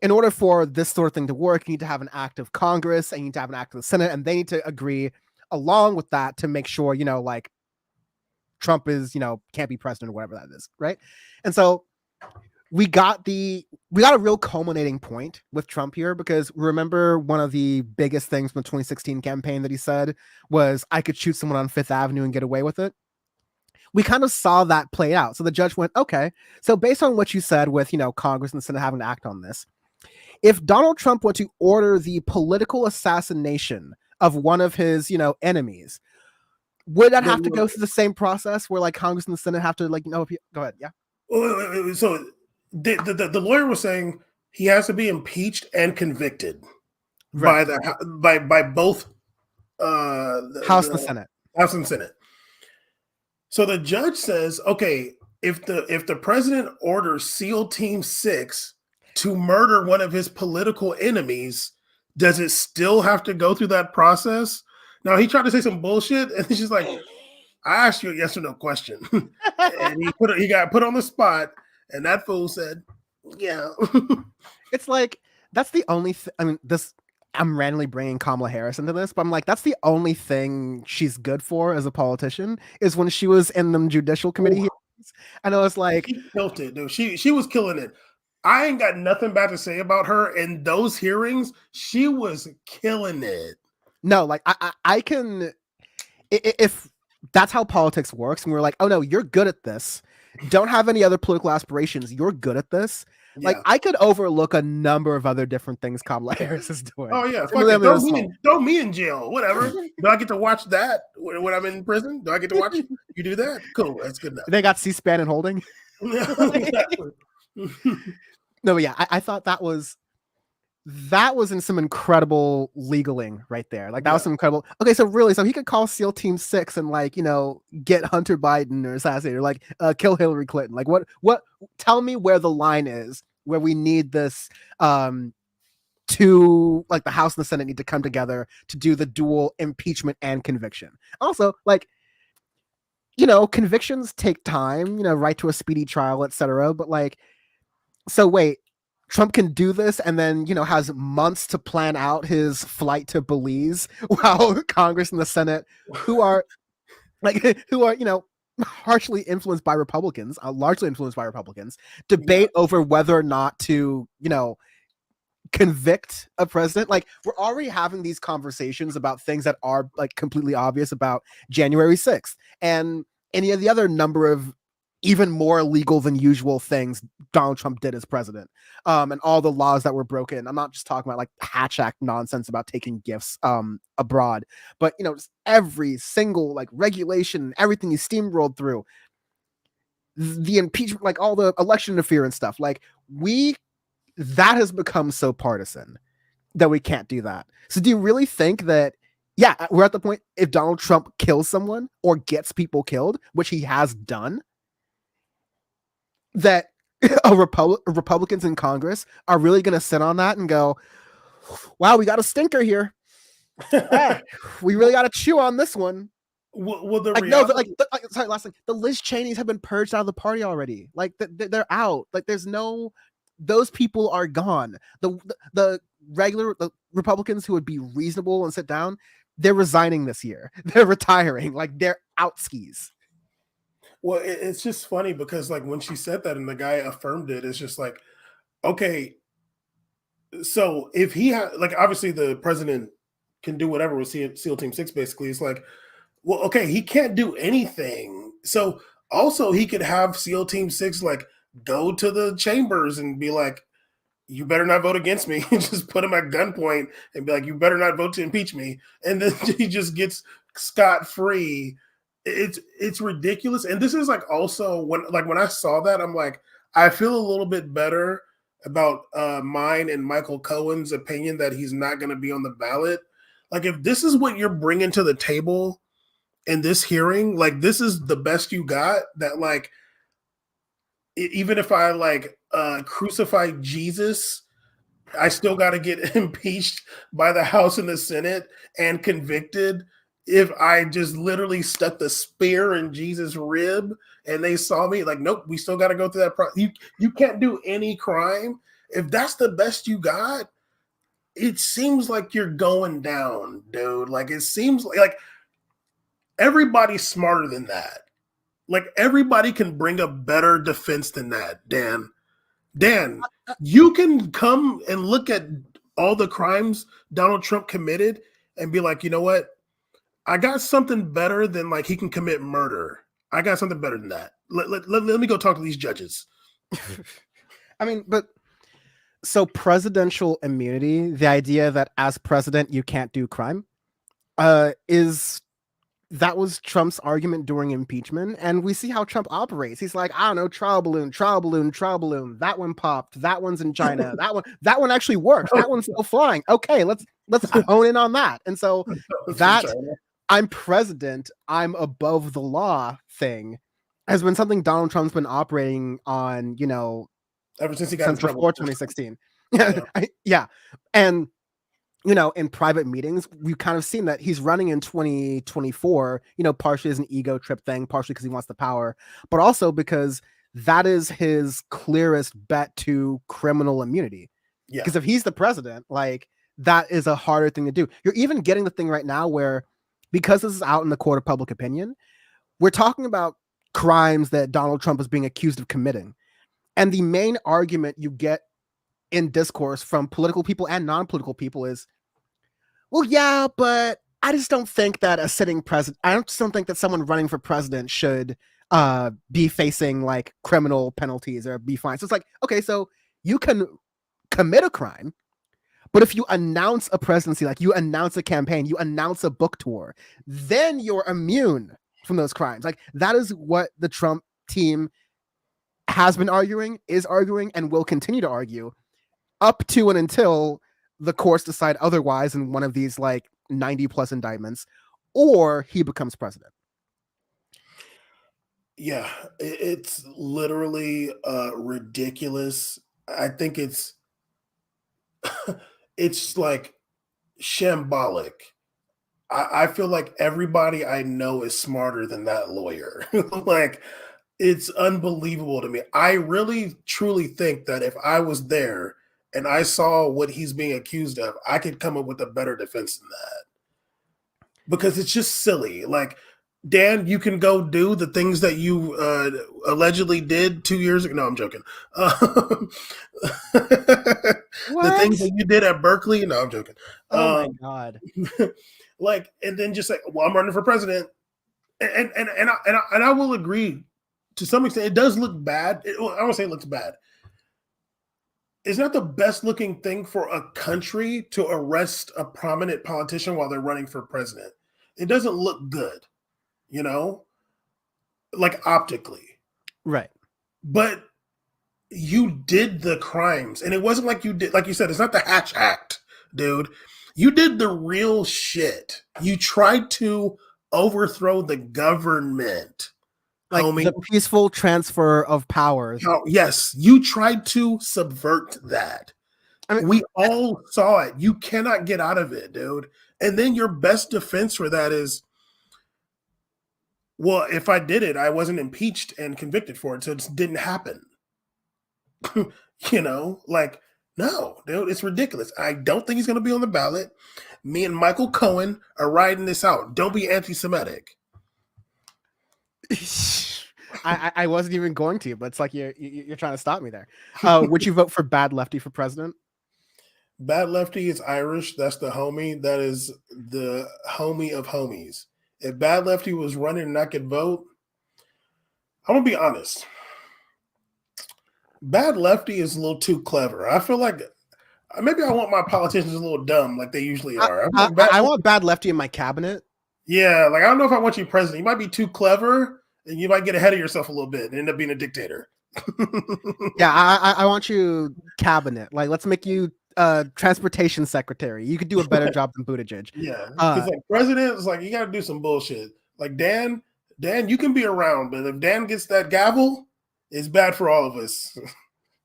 in order for this sort of thing to work, you need to have an act of Congress and you need to have an act of the Senate, and they need to agree along with that to make sure, like Trump is, can't be president or whatever that is, right? And so we got a real culminating point with Trump here, because remember one of the biggest things from the 2016 campaign that he said was, I could shoot someone on Fifth Avenue and get away with it. We kind of saw that play out. So the judge went, okay, so based on what you said with, Congress and the Senate having to act on this, if Donald Trump were to order the political assassination of one of his, enemies, would that have to go through the same process where like Congress and the Senate have to like, go ahead. Yeah. So the lawyer was saying he has to be impeached and convicted by both House and Senate. House and Senate. So the judge says, okay, if the president orders SEAL Team 6 to murder one of his political enemies, does it still have to go through that process? Now, he tried to say some bullshit, and she's like, I asked you a yes or no question. And he got put on the spot, and that fool said, yeah. It's like, that's the only I'm randomly bringing Kamala Harris into this, but I'm like, that's the only thing she's good for as a politician, is when she was in the judicial committee hearings. And I was like, she killed it, dude. She was killing it. I ain't got nothing bad to say about her. In those hearings, she was killing it. No, like I can, if that's how politics works, and we're like, oh no, you're good at this. Don't have any other political aspirations. You're good at this. Yeah. Like I could overlook a number of other different things Kamala Harris is doing. Oh yeah, throw me in jail. Whatever. Do I get to watch that when I'm in prison? Do I get to watch you do that? Cool, that's good enough. They got C-SPAN and holding. No, yeah, I thought that was in some incredible legaling right there. Like that was some incredible. Okay, so he could call SEAL Team 6 and like, get Hunter Biden or assassinate or like kill Hillary Clinton. Like what tell me where the line is where we need this to like the House and the Senate need to come together to do the dual impeachment and conviction. Also, like, convictions take time, right to a speedy trial, etc. But like, so wait, Trump can do this and then, has months to plan out his flight to Belize while Congress and the Senate, who are harshly influenced by Republicans, largely influenced by Republicans, debate over whether or not to, convict a president. Like, we're already having these conversations about things that are like completely obvious about January 6th and any of the other number of even more illegal than usual things Donald Trump did as president, and all the laws that were broken. I'm not just talking about like Hatch Act nonsense about taking gifts abroad, but just every single like regulation, everything he steamrolled through, the impeachment, like all the election interference stuff. Like, that has become so partisan that we can't do that. So do you really think that, yeah, we're at the point, if Donald Trump kills someone or gets people killed, which he has done, that Republicans in Congress are really going to sit on that and go, wow, we got a stinker here. We really got to chew on this one. Well, the like, reality... no, sorry, last thing. The Liz Cheneys have been purged out of the party already. Like, they're out. Like, there's no... Those people are gone. The regular Republicans who would be reasonable and sit down, they're resigning this year. They're retiring. Like, they're out skis. Well, it's just funny because like when she said that and the guy affirmed it, it's just like, okay, so if he had, like, obviously the president can do whatever with SEAL Team 6, basically. It's like, well, okay, he can't do anything. So also he could have SEAL Team 6 like go to the chambers and be like, you better not vote against me. Just put him at gunpoint and be like, you better not vote to impeach me. And then he just gets scot-free. It's ridiculous. And this is like also when I saw that, I'm like, I feel a little bit better about mine and Michael Cohen's opinion that he's not going to be on the ballot. Like, if this is what you're bringing to the table in this hearing, like, this is the best you got, that like, even if I like crucify Jesus, I still got to get impeached by the House and the Senate and convicted if I just literally stuck the spear in Jesus' rib and they saw me. Like, nope, we still got to go through that. You can't do any crime. If that's the best you got, it seems like you're going down, dude. Like, it seems like everybody's smarter than that. Like, everybody can bring a better defense than that, Dan. Dan, you can come and look at all the crimes Donald Trump committed and be like, you know what? I got something better than like he can commit murder. I got something better than that. Let me go talk to these judges. I mean, but so presidential immunity, the idea that as president you can't do crime, that was Trump's argument during impeachment, and we see how Trump operates. He's like, I don't know, trial balloon. That one popped. That one's in China. That one actually works. That one's still flying. Okay, let's hone in on that. And so that I'm president, I'm above the law thing has been something Donald Trump's been operating on, ever since he got in trouble before 2016. Yeah, and in private meetings, we've kind of seen that he's running in 2024, partially as an ego trip thing, partially because he wants the power, but also because that is his clearest bet to criminal immunity. Because if he's the president, like, that is a harder thing to do. You're even getting the thing right now where, because this is out in the court of public opinion, we're talking about crimes that Donald Trump is being accused of committing. And the main argument you get in discourse from political people and non-political people is, well, yeah, but I just don't think that a sitting president, I just don't think that someone running for president should be facing like criminal penalties or be fined. So it's like, okay, so you can commit a crime, but if you announce a presidency, like you announce a campaign, you announce a book tour, then you're immune from those crimes. Like, that is what the Trump team has been arguing, is arguing, and will continue to argue up to and until the courts decide otherwise in one of these like 90 plus indictments, or he becomes president. Yeah, it's literally ridiculous. I think it's it's like shambolic. I feel like everybody I know is smarter than that lawyer. Like, It's unbelievable to me. I really truly think that if I was there and I saw what he's being accused of, I could come up with a better defense than that. Because it's just silly. Like, Dan, you can go do the things that you allegedly did 2 years ago. No, I'm joking. The things that you did at Berkeley. No, I'm joking. Oh my God. Like, and then just like, well, I'm running for president. And I will agree to some extent. It does look bad. I don't say it looks bad. It's not the best looking thing for a country to arrest a prominent politician while they're running for president. It doesn't look good, like optically. Right. But you did the crimes, and it wasn't like you did, like you said, it's not the Hatch Act, dude. You did the real shit. You tried to overthrow the government. Like homie. the peaceful transfer of powers. Yes, you tried to subvert that. I mean, we all saw it. You cannot get out of it, dude. And then your best defense for that is, well, if I did it, I wasn't impeached and convicted for it, so it didn't happen. Like, no, dude, it's ridiculous. I don't think he's going to be on the ballot. Me and Michael Cohen are riding this out. Don't be anti-Semitic. I wasn't even going to, but it's like you're trying to stop me there. Would you vote for Bad Lefty for president? Bad Lefty is Irish. That's the homie. That is the homie of homies. If Bad Lefty was running and I could vote, I'm going to be honest. Bad Lefty is a little too clever. I feel like maybe I want my politicians a little dumb like they usually are. I want Bad Lefty in my cabinet. Yeah, like I don't know if I want you president. You might be too clever and you might get ahead of yourself a little bit and end up being a dictator. Yeah, I want you cabinet. Like, let's make you transportation secretary. You could do a better job than Buttigieg. Yeah, because like president is like you got to do some bullshit. Like Dan, you can be around, but if Dan gets that gavel, it's bad for all of us.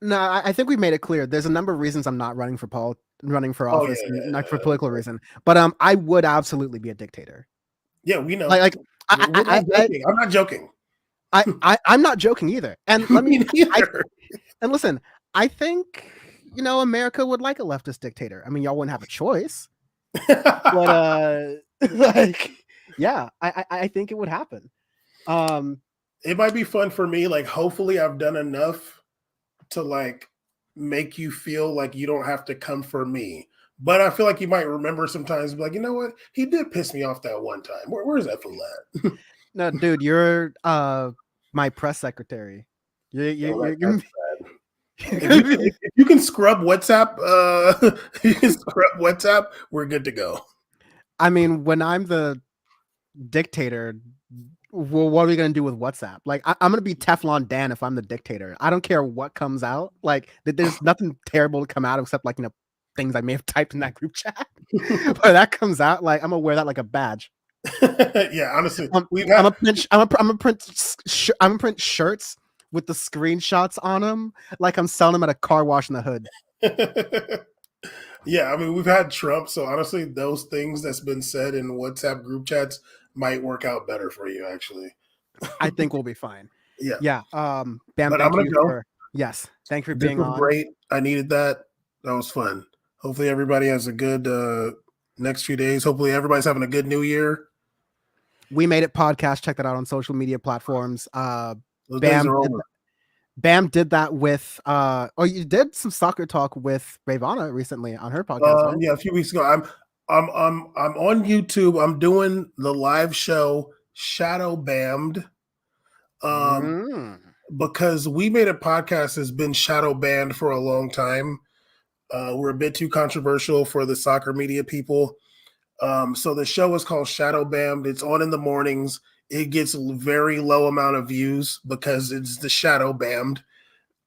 No, I think we made it clear. There's a number of reasons I'm not running for office, not for political reason. But I would absolutely be a dictator. Yeah, we know. Like I'm not joking. I'm not joking either. And let me and listen, I think America would like a leftist dictator. I mean, y'all wouldn't have a choice. But like, yeah, I think it would happen. It might be fun for me. Like, hopefully I've done enough to like make you feel like you don't have to come for me. But I feel like you might remember sometimes, be like, you know what? He did piss me off that one time. Where's that fool at? No, dude, you're my press secretary. You're if you can scrub WhatsApp, we're good to go. I mean, when I'm the dictator, well, what are we gonna do with WhatsApp? Like, I'm gonna be Teflon Dan if I'm the dictator. I don't care what comes out. Like, there's nothing terrible to come out except like things I may have typed in that group chat. But that comes out, like I'm gonna wear that like a badge. Yeah, honestly, I'm gonna print shirts with the screenshots on them, like I'm selling them at a car wash in the hood. Yeah, I mean, we've had Trump, so honestly, those things that's been said in WhatsApp group chats might work out better for you, actually. I think we'll be fine. Yeah. Bam, but I'm gonna go. Yes, thank you for being on. Great. I needed that. That was fun. Hopefully, everybody has a good next few days. Hopefully, everybody's having a good New Year. We Made It podcast. Check that out on social media platforms. Bam did that with you did some soccer talk with Ravana recently on her podcast. Right? Yeah, a few weeks ago. I'm on YouTube. I'm doing the live show Shadow Bammed. Because We Made It podcast has been shadow banned for a long time. We're a bit too controversial for the soccer media people. So the show is called Shadow Bammed. It's on in the mornings. It gets a very low amount of views because it's the Shadow Bammed.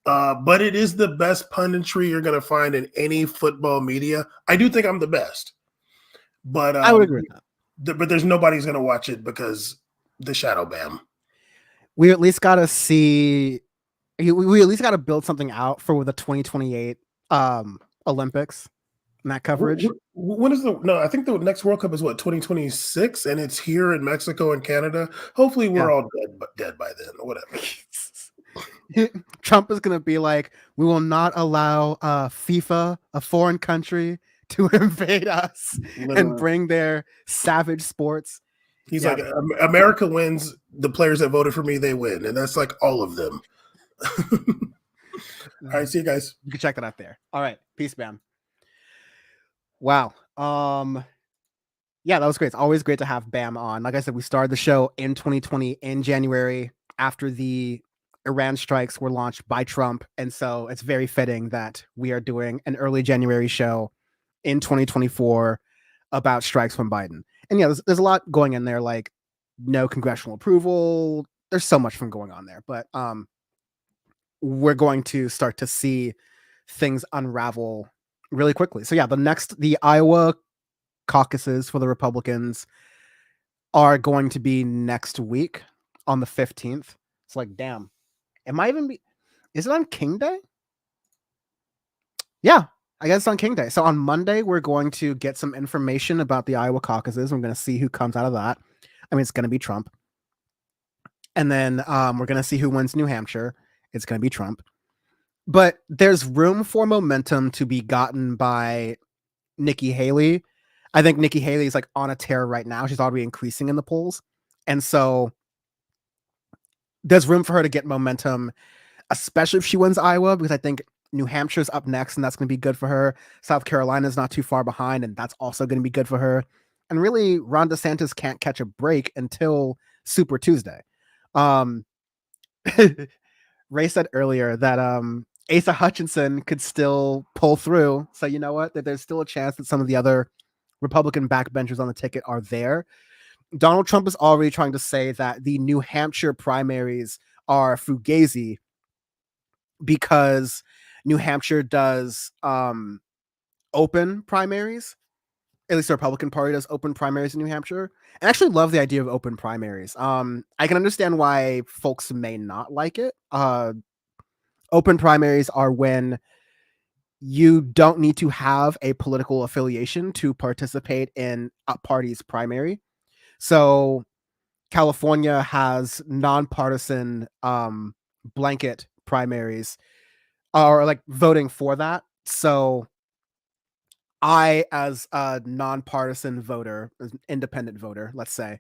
But it is the best punditry you're going to find in any football media. I do think I'm the best. But I would agree with that. But there's nobody's going to watch it because the Shadow Bam. We at least got to see. We at least got to build something out for the 2028 Olympics. in that coverage. When is I think the next World Cup is what, 2026, and it's here in Mexico and Canada. Hopefully, we're all dead by then, or whatever. Trump is going to be like, we will not allow FIFA, a foreign country, to invade us and bring their savage sports. He's like, America wins. The players that voted for me, they win, and that's like all of them. All right, see you guys. You can check that out there. All right, peace, Bam. Wow. Yeah, that was great. It's always great to have Bam on. Like I said, we started the show in 2020 in January after the Iran strikes were launched by Trump, and so it's very fitting that we are doing an early January show in 2024 about strikes from Biden. And yeah, there's a lot going in there, like no congressional approval. There's so much from going on there, but we're going to start to see things unravel really quickly. So yeah, the Iowa caucuses for the Republicans are going to be next week on the 15th. It's like, damn, is it on King Day? Yeah, I guess it's on King Day. So on Monday, we're going to get some information about the Iowa caucuses. We're going to see who comes out of that. I mean, it's going to be Trump. And then we're going to see who wins New Hampshire. It's going to be Trump. But there's room for momentum to be gotten by Nikki Haley. I think Nikki Haley is like on a tear right now. She's already increasing in the polls. And so there's room for her to get momentum, especially if she wins Iowa, because I think New Hampshire's up next, and that's going to be good for her. South Carolina's not too far behind, and that's also going to be good for her. And really, Ron DeSantis can't catch a break until Super Tuesday. Ray said earlier that Asa Hutchinson could still pull through. So you know what? That there's still a chance that some of the other Republican backbenchers on the ticket are there. Donald Trump is already trying to say that the New Hampshire primaries are fugazi because New Hampshire does open primaries. At least the Republican Party does open primaries in New Hampshire. I actually love the idea of open primaries. I can understand why folks may not like it. Open primaries are when you don't need to have a political affiliation to participate in a party's primary. So California has nonpartisan blanket primaries or like voting for that. So I, as a nonpartisan voter, as an independent voter, let's say,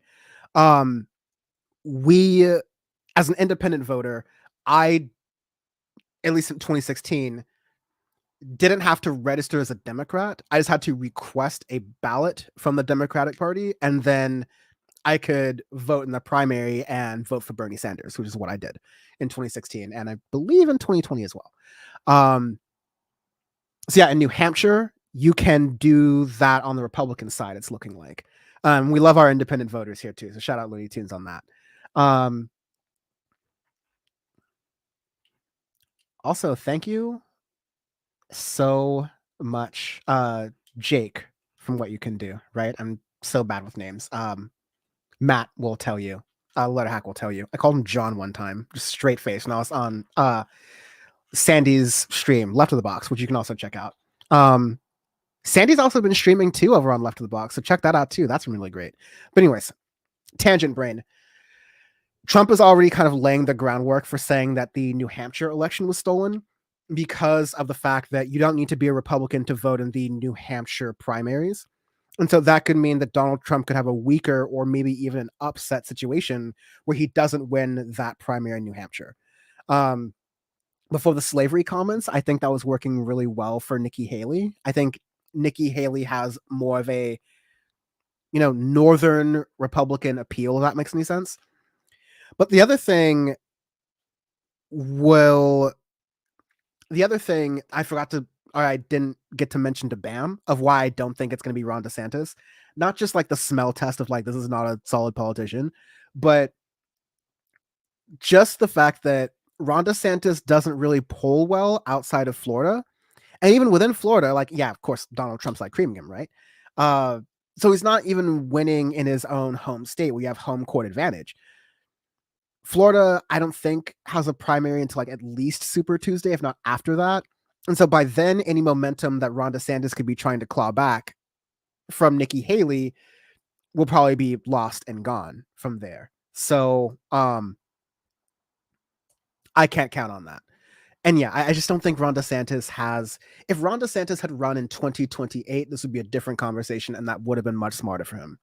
we, as an independent voter, I, at least in 2016, didn't have to register as a Democrat. I just had to request a ballot from the Democratic Party, and then I could vote in the primary and vote for Bernie Sanders, which is what I did in 2016, and I believe in 2020 as well. So yeah, in New Hampshire, you can do that on the Republican side, it's looking like. We love our independent voters here too, so shout out Looney Tunes on that. Also, thank you so much, Jake, from What You Can Do, right? I'm so bad with names. Matt will tell you. Letterhack will tell you. I called him John one time, just straight face, and I was on Sandy's stream, Left of the Box, which you can also check out. Sandy's also been streaming too over on Left of the Box, so check that out too. That's really great. But anyways, tangent brain. Trump is already kind of laying the groundwork for saying that the New Hampshire election was stolen because of the fact that you don't need to be a Republican to vote in the New Hampshire primaries. And so that could mean that Donald Trump could have a weaker or maybe even an upset situation where he doesn't win that primary in New Hampshire. Before the slavery comments, I think that was working really well for Nikki Haley. I think Nikki Haley has more of a, Northern Republican appeal, if that makes any sense. But the other thing I didn't get to mention to Bam of why I don't think it's going to be Ron DeSantis. Not just like the smell test of like, this is not a solid politician, but just the fact that Ron DeSantis doesn't really poll well outside of Florida. And even within Florida, like, yeah, of course, Donald Trump's like creaming him, right? So he's not even winning in his own home state where you have home court advantage. Florida, I don't think, has a primary until like at least Super Tuesday, if not after that. And so by then, any momentum that Ron DeSantis could be trying to claw back from Nikki Haley will probably be lost and gone from there. So I can't count on that. And yeah, I just don't think Ron DeSantis has. If Ron DeSantis had run in 2028, this would be a different conversation, and that would have been much smarter for him.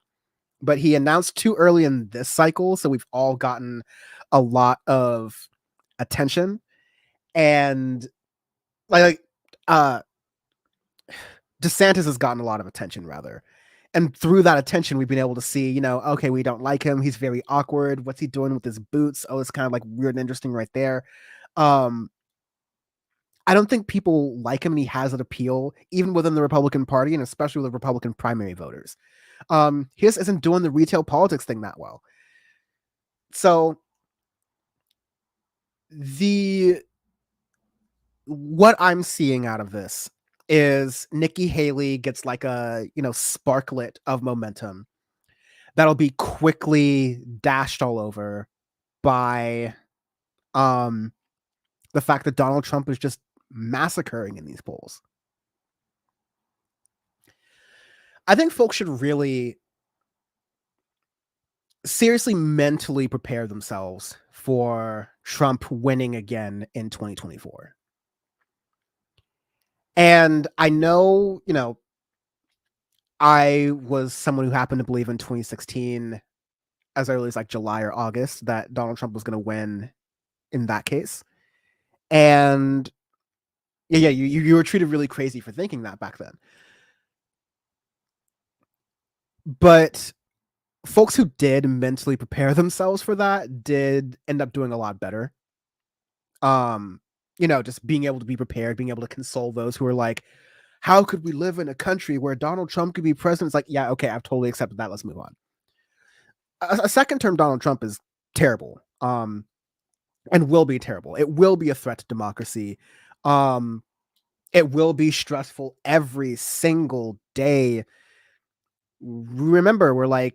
But he announced too early in this cycle, so we've all gotten a lot of attention. And like DeSantis has gotten a lot of attention, rather. And through that attention, we've been able to see, okay, we don't like him. He's very awkward. What's he doing with his boots? Oh, it's kind of like weird and interesting right there. I don't think people like him, and he has an appeal, even within the Republican Party, and especially with the Republican primary voters. He just isn't doing the retail politics thing that well. So what I'm seeing out of this is Nikki Haley gets like a sparklet of momentum that'll be quickly dashed all over by the fact that Donald Trump is just massacring in these polls. I think folks should really seriously mentally prepare themselves for Trump winning again in 2024. And I know, I was someone who happened to believe in 2016, as early as like July or August, that Donald Trump was going to win in that case. And yeah, you were treated really crazy for thinking that back then. But folks who did mentally prepare themselves for that did end up doing a lot better. Just being able to be prepared, being able to console those who are like, how could we live in a country where Donald Trump could be president? It's like, yeah, okay, I've totally accepted that. Let's move on. A second term Donald Trump is terrible. And will be terrible. It will be a threat to democracy. It will be stressful every single day. Remember, we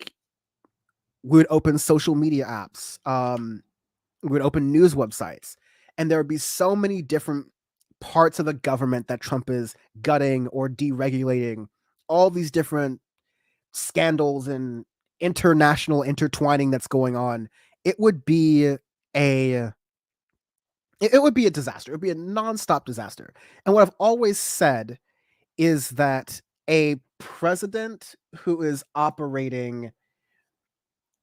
would open social media apps. We would open news websites, and there would be so many different parts of the government that Trump is gutting or deregulating, all these different scandals and international intertwining that's going on. It would be a disaster. It would be a nonstop disaster. And what I've always said is that a president who is operating,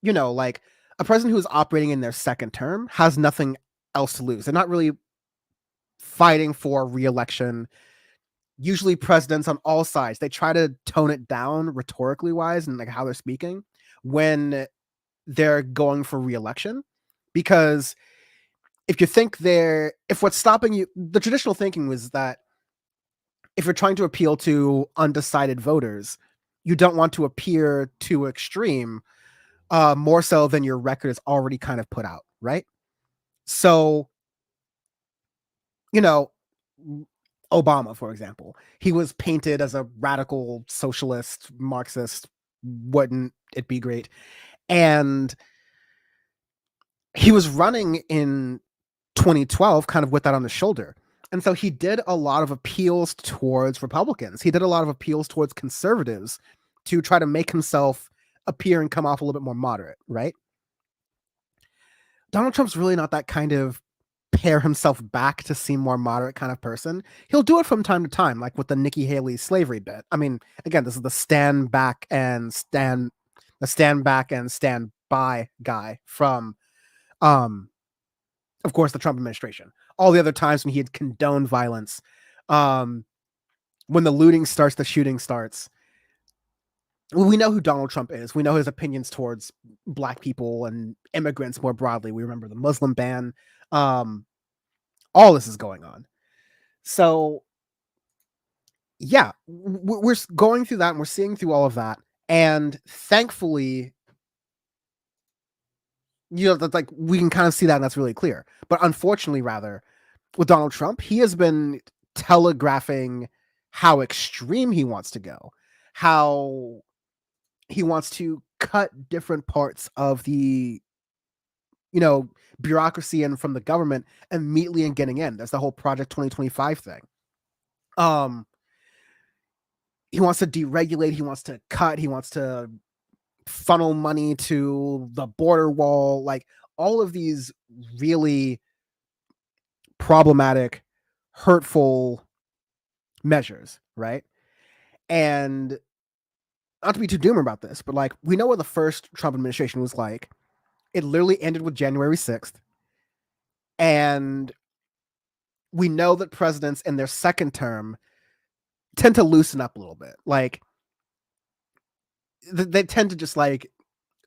like a president who is operating in their second term has nothing else to lose. They're not really fighting for re-election. Usually presidents on all sides, they try to tone it down rhetorically wise and like how they're speaking when they're going for re-election, because if what's stopping you, the traditional thinking was that if you're trying to appeal to undecided voters, you don't want to appear too extreme, more so than your record is already kind of put out, right? So, Obama, for example, he was painted as a radical socialist, Marxist. Wouldn't it be great? And he was running in 2012 kind of with that on his shoulder. And so he did a lot of appeals towards Republicans. He did a lot of appeals towards conservatives to try to make himself appear and come off a little bit more moderate, right? Donald Trump's really not that kind of pare himself back to seem more moderate kind of person. He'll do it from time to time, like with the Nikki Haley slavery bit. I mean, again, this is the stand back and stand by guy from, of course, the Trump administration. All the other times when he had condoned violence, when the looting starts, the shooting starts. We know who Donald Trump is. We know his opinions towards Black people and immigrants more broadly. We remember the Muslim ban. All this is going on. So, yeah, we're going through that and we're seeing through all of that. And thankfully, that's like we can kind of see that, and that's really clear. But unfortunately, rather, with Donald Trump, he has been telegraphing how extreme he wants to go, how he wants to cut different parts of the bureaucracy and from the government immediately and getting in. That's the whole Project 2025 thing. He wants to deregulate, he wants to cut, he wants to funnel money to the border wall, like all of these really problematic, hurtful measures, right? And not to be too doomer about this, but like we know what the first Trump administration was like. It literally ended with January 6th. And we know that presidents in their second term tend to loosen up a little bit. Like they tend to just like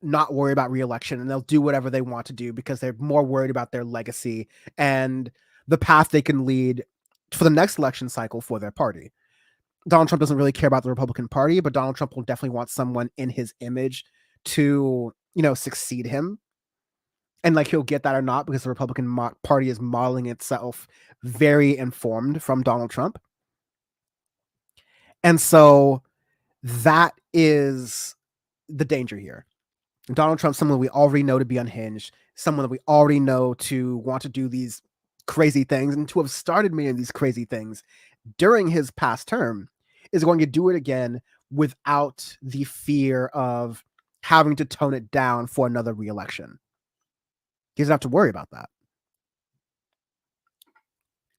not worry about reelection, and they'll do whatever they want to do because they're more worried about their legacy and the path they can lead for the next election cycle for their party. Donald Trump doesn't really care about the Republican Party, but Donald Trump will definitely want someone in his image to, succeed him. And like he'll get that or not because the Republican Party is modeling itself very informed from Donald Trump. And so that is the danger here. Donald Trump, someone we already know to be unhinged, someone that we already know to want to do these crazy things and to have started many of these crazy things during his past term, is going to do it again without the fear of having to tone it down for another reelection. He doesn't have to worry about that,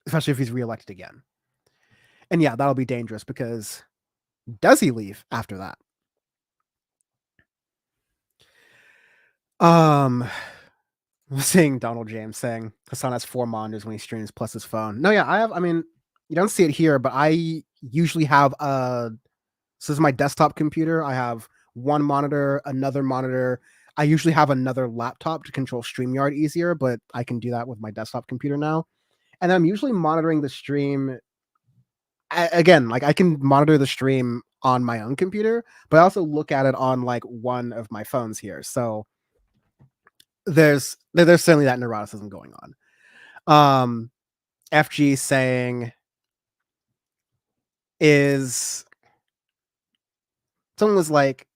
especially if he's reelected again. And yeah, that'll be dangerous because does he leave after that? I'm seeing Donald James saying Hassan has 4 monitors when he streams plus his phone. No, yeah, I mean, you don't see it here, but I usually have so this is my desktop computer. I have one monitor, another monitor. I usually have another laptop to control StreamYard easier, but I can do that with my desktop computer now. And I'm usually monitoring the stream. Again, like I can monitor the stream on my own computer, but I also look at it on like one of my phones here. So there's certainly that neuroticism going on. FG saying is someone was like,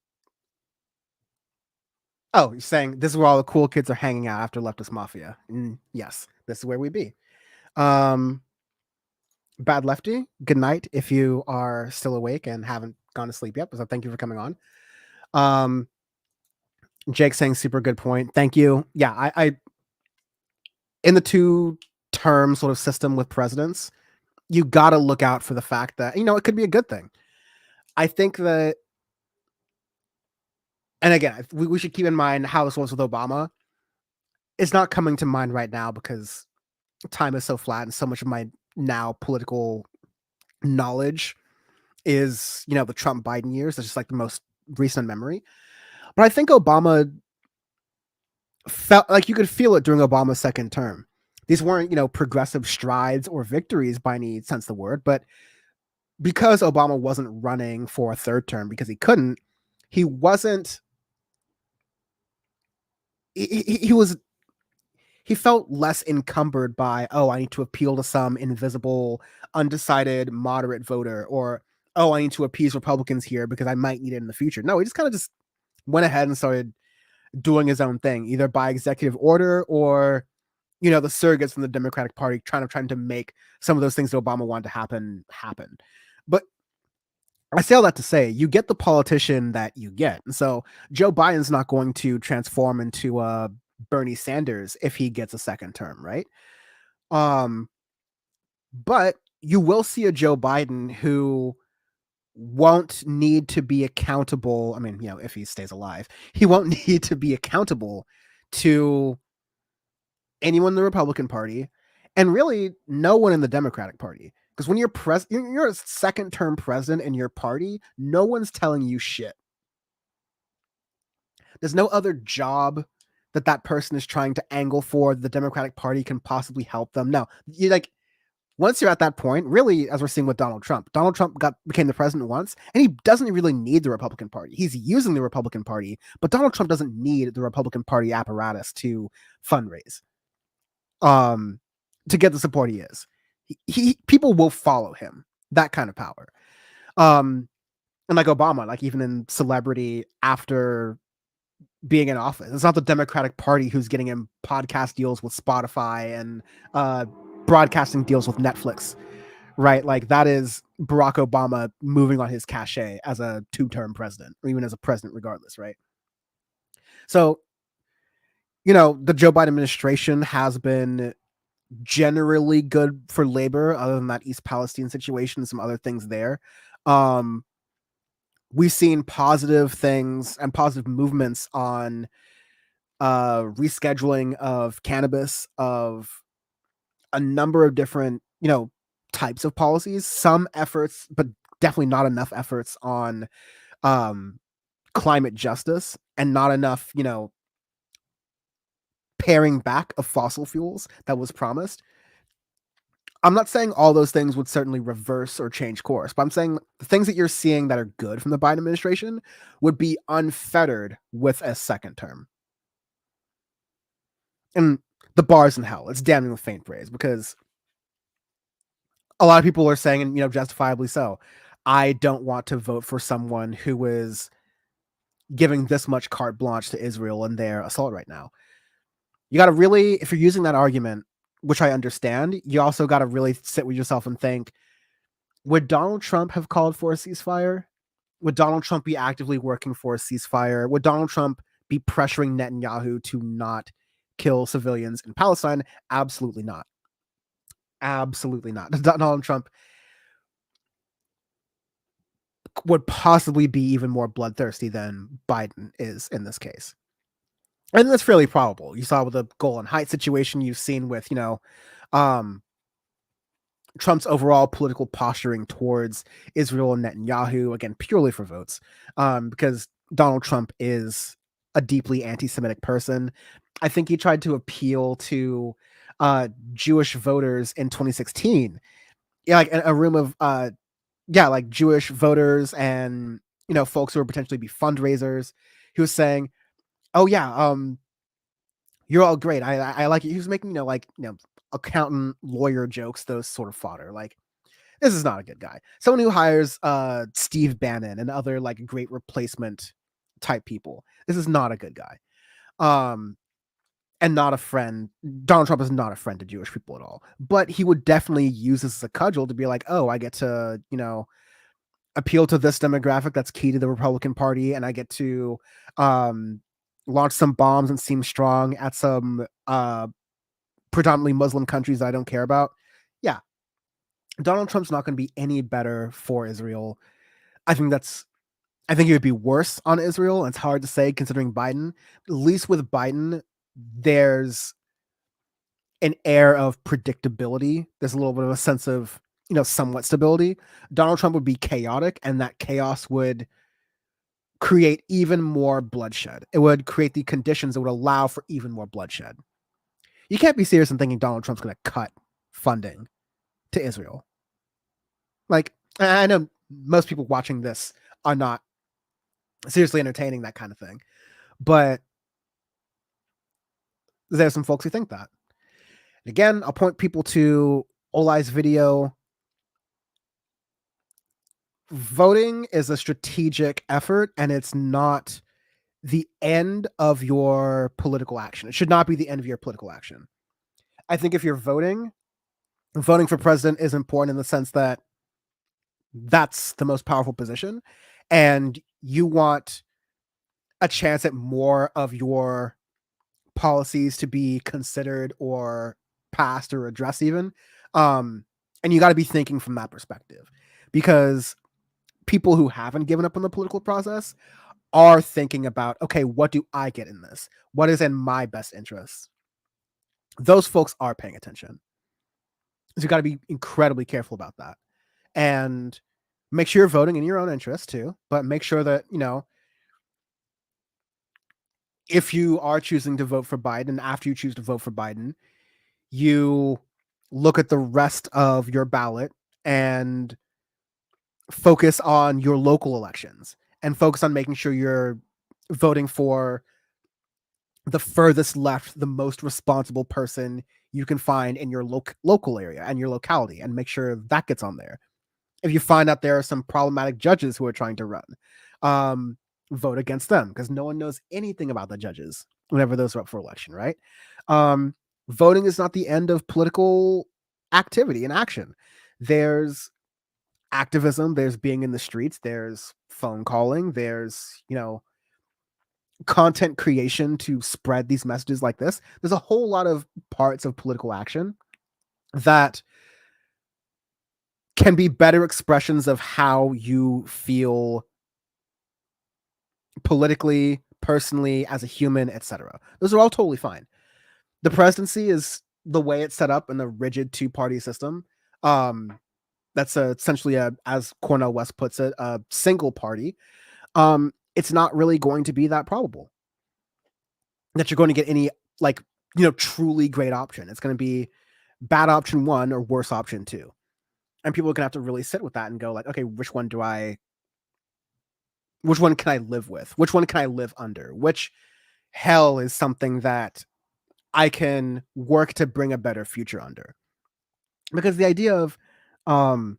oh, you're saying this is where all the cool kids are hanging out after leftist mafia. Yes, this is where we be. Bad Lefty, good night if you are still awake and haven't gone to sleep yet. So thank you for coming on. Jake saying super good point. Thank you. Yeah, I in the 2-term sort of system with presidents, you got to look out for the fact that, it could be a good thing. I think that, and again, we should keep in mind how this was with Obama. It's not coming to mind right now because time is so flat and so much of my now political knowledge is, the Trump Biden years. It's just like the most recent memory. But I think Obama felt like you could feel it during Obama's second term. These weren't, progressive strides or victories by any sense of the word, but because Obama wasn't running for a third term because he couldn't, he wasn't, he felt less encumbered by, oh, I need to appeal to some invisible, undecided, moderate voter, or, oh, I need to appease Republicans here because I might need it in the future. No, he just kind of just went ahead and started doing his own thing, either by executive order or, the surrogates from the Democratic Party trying to make some of those things that Obama wanted to happen. But I say all that to say, you get the politician that you get. And so Joe Biden's not going to transform into Bernie Sanders if he gets a second term, right? But you will see a Joe Biden who won't need to be accountable. I mean, if he stays alive, he won't need to be accountable to anyone in the Republican Party and really no one in the Democratic Party. Because when you're a second term president in your party, no one's telling you shit. There's no other job that person is trying to angle for the Democratic Party can possibly help them. No, once you're at that point, really, as we're seeing with Donald Trump became the president once, and he doesn't really need the Republican Party. He's using the Republican Party, but Donald Trump doesn't need the Republican Party apparatus to fundraise, to get the support he is. People will follow him. That kind of power. And like Obama, like even in celebrity after being in office, it's not the Democratic Party who's getting him podcast deals with Spotify and broadcasting deals with Netflix, right? Like that is Barack Obama moving on his cachet as a 2-term president, or even as a president, regardless, right? So, the Joe Biden administration has been generally good for labor, other than that East Palestine situation and some other things there. We've seen positive things and positive movements on rescheduling of cannabis, of a number of different, types of policies, some efforts, but definitely not enough efforts on climate justice, and not enough, paring back of fossil fuels that was promised. I'm not saying all those things would certainly reverse or change course, but I'm saying the things that you're seeing that are good from the Biden administration would be unfettered with a second term. And the bar's in hell. It's damning with faint praise, because a lot of people are saying, and justifiably so, I don't want to vote for someone who is giving this much carte blanche to Israel in their assault right now. You got to really, if you're using that argument, which I understand, you also got to really sit with yourself and think, would Donald Trump have called for a ceasefire? Would Donald Trump be actively working for a ceasefire? Would Donald Trump be pressuring Netanyahu to not kill civilians in Palestine? Absolutely not. Absolutely not. Donald Trump would possibly be even more bloodthirsty than Biden is in this case. And that's fairly probable. You saw with the Golan Heights situation, you've seen with, Trump's overall political posturing towards Israel and Netanyahu, again, purely for votes, because Donald Trump is a deeply anti-Semitic person. I think he tried to appeal to Jewish voters in 2016. Yeah, like a room of like Jewish voters and folks who would potentially be fundraisers. He was saying, "Oh yeah, you're all great. I like it." He was making accountant lawyer jokes, those sort of fodder. Like, this is not a good guy. Someone who hires Steve Bannon and other like great replacement type people. This is not a good guy. And not a friend. Donald Trump is not a friend to Jewish people at all. But he would definitely use this as a cudgel to be like, oh, I get to, appeal to this demographic that's key to the Republican Party, and I get to launch some bombs and seem strong at some predominantly Muslim countries that I don't care about. Yeah. Donald Trump's not going to be any better for Israel. I think it would be worse on Israel. And it's hard to say considering Biden. At least with Biden, there's an air of predictability. There's a little bit of a sense of, somewhat stability. Donald Trump would be chaotic, and that chaos would create even more bloodshed. It would create the conditions that would allow for even more bloodshed. You can't be serious in thinking Donald Trump's going to cut funding to Israel. Like, I know most people watching this are not seriously entertaining that kind of thing, but there's some folks who think that. And again, I'll point people to Olai's video. Voting is a strategic effort, and it's not the end of your political action. It should not be the end of your political action. I think if you're voting for president is important in the sense that that's the most powerful position, and you want a chance at more of your policies to be considered or passed or addressed even. And you got to be thinking from that perspective, because people who haven't given up on the political process are thinking about, okay, what do I get in this? What is in my best interest? Those folks are paying attention. So you got to be incredibly careful about that. And make sure you're voting in your own interest too, but make sure that, if you are choosing to vote for Biden, after you choose to vote for Biden, you look at the rest of your ballot and focus on your local elections and focus on making sure you're voting for the furthest left, the most responsible person you can find in your local area and your locality, and make sure that gets on there. If you find out there are some problematic judges who are trying to run, vote against them, because no one knows anything about the judges whenever those are up for election, right? Voting is not the end of political activity and action. There's activism, there's being in the streets, there's phone calling, there's, content creation to spread these messages like this. There's a whole lot of parts of political action that can be better expressions of how you feel politically, personally, as a human, etc. Those are all totally fine. The presidency is the way it's set up in the rigid two-party system. That's essentially as Cornel West puts it, a single party. It's not really going to be that probable that you're going to get any truly great option. It's going to be bad option one or worse option two. And people are going to have to really sit with that and go like, okay, which one can I live with? Which one can I live under? Which hell is something that I can work to bring a better future under? Because the idea of, and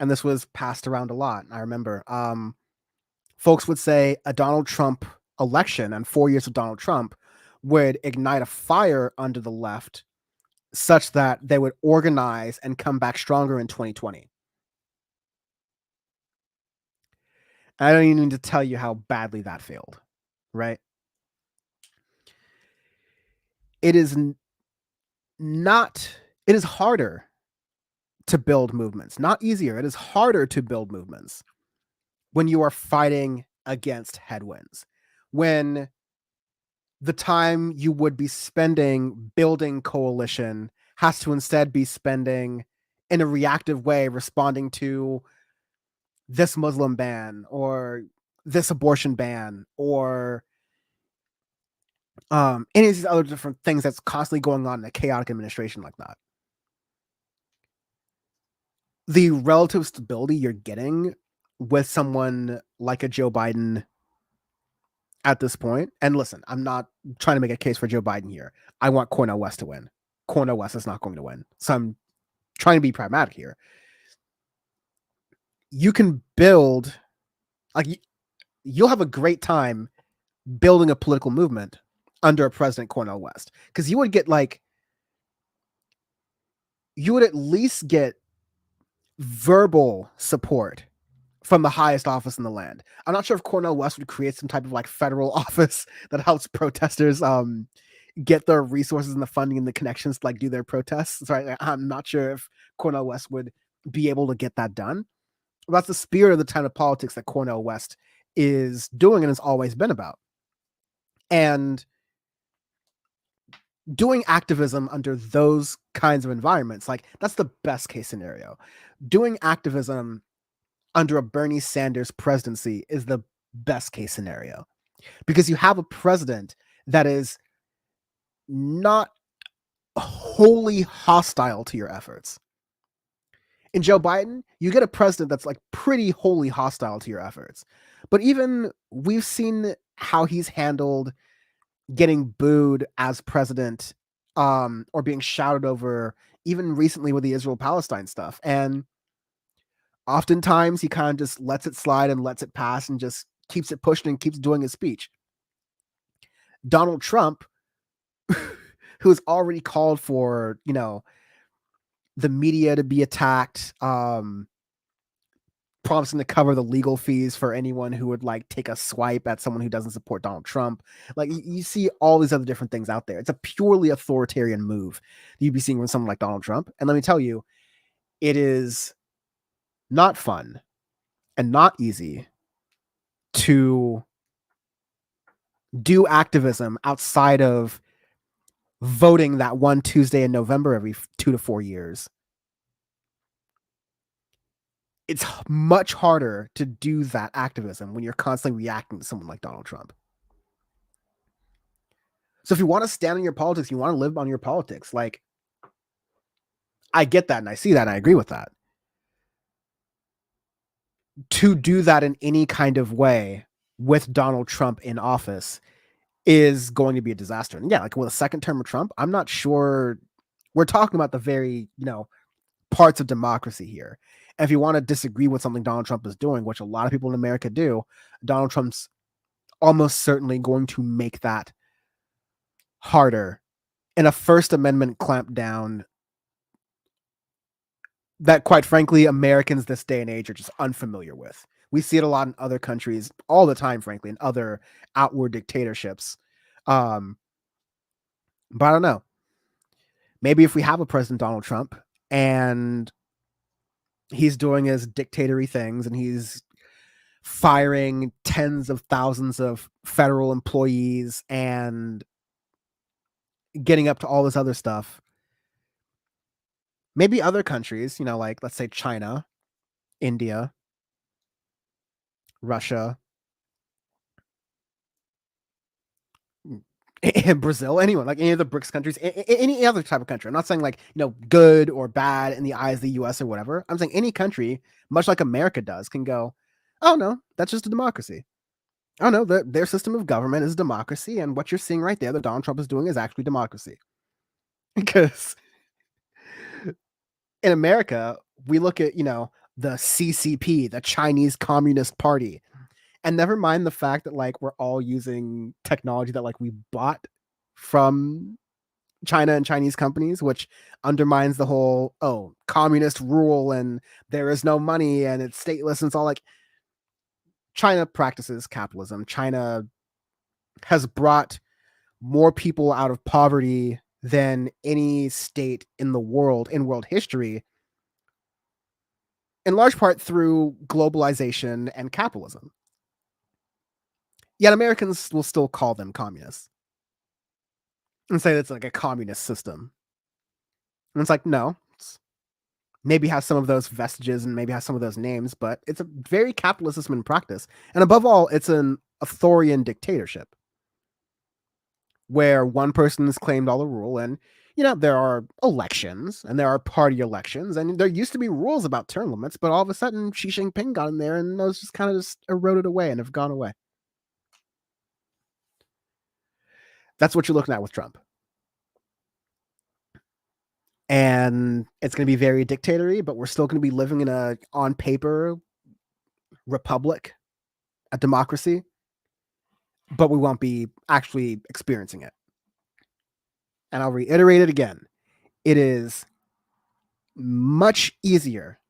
this was passed around a lot, I remember, folks would say a Donald Trump election and 4 years of Donald Trump would ignite a fire under the left such that they would organize and come back stronger in 2020. I don't even need to tell you how badly that failed, right? It is harder to build movements, not easier. It is harder to build movements when you are fighting against headwinds, when the time you would be spending building coalition has to instead be spending in a reactive way, responding to this Muslim ban or this abortion ban or any of these other different things that's constantly going on in a chaotic administration like that. The relative stability you're getting with someone like a Joe Biden at this point, and listen, I'm not trying to make a case for Joe Biden here. I want Cornel West to win. Cornel West is not going to win. So I'm trying to be pragmatic here. You can build, you'll have a great time building a political movement under President Cornel West, because you would at least get verbal support from the highest office in the land. I'm not sure if Cornel West would create some type of federal office that helps protesters get their resources and the funding and the connections to do their protests. Right? I'm not sure if Cornel West would be able to get that done. But that's the spirit of the kind of politics that Cornel West is doing and has always been about. And doing activism under those kinds of environments, that's the best case scenario. Doing activism under a Bernie Sanders presidency is the best case scenario, because you have a president that is not wholly hostile to your efforts. In Joe Biden, you get a president that's pretty wholly hostile to your efforts. But even we've seen how he's handled getting booed as president, or being shouted over, even recently with the Israel-Palestine stuff. And oftentimes he kind of just lets it slide and lets it pass and just keeps it pushing and keeps doing his speech. Donald Trump, who has already called for, the media to be attacked, promising to cover the legal fees for anyone who would take a swipe at someone who doesn't support Donald Trump. You see all these other different things out there. It's a purely authoritarian move that you'd be seeing from someone like Donald Trump. And let me tell you, it is not fun and not easy to do activism outside of voting that one Tuesday in November every 2 to 4 years. It's much harder to do that activism when you're constantly reacting to someone like Donald Trump. So if you want to stand on your politics, you want to live on your politics, I get that and I see that and I agree with that. To do that in any kind of way with Donald Trump in office is going to be a disaster. And yeah, with a second term of Trump, I'm not sure. We're talking about the very, parts of democracy here. And if you want to disagree with something Donald Trump is doing, which a lot of people in America do, Donald Trump's almost certainly going to make that harder. In a First Amendment clampdown that, quite frankly, Americans this day and age are just unfamiliar with. We see it a lot in other countries all the time, frankly, in other outward dictatorships. But I don't know. Maybe if we have a President Donald Trump and he's doing his dictatory things and he's firing tens of thousands of federal employees and getting up to all this other stuff, maybe other countries, like let's say China, India, Russia, Brazil, anyone, like any of the BRICS countries, any other type of country. I'm not saying like, good or bad in the eyes of the US or whatever. I'm saying any country, much like America does, can go, oh no, that's just a democracy. Oh no, their system of government is democracy, and what you're seeing right there that Donald Trump is doing is actually democracy. Because in America, we look at, the CCP, the Chinese Communist Party, and never mind the fact that like we're all using technology that like we bought from China and Chinese companies, which undermines the whole communist rule and there is no money and it's stateless, and it's all like China practices capitalism. China has brought more people out of poverty than any state in the world, in world history, in large part through globalization and capitalism. Yet Americans will still call them communists and say it's like a communist system. And it's like, no, maybe has some of those vestiges and maybe has some of those names, but it's a very capitalist system in practice. And above all, it's an authoritarian dictatorship where one person has claimed all the rule. And, there are elections and there are party elections, and there used to be rules about term limits, but all of a sudden Xi Jinping got in there and those just kind of just eroded away and have gone away. That's what you're looking at with Trump. And it's going to be very dictatorial, but we're still going to be living in a, on paper, republic, a democracy, but we won't be actually experiencing it. And I'll reiterate it again. It is much easier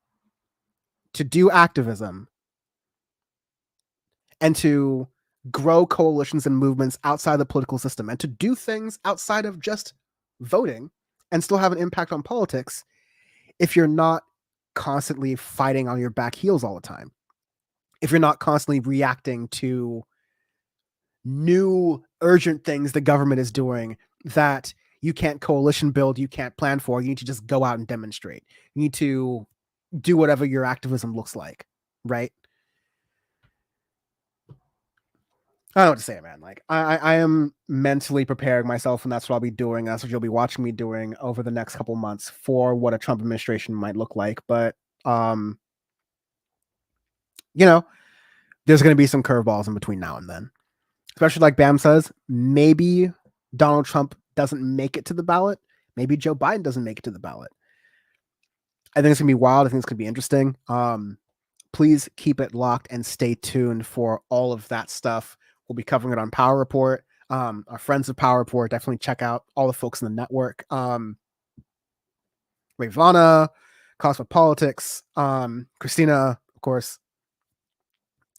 to do activism and to grow coalitions and movements outside the political system and to do things outside of just voting and still have an impact on politics if you're not constantly fighting on your back heels all the time. If you're not constantly reacting to new urgent things the government is doing that you can't coalition build, you can't plan for, you need to just go out and demonstrate. You need to do whatever your activism looks like, right? I don't know what to say, man. Like I am mentally preparing myself, and that's what I'll be doing. That's what you'll be watching me doing over the next couple months for what a Trump administration might look like. But there's going to be some curveballs in between now and then. Especially like Bam says, maybe Donald Trump doesn't make it to the ballot. Maybe Joe Biden doesn't make it to the ballot. I think it's going to be wild. I think it's going to be interesting. Please keep it locked and stay tuned for all of that stuff. We'll be covering it on Power Report. Our friends of Power Report, definitely check out all the folks in the network. Ravana, Cosmopolitics, Christina, of course,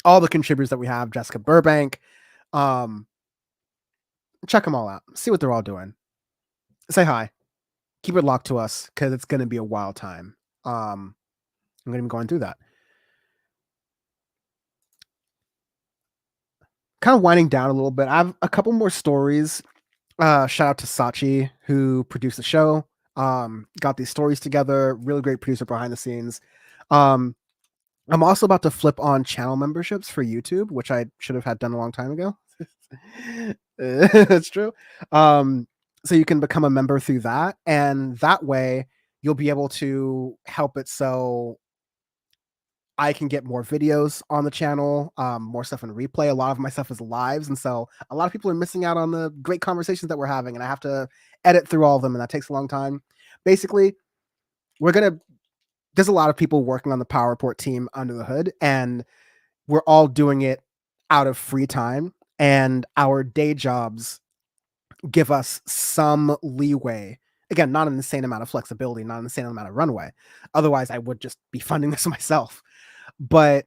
all the contributors that we have, Jessica Burbank. Check them all out. See what they're all doing. Say hi. Keep it locked to us because it's going to be a wild time. I'm going to be going through that. Kind of winding down a little bit. I have a couple more stories. Shout out to Sachi, who produced the show. Got these stories together. Really great producer behind the scenes. I'm also about to flip on channel memberships for YouTube, which I should have had done a long time ago. That's true. So you can become a member through that, and that way you'll be able to help it so I can get more videos on the channel, more stuff in replay. A lot of my stuff is lives, and so a lot of people are missing out on the great conversations that we're having, and I have to edit through all of them, and that takes a long time. Basically, there's a lot of people working on the Power Report team under the hood, and we're all doing it out of free time, and our day jobs give us some leeway Again, not an insane amount of flexibility, not an insane amount of runway. Otherwise, I would just be funding this myself. But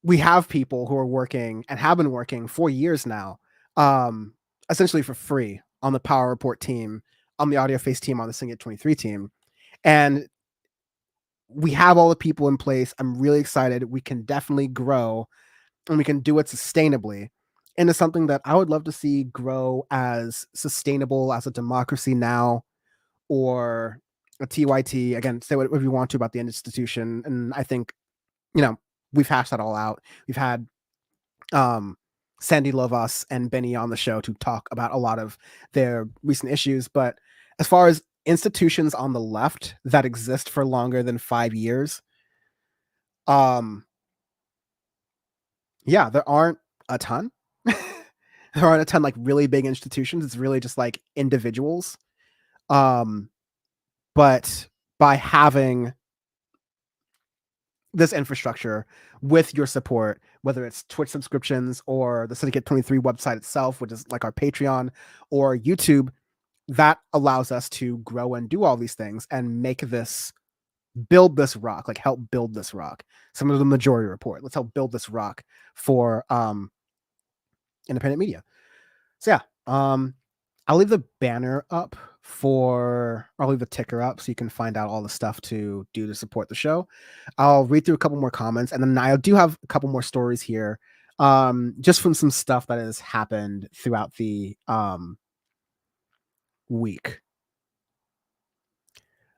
we have people who are working and have been working for years now, essentially for free on the Power Report team, on the Audio Face team, on the Sing It 23 team. And we have all the people in place. I'm really excited. We can definitely grow, and we can do it sustainably into something that I would love to see grow as sustainable as a Democracy Now! Or a TYT. Again, say whatever you want to about the institution. And I think, we've hashed that all out. We've had Sandy Lovas and Benny on the show to talk about a lot of their recent issues. But as far as institutions on the left that exist for longer than 5 years, yeah, there aren't a ton. There aren't a ton like really big institutions. It's really just like individuals. But by having this infrastructure with your support, whether it's Twitch subscriptions or the Syndicate 23 website itself, which is like our Patreon, or YouTube, that allows us to grow and do all these things and build this rock, like help build this rock. Some of the Majority Report. Let's help build this rock for independent media. So yeah, I'll leave the banner up I'll leave the ticker up so you can find out all the stuff to do to support the show. I'll read through a couple more comments, and then I do have a couple more stories here, just from some stuff that has happened throughout the week.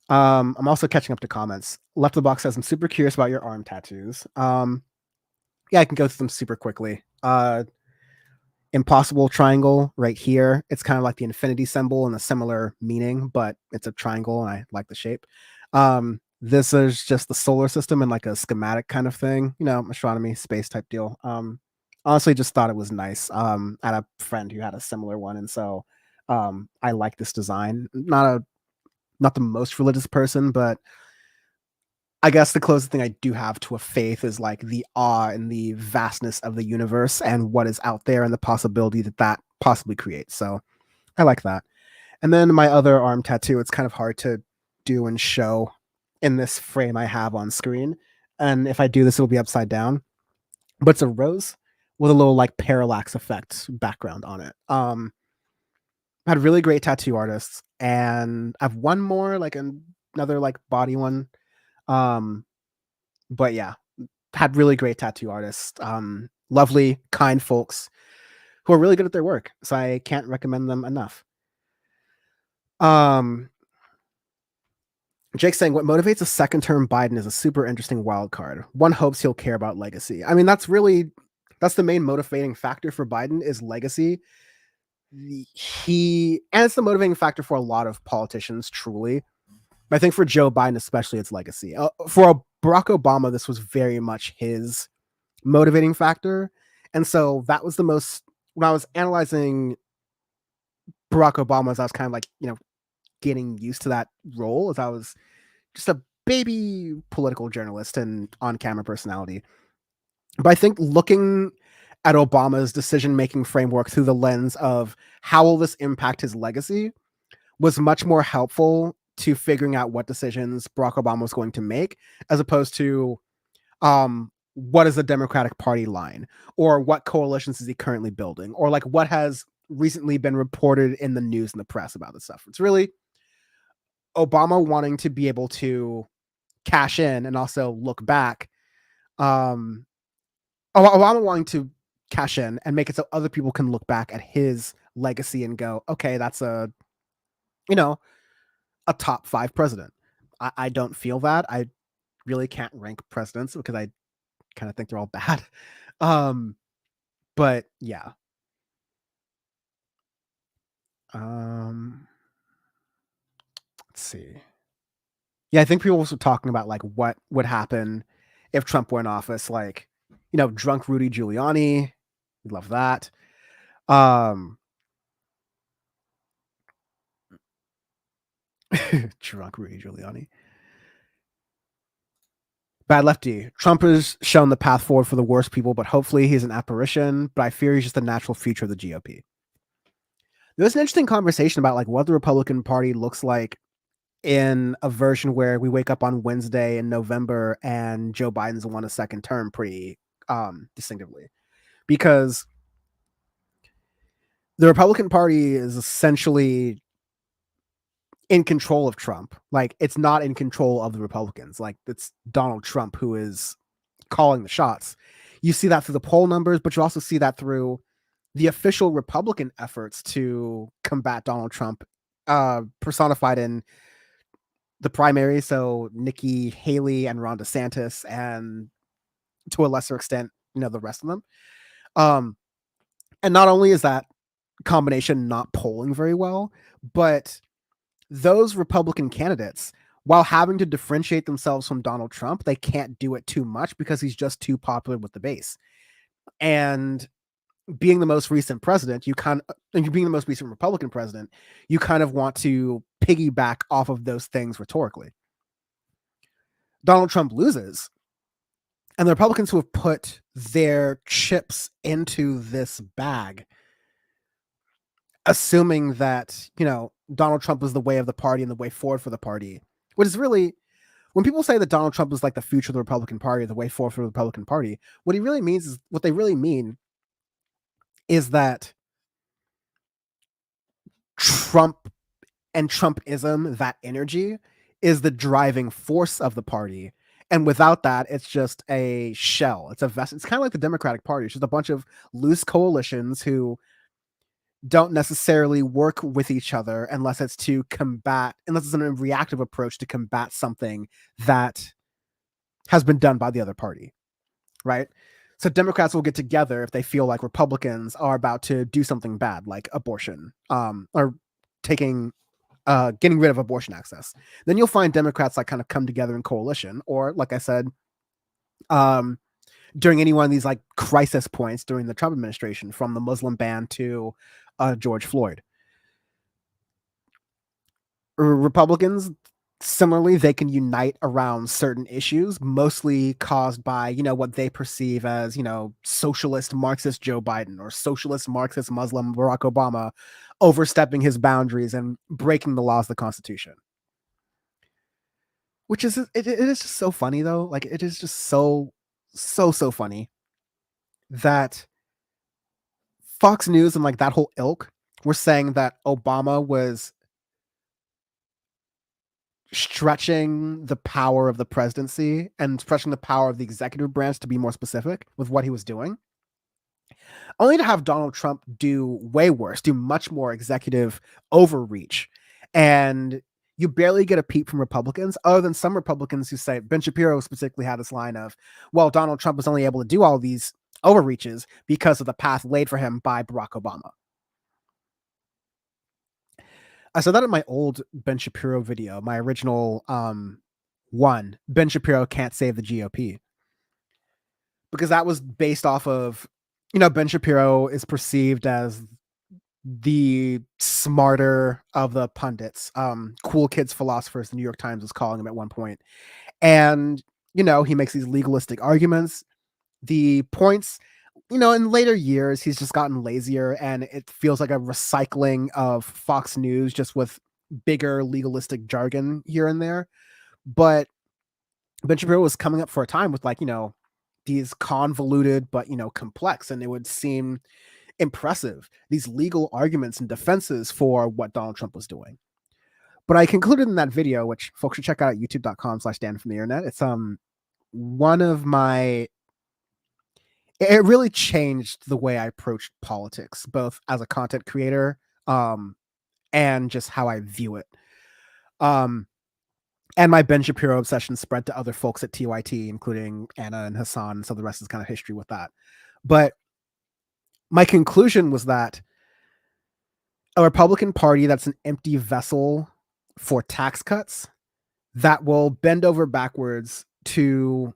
I'm also catching up to comments. Left of the Box says, I'm super curious about your arm tattoos. Yeah, I can go through them super quickly. Impossible triangle right here. It's kind of like the infinity symbol and a similar meaning, but it's a triangle and I like the shape. This is just the solar system and like a schematic kind of thing, astronomy, space type deal. Honestly, just thought it was nice. I had a friend who had a similar one, and so I like this design. Not the most religious person, but I guess the closest thing I do have to a faith is like the awe and the vastness of the universe and what is out there and the possibility that possibly creates. So I like that. And then my other arm tattoo, it's kind of hard to do and show in this frame I have on screen. And if I do this, it'll be upside down. But it's a rose with a little like parallax effect background on it. I had really great tattoo artists, and I've one more, like another like body one. But yeah, had really great tattoo artists, lovely, kind folks who are really good at their work. So I can't recommend them enough. Jake's saying, what motivates a second term Biden is a super interesting wild card. One hopes he'll care about legacy. I mean, that's the main motivating factor for Biden is legacy. And it's the motivating factor for a lot of politicians, truly. I think for Joe Biden, especially, it's legacy. For Barack Obama, this was very much his motivating factor. And so that was when I was analyzing Barack Obama, as I was kind of like, getting used to that role, as I was just a baby political journalist and on-camera personality. But I think looking at Obama's decision-making framework through the lens of how will this impact his legacy was much more helpful to figuring out what decisions Barack Obama was going to make, as opposed to what is the Democratic Party line, or what coalitions is he currently building, or like what has recently been reported in the news and the press about this stuff. It's really Obama wanting to be able to cash in and also look back. Obama wanting to cash in and make it so other people can look back at his legacy and go, okay, that's a top 5 president. I don't feel that. I really can't rank presidents because I kind of think they're all bad. But yeah. Let's see. Yeah, I think people were talking about like what would happen if Trump were in office, like, drunk Rudy Giuliani. Love that. Drunk Rudy Giuliani. Bad Lefty. Trump has shown the path forward for the worst people, but hopefully he's an apparition. But I fear he's just the natural future of the GOP. There's an interesting conversation about like what the Republican Party looks like in a version where we wake up on Wednesday in November and Joe Biden's won a second term pretty distinctively, because the Republican Party is essentially in control of Trump. Like, it's not in control of the Republicans. Like, it's Donald Trump who is calling the shots. You see that through the poll numbers, but you also see that through the official Republican efforts to combat Donald Trump, personified in the primary. So Nikki Haley and Ron DeSantis, and to a lesser extent, the rest of them. And not only is that combination not polling very well, but those Republican candidates, while having to differentiate themselves from Donald Trump, they can't do it too much because he's just too popular with the base. And being the most recent president, being the most recent Republican president, you kind of want to piggyback off of those things rhetorically. Donald Trump loses, and the Republicans who have put their chips into this bag, assuming that, Donald Trump is the way of the party and the way forward for the party, which is really, when people say that Donald Trump is like the future of the Republican Party, the way forward for the Republican Party, what they really mean is that Trump and Trumpism, that energy, is the driving force of the party. And without that, it's just a shell. It's kind of like the Democratic Party. It's just a bunch of loose coalitions who don't necessarily work with each other unless it's a reactive approach to combat something that has been done by the other party, right? So Democrats will get together if they feel like Republicans are about to do something bad, like abortion, or getting rid of abortion access. Then you'll find Democrats like kind of come together in coalition, or like I said, during any one of these like crisis points during the Trump administration, from the Muslim ban to George Floyd. Republicans, similarly, they can unite around certain issues, mostly caused by, what they perceive as, socialist Marxist Joe Biden, or socialist Marxist Muslim Barack Obama overstepping his boundaries and breaking the laws of the Constitution. Which is, it is just so funny though. Like, it is just so funny that Fox News and like that whole ilk were saying that Obama was stretching the power of the presidency and stretching the power of the executive branch, to be more specific with what he was doing, only to have Donald Trump do way worse, do much more executive overreach. And you barely get a peep from Republicans, other than some Republicans who say, Ben Shapiro specifically had this line of, well, Donald Trump was only able to do all these overreaches because of the path laid for him by Barack Obama. I said that in my old Ben Shapiro video, my original one, Ben Shapiro can't save the GOP. Because that was based off of, Ben Shapiro is perceived as the smarter of the pundits. Cool kids philosophers, the New York Times was calling him at one point. And, he makes these legalistic arguments. The points, in later years, he's just gotten lazier, and it feels like a recycling of Fox News, just with bigger legalistic jargon here and there. But Ben Shapiro was coming up for a time with like, these convoluted but, complex, and it would seem impressive, these legal arguments and defenses for what Donald Trump was doing. But I concluded in that video, which folks should check out at youtube.com/Dan from the internet. It's one of my, it really changed the way I approached politics, both as a content creator, and just how I view it. And my Ben Shapiro obsession spread to other folks at TYT, including Anna and Hassan. So the rest is kind of history with that. But my conclusion was that a Republican Party that's an empty vessel for tax cuts, that will bend over backwards to,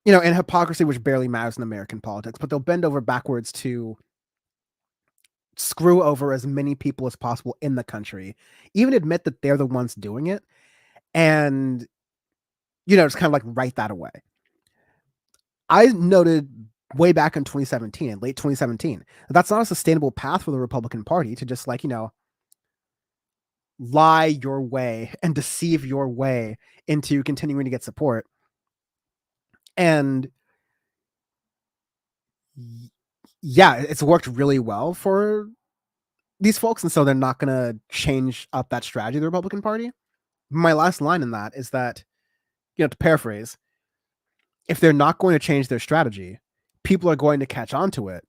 in hypocrisy, which barely matters in American politics, but they'll bend over backwards to screw over as many people as possible in the country, even admit that they're the ones doing it, and, just kind of like write that away. I noted way back in 2017, in late 2017. That's not a sustainable path for the Republican Party to just lie your way and deceive your way into continuing to get support. And yeah, it's worked really well for these folks, and so they're not going to change up that strategy of the Republican Party. My last line in that is that, to paraphrase, if they're not going to change their strategy, people are going to catch on to it.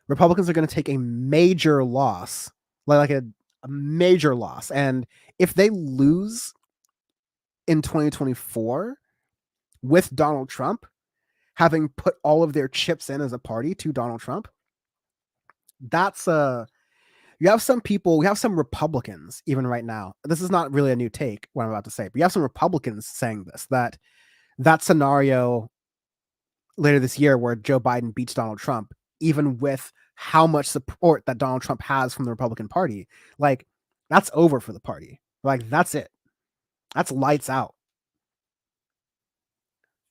Republicans are going to take a major loss, like a major loss. And if they lose in 2024 with Donald Trump, having put all of their chips in as a party to Donald Trump, that's you have some people, we have some Republicans even right now. This is not really a new take, what I'm about to say, but you have some Republicans saying this, that scenario later this year where Joe Biden beats Donald Trump, even with how much support that Donald Trump has from the Republican Party, like, that's over for the party. Like, that's it. That's lights out.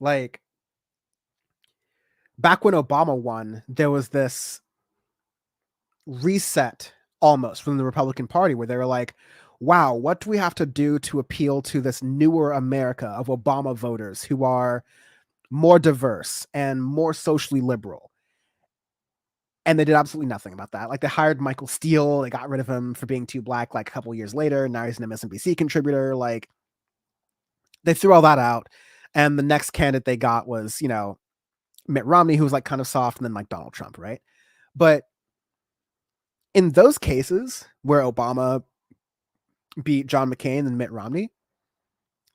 Like, back when Obama won, there was this reset almost from the Republican Party where they were like, wow, what do we have to do to appeal to this newer America of Obama voters who are more diverse and more socially liberal? And they did absolutely nothing about that. Like, they hired Michael Steele, they got rid of him for being too black like a couple years later. Now he's an MSNBC contributor. Like, they threw all that out. And the next candidate they got was, Mitt Romney, who was like kind of soft, and then like Donald Trump, right? But in those cases where Obama beat John McCain and Mitt Romney,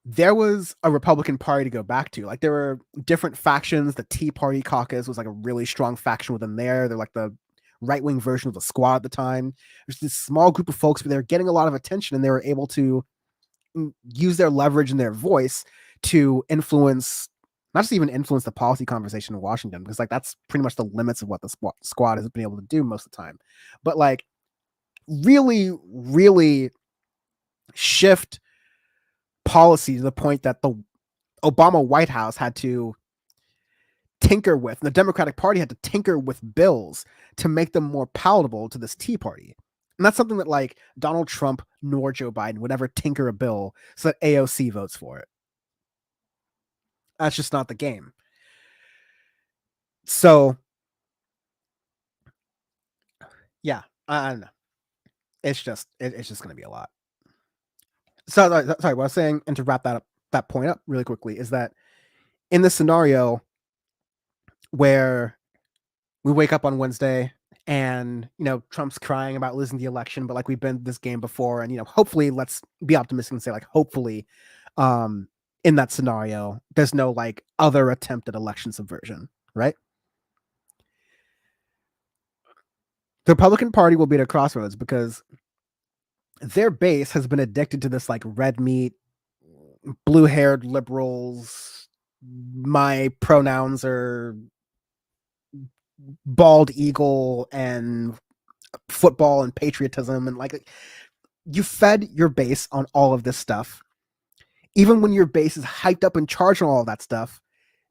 there was a Republican Party to go back to. Like, there were different factions. The Tea Party caucus was like a really strong faction within there. They're like the right-wing version of the Squad at the time. There's this small group of folks, but they were getting a lot of attention, and they were able to use their leverage and their voice to influence, not just even influence the policy conversation in Washington, because like that's pretty much the limits of what the Squad has been able to do most of the time. But like, really, really shift policy to the point that the Obama White House had to tinker with, and the Democratic Party had to tinker with bills to make them more palatable to this Tea Party. And that's something that like Donald Trump nor Joe Biden would ever tinker a bill so that AOC votes for it. That's just not the game. So yeah, I don't know. It's just going to be a lot. So sorry, what I was saying, and to wrap that point up really quickly, is that in this scenario where we wake up on Wednesday and Trump's crying about losing the election, but like, we've been this game before, and hopefully, let's be optimistic and say like, hopefully, in that scenario, there's no like other attempt at election subversion, right? The Republican Party will be at a crossroads because their base has been addicted to this like red meat, blue-haired liberals. My pronouns are bald eagle and football and patriotism, and like, you fed your base on all of this stuff. Even when your base is hyped up and charged on all of that stuff,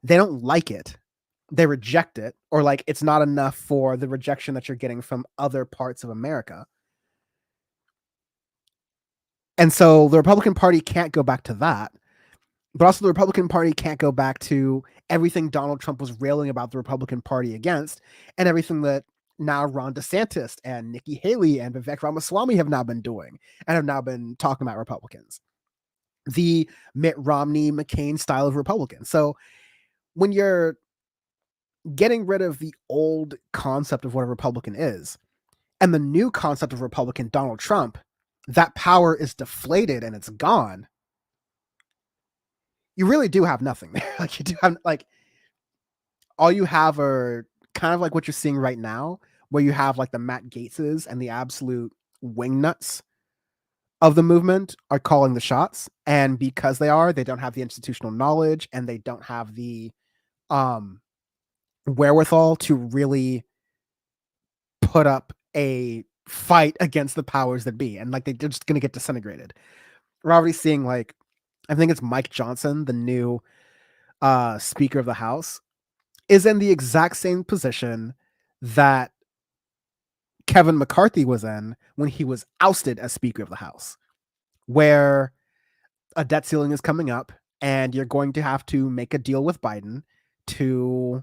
they don't like it. They reject it, or like, it's not enough for the rejection that you're getting from other parts of America. And so the Republican Party can't go back to that. But also, the Republican Party can't go back to everything Donald Trump was railing about the Republican Party against, and everything that now Ron DeSantis and Nikki Haley and Vivek Ramaswamy have now been doing, and have now been talking about Republicans. The Mitt Romney, McCain style of Republican. So when you're getting rid of the old concept of what a Republican is, and the new concept of Republican, Donald Trump, that power is deflated and it's gone, you really do have nothing there. Like, you do have like, all you have are kind of like what you're seeing right now, where you have like the Matt Gaetzes and the absolute wingnuts of the movement are calling the shots. And because they don't have the institutional knowledge, and they don't have the wherewithal to really put up a fight against the powers that be. And like, they're just going to get disintegrated. We're already seeing like, I think it's Mike Johnson, the new Speaker of the House, is in the exact same position that Kevin McCarthy was in when he was ousted as Speaker of the House, where a debt ceiling is coming up and you're going to have to make a deal with Biden to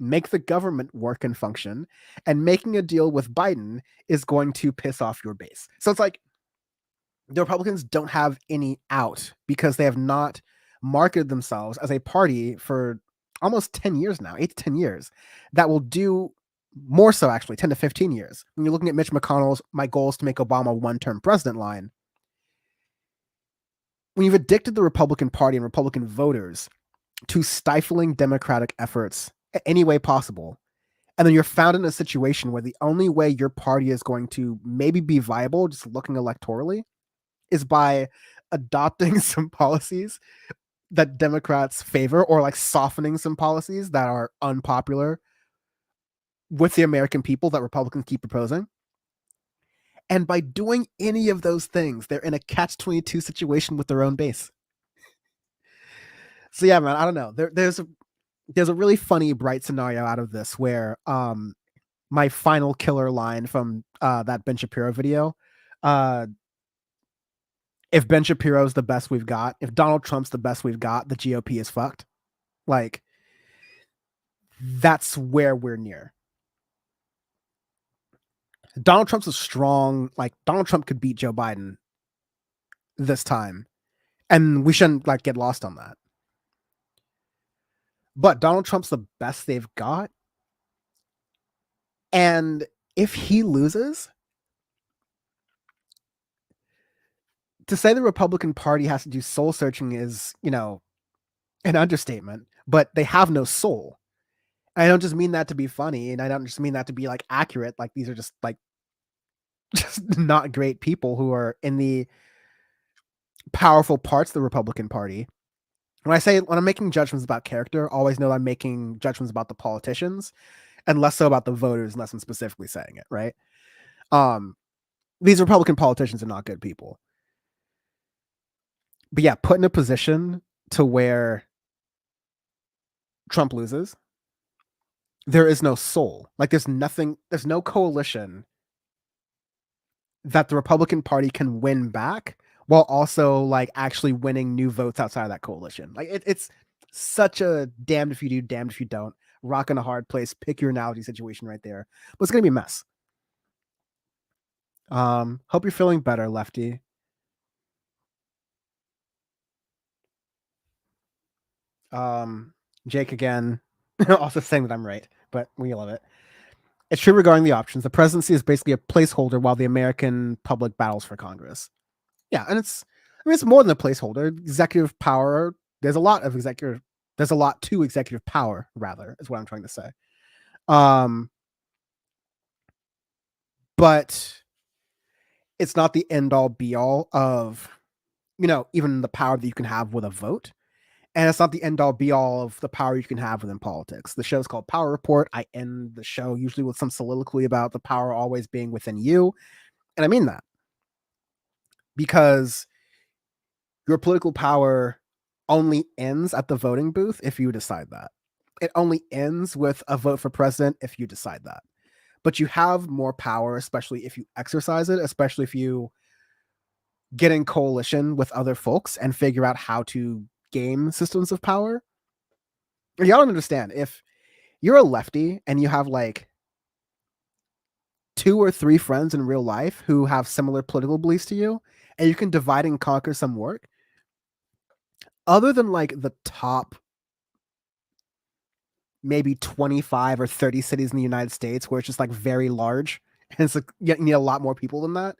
make the government work and function, and making a deal with Biden is going to piss off your base. So it's like the Republicans don't have any out because they have not marketed themselves as a party for almost 10 years now, 8 to 10 years, that will do more so, actually, 10 to 15 years. When you're looking at Mitch McConnell's "my goal is to make Obama one-term president" line, when you've addicted the Republican Party and Republican voters to stifling Democratic efforts any way possible, and then you're found in a situation where the only way your party is going to maybe be viable, just looking electorally, is by adopting some policies that Democrats favor, or like softening some policies that are unpopular with the American people that Republicans keep proposing. And by doing any of those things, they're in a catch-22 situation with their own base. So yeah, man, I don't know. There's a really funny, bright scenario out of this where my final killer line from that Ben Shapiro video, if Ben Shapiro's the best we've got, if Donald Trump's the best we've got, the GOP is fucked. Like, that's where we're near. Donald Trump's a strong, like, Donald Trump could beat Joe Biden this time, and we shouldn't like get lost on that. But Donald Trump's the best they've got, and if he loses, to say the Republican Party has to do soul searching is, an understatement, but they have no soul. I don't just mean that to be funny, and I don't just mean that to be like accurate. Like, these are just like just not great people who are in the powerful parts of the Republican Party. When I'm making judgments about character, always know I'm making judgments about the politicians and less so about the voters, unless I'm specifically saying it, right? These Republican politicians are not good people. But yeah, put in a position to where Trump loses, there is no soul. Like, there's no coalition that the Republican Party can win back while also like actually winning new votes outside of that coalition. Like, it's such a damned if you do, damned if you don't, rock in a hard place, pick your analogy situation right there. But it's gonna be a mess. Hope you're feeling better, Lefty. Jake again, also saying that I'm right, but we love it. It's true regarding the options. The presidency is basically a placeholder while the American public battles for Congress. Yeah, and it's more than a placeholder. Executive power, there's a lot to executive power, rather, is what I'm trying to say. But it's not the end all be all of, even the power that you can have with a vote. And it's not the end all be all of the power you can have within politics. The show's called Power Report. I end the show usually with some soliloquy about the power always being within you. And I mean that. Because your political power only ends at the voting booth if you decide that. It only ends with a vote for president if you decide that. But you have more power, especially if you exercise it, especially if you get in coalition with other folks and figure out how to game systems of power. Y'all don't understand. If you're a lefty and you have like 2 or 3 friends in real life who have similar political beliefs to you, and you can divide and conquer some work, other than like the top maybe 25 or 30 cities in the United States where it's just like very large and it's like you need a lot more people than that.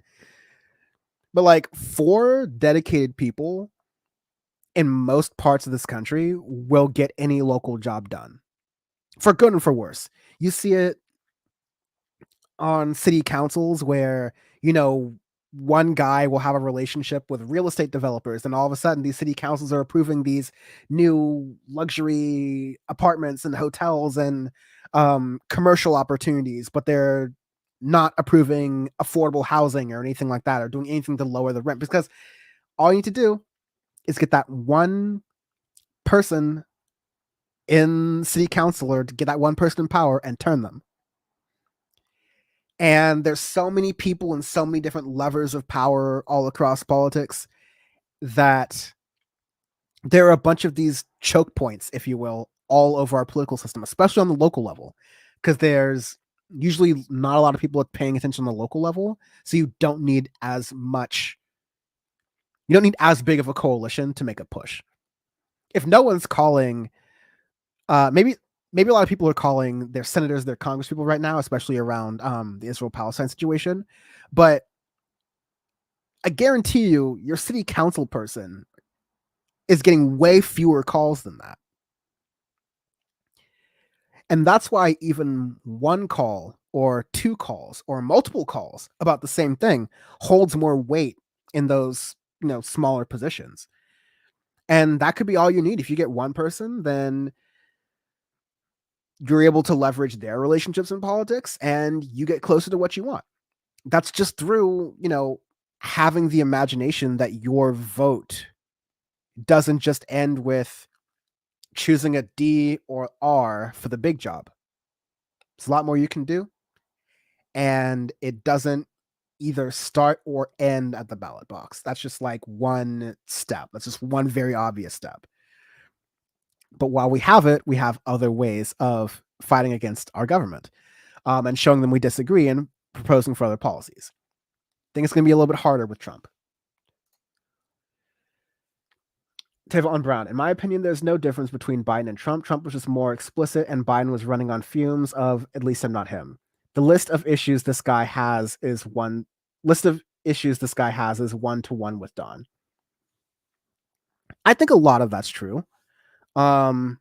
But like 4 dedicated people in most parts of this country will get any local job done, for good and for worse. You see it on city councils where, one guy will have a relationship with real estate developers, and all of a sudden these city councils are approving these new luxury apartments and hotels and commercial opportunities, but they're not approving affordable housing or anything like that, or doing anything to lower the rent, because all you need to do is get that one person in city council or to get that one person in power and turn them. And there's so many people and so many different levers of power all across politics that there are a bunch of these choke points, if you will, all over our political system, especially on the local level, because there's usually not a lot of people paying attention on the local level. So you don't need as big of a coalition to make a push. If no one's calling, maybe a lot of people are calling their senators, their congresspeople right now, especially around the Israel-Palestine situation. But I guarantee you, your city council person is getting way fewer calls than that. And that's why even one call or two calls or multiple calls about the same thing holds more weight in those, smaller positions. And that could be all you need. If you get one person, then you're able to leverage their relationships in politics and you get closer to what you want. That's just through, having the imagination that your vote doesn't just end with choosing a D or R for the big job. There's a lot more you can do. And it doesn't either start or end at the ballot box. That's just like one step. That's just one very obvious step. But while we have it, we have other ways of fighting against our government and showing them we disagree and proposing for other policies. I think it's going to be a little bit harder with Trump. Tavon Brown, in my opinion, there's no difference between Biden and Trump. Trump was just more explicit and Biden was running on fumes of, at least I'm not him. The list of issues this guy has is one to one with Don. I think a lot of that's true. But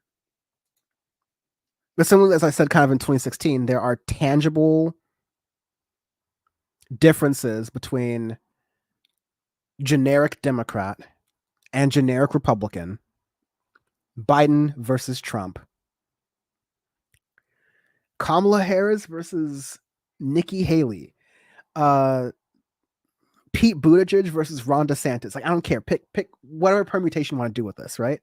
similarly, as I said, kind of in 2016, there are tangible differences between generic Democrat and generic Republican, Biden versus Trump, Kamala Harris versus Nikki Haley, Pete Buttigieg versus Ron DeSantis. Like, I don't care. Pick whatever permutation you want to do with this, right?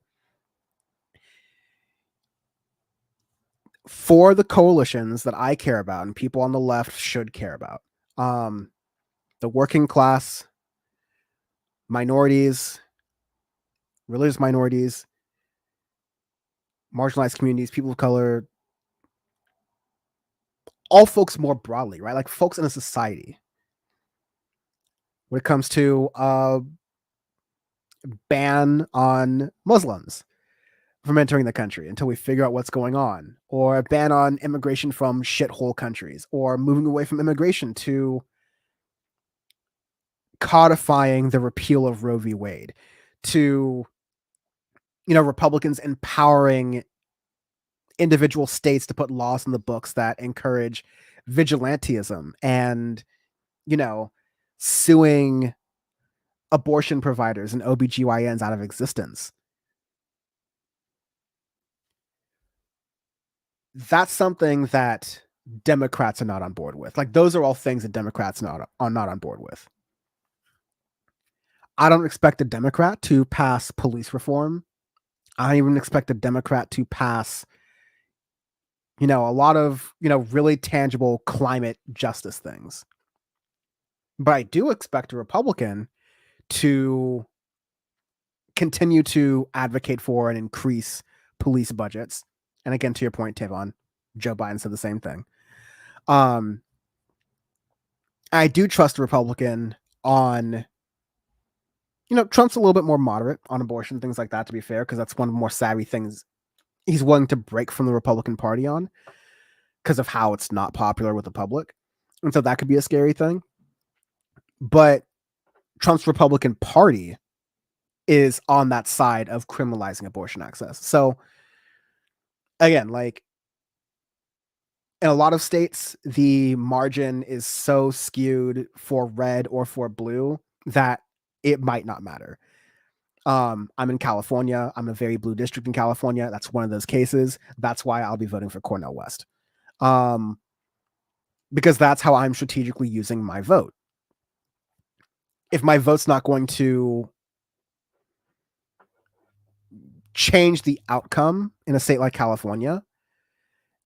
For the coalitions that I care about and people on the left should care about, the working class, minorities, religious minorities, marginalized communities, people of color, all folks more broadly, right? Like folks in a society. When it comes to a ban on Muslims from entering the country until we figure out what's going on, or a ban on immigration from shithole countries, or moving away from immigration to codifying the repeal of Roe v. Wade, to Republicans empowering individual states to put laws in the books that encourage vigilantism and suing abortion providers and OBGYNs out of existence. That's something that Democrats are not on board with. Like, those are all things that Democrats are not on board with. I don't expect a Democrat to pass police reform. I don't even expect a Democrat to pass, a lot of, really tangible climate justice things. But I do expect a Republican to continue to advocate for and increase police budgets. And again, to your point, Tavon, Joe Biden said the same thing. I do trust a Republican on, Trump's a little bit more moderate on abortion, things like that, to be fair, because that's one of the more savvy things he's willing to break from the Republican Party on because of how it's not popular with the public. And so that could be a scary thing. But Trump's Republican Party is on that side of criminalizing abortion access. So again, like in a lot of states, the margin is so skewed for red or for blue that it might not matter. I'm in California. I'm a very blue district in California. That's one of those cases. That's why I'll be voting for Cornel West. Because that's how I'm strategically using my vote. If my vote's not going to change the outcome in a state like California,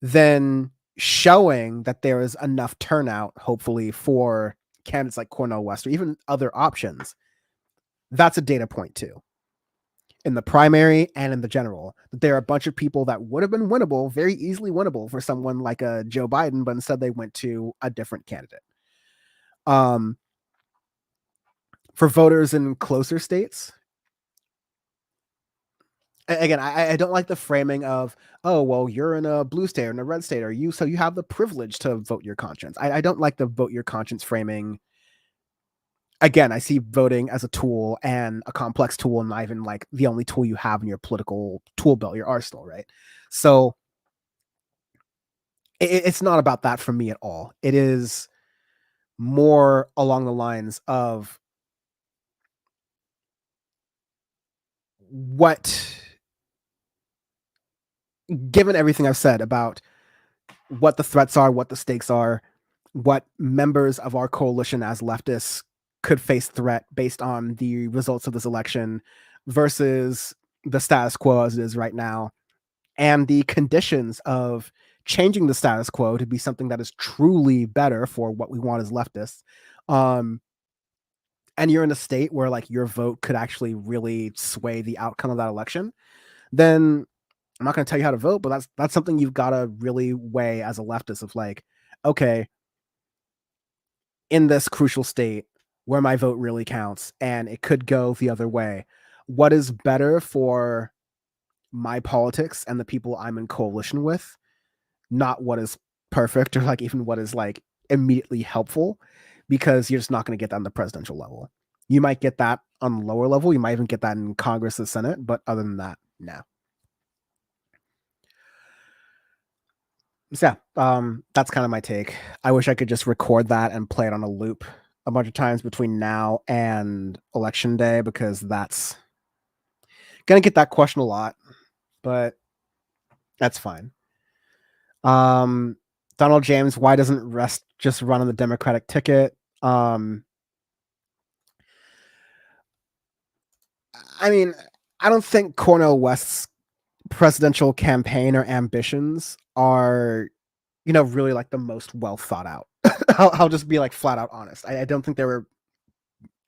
then showing that there is enough turnout, hopefully, for candidates like Cornel West or even other options, that's a data point too. In the primary and in the general, that there are a bunch of people that would have been winnable, very easily winnable for someone like a Joe Biden, but instead they went to a different candidate. For voters in closer states, again, I don't like the framing of, oh, well, you're in a blue state or in a red state, or so you have the privilege to vote your conscience. I don't like the vote your conscience framing. Again, I see voting as a tool, and a complex tool, and not even like the only tool you have in your political tool belt, your arsenal, right? So it's not about that for me at all. It is more along the lines of what, given everything I've said about what the threats are, what the stakes are, what members of our coalition as leftists could face threat based on the results of this election versus the status quo as it is right now, and the conditions of changing the status quo to be something that is truly better for what we want as leftists. And you're in a state where like your vote could actually really sway the outcome of that election, then I'm not going to tell you how to vote, but that's something you've got to really weigh as a leftist of like, okay, in this crucial state where my vote really counts and it could go the other way, what is better for my politics and the people I'm in coalition with, not what is perfect or like even what is like immediately helpful, because you're just not going to get that on the presidential level. You might get that on the lower level. You might even get that in Congress and Senate, but other than that, no. So yeah, that's kind of my take. I wish I could just record that and play it on a loop a bunch of times between now and election day, because that's gonna get that question a lot, but that's fine. Donald James, why doesn't Rest just run on the Democratic ticket? I mean, I don't think Cornel West's presidential campaign or ambitions are, really like the most well thought out. I'll just be like flat out honest. I don't think they were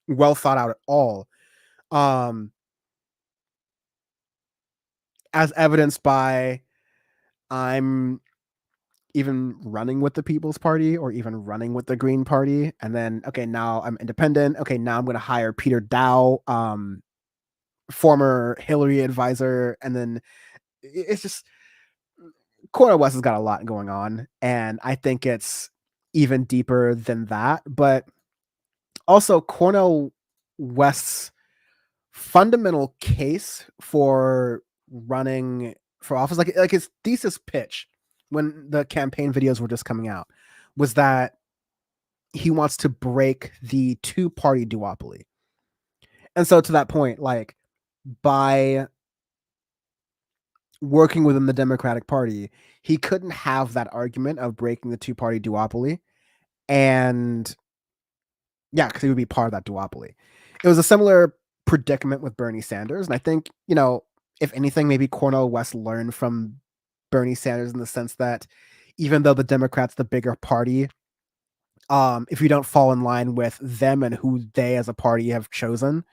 well thought out at all. As evidenced by, I'm even running with the People's Party or even running with the Green Party, and then okay, now I'm independent. Okay, now I'm going to hire Peter Dow, former Hillary advisor, and then it's just Cornel West has got a lot going on, and I think it's even deeper than that. But also, Cornel West's fundamental case for running for office, like his thesis pitch when the campaign videos were just coming out, was that he wants to break the two-party duopoly. And so to that point, like, by working within the Democratic Party, he couldn't have that argument of breaking the two-party duopoly. And yeah, because he would be part of that duopoly. It was a similar predicament with Bernie Sanders. And I think, if anything, maybe Cornel West learned from Bernie Sanders in the sense that even though the Democrats, the bigger party, if you don't fall in line with them and who they as a party have chosen,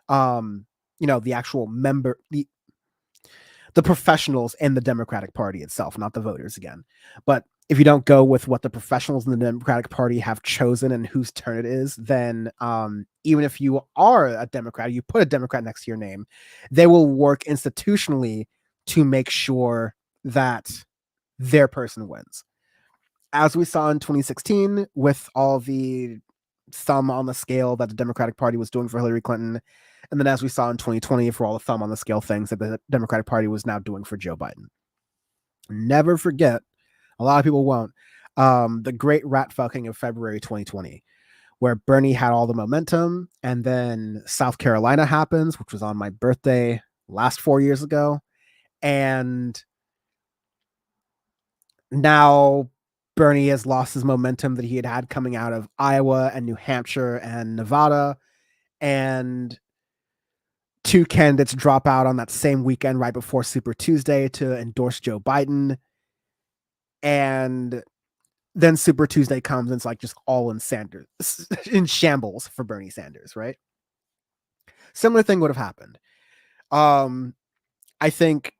the actual member, the professionals in the Democratic Party itself, not the voters again. But if you don't go with what the professionals in the Democratic Party have chosen and whose turn it is, then even if you are a Democrat, you put a Democrat next to your name, they will work institutionally to make sure that their person wins. As we saw in 2016 with all the thumb on the scale that the Democratic Party was doing for Hillary Clinton, and then as we saw in 2020 for all the thumb on the scale things that the Democratic Party was now doing for Joe Biden. Never forget, a lot of people won't, the great rat fucking of February 2020, where Bernie had all the momentum, and then South Carolina happens, which was on my birthday last 4 years ago, and now Bernie has lost his momentum that he had coming out of Iowa and New Hampshire and Nevada, and two candidates drop out on that same weekend right before Super Tuesday to endorse Joe Biden. And then Super Tuesday comes and it's like just all in Sanders, in shambles for Bernie Sanders, right? Similar thing would have happened. I think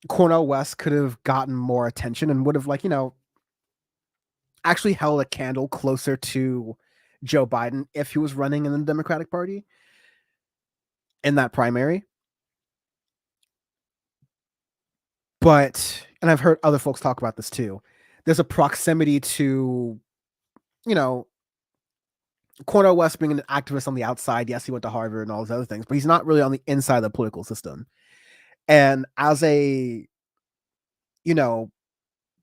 Cornel West could have gotten more attention and would have, like, actually held a candle closer to Joe Biden if he was running in the Democratic Party in that primary. But, and I've heard other folks talk about this too, there's a proximity to, Cornel West being an activist on the outside. Yes, he went to Harvard and all those other things, but he's not really on the inside of the political system. And as a,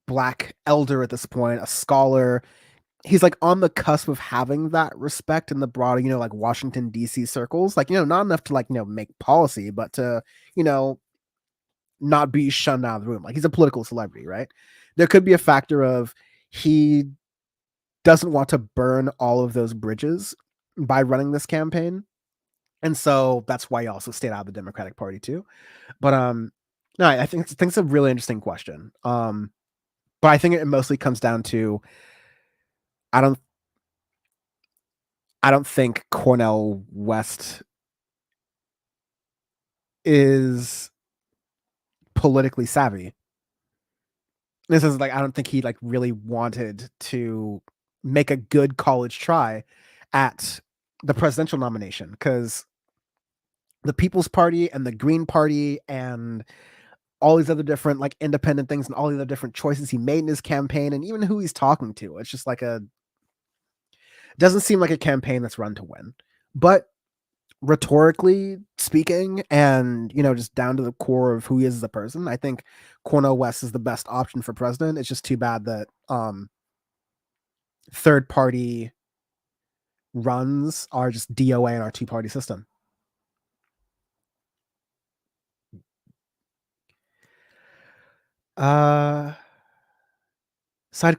Black elder at this point, a scholar, he's like on the cusp of having that respect in the broader, like Washington, D.C. circles. Like, not enough to, like, make policy, but to, not be shunned out of the room. Like, he's a political celebrity, right? There could be a factor of he doesn't want to burn all of those bridges by running this campaign. And so that's why he also stayed out of the Democratic Party too. But no, I think it's a really interesting question. But I think it mostly comes down to I don't think Cornel West is politically savvy. This is like, I don't think he like really wanted to make a good college try at the presidential nomination, because the People's Party and the Green Party and all these other different like independent things and all the other different choices he made in his campaign and even who he's talking to, it's just like doesn't seem like a campaign that's run to win. But rhetorically speaking, and just down to the core of who he is as a person, I think Cornel West is the best option for president. It's just too bad that third party runs are just DOA in our two-party system. Side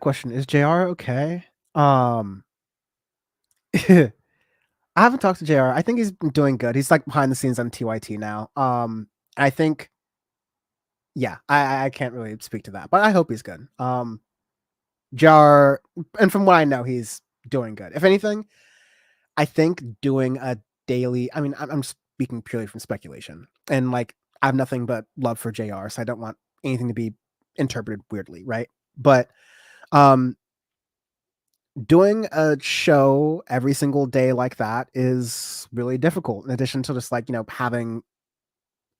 question, is JR okay? I haven't talked to JR. I think he's been doing good. He's like behind the scenes on TYT now. I think, yeah, I can't really speak to that, but I hope he's good. JR, and from what I know, he's doing good. If anything, I think doing a daily, I mean, I'm speaking purely from speculation, and like, I have nothing but love for JR, so I don't want anything to be interpreted weirdly, right? But doing a show every single day like that is really difficult, in addition to just like, having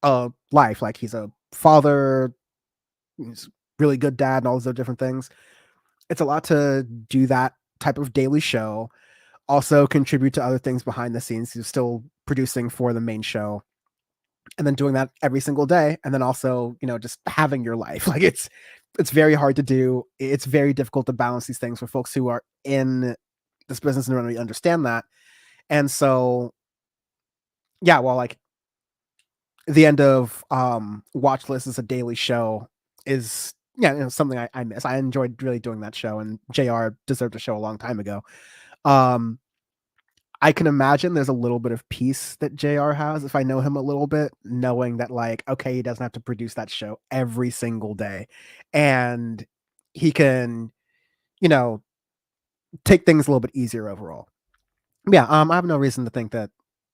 a life. Like, he's a father, he's a really good dad, and all those other different things. It's a lot to do that type of daily show, also contribute to other things behind the scenes. He's still producing for the main show, and then doing that every single day, and then also, just having your life. Like, it's very hard to do. It's very difficult to balance these things for folks who are in this business and don't really understand that. And so, yeah, well, like, the end of Watch List is a daily show is, yeah, something I miss. I enjoyed really doing that show, and JR deserved a show a long time ago. I can imagine there's a little bit of peace that JR has, if I know him a little bit, knowing that, like, okay, he doesn't have to produce that show every single day, and he can, take things a little bit easier overall. Yeah, I have no reason to think that.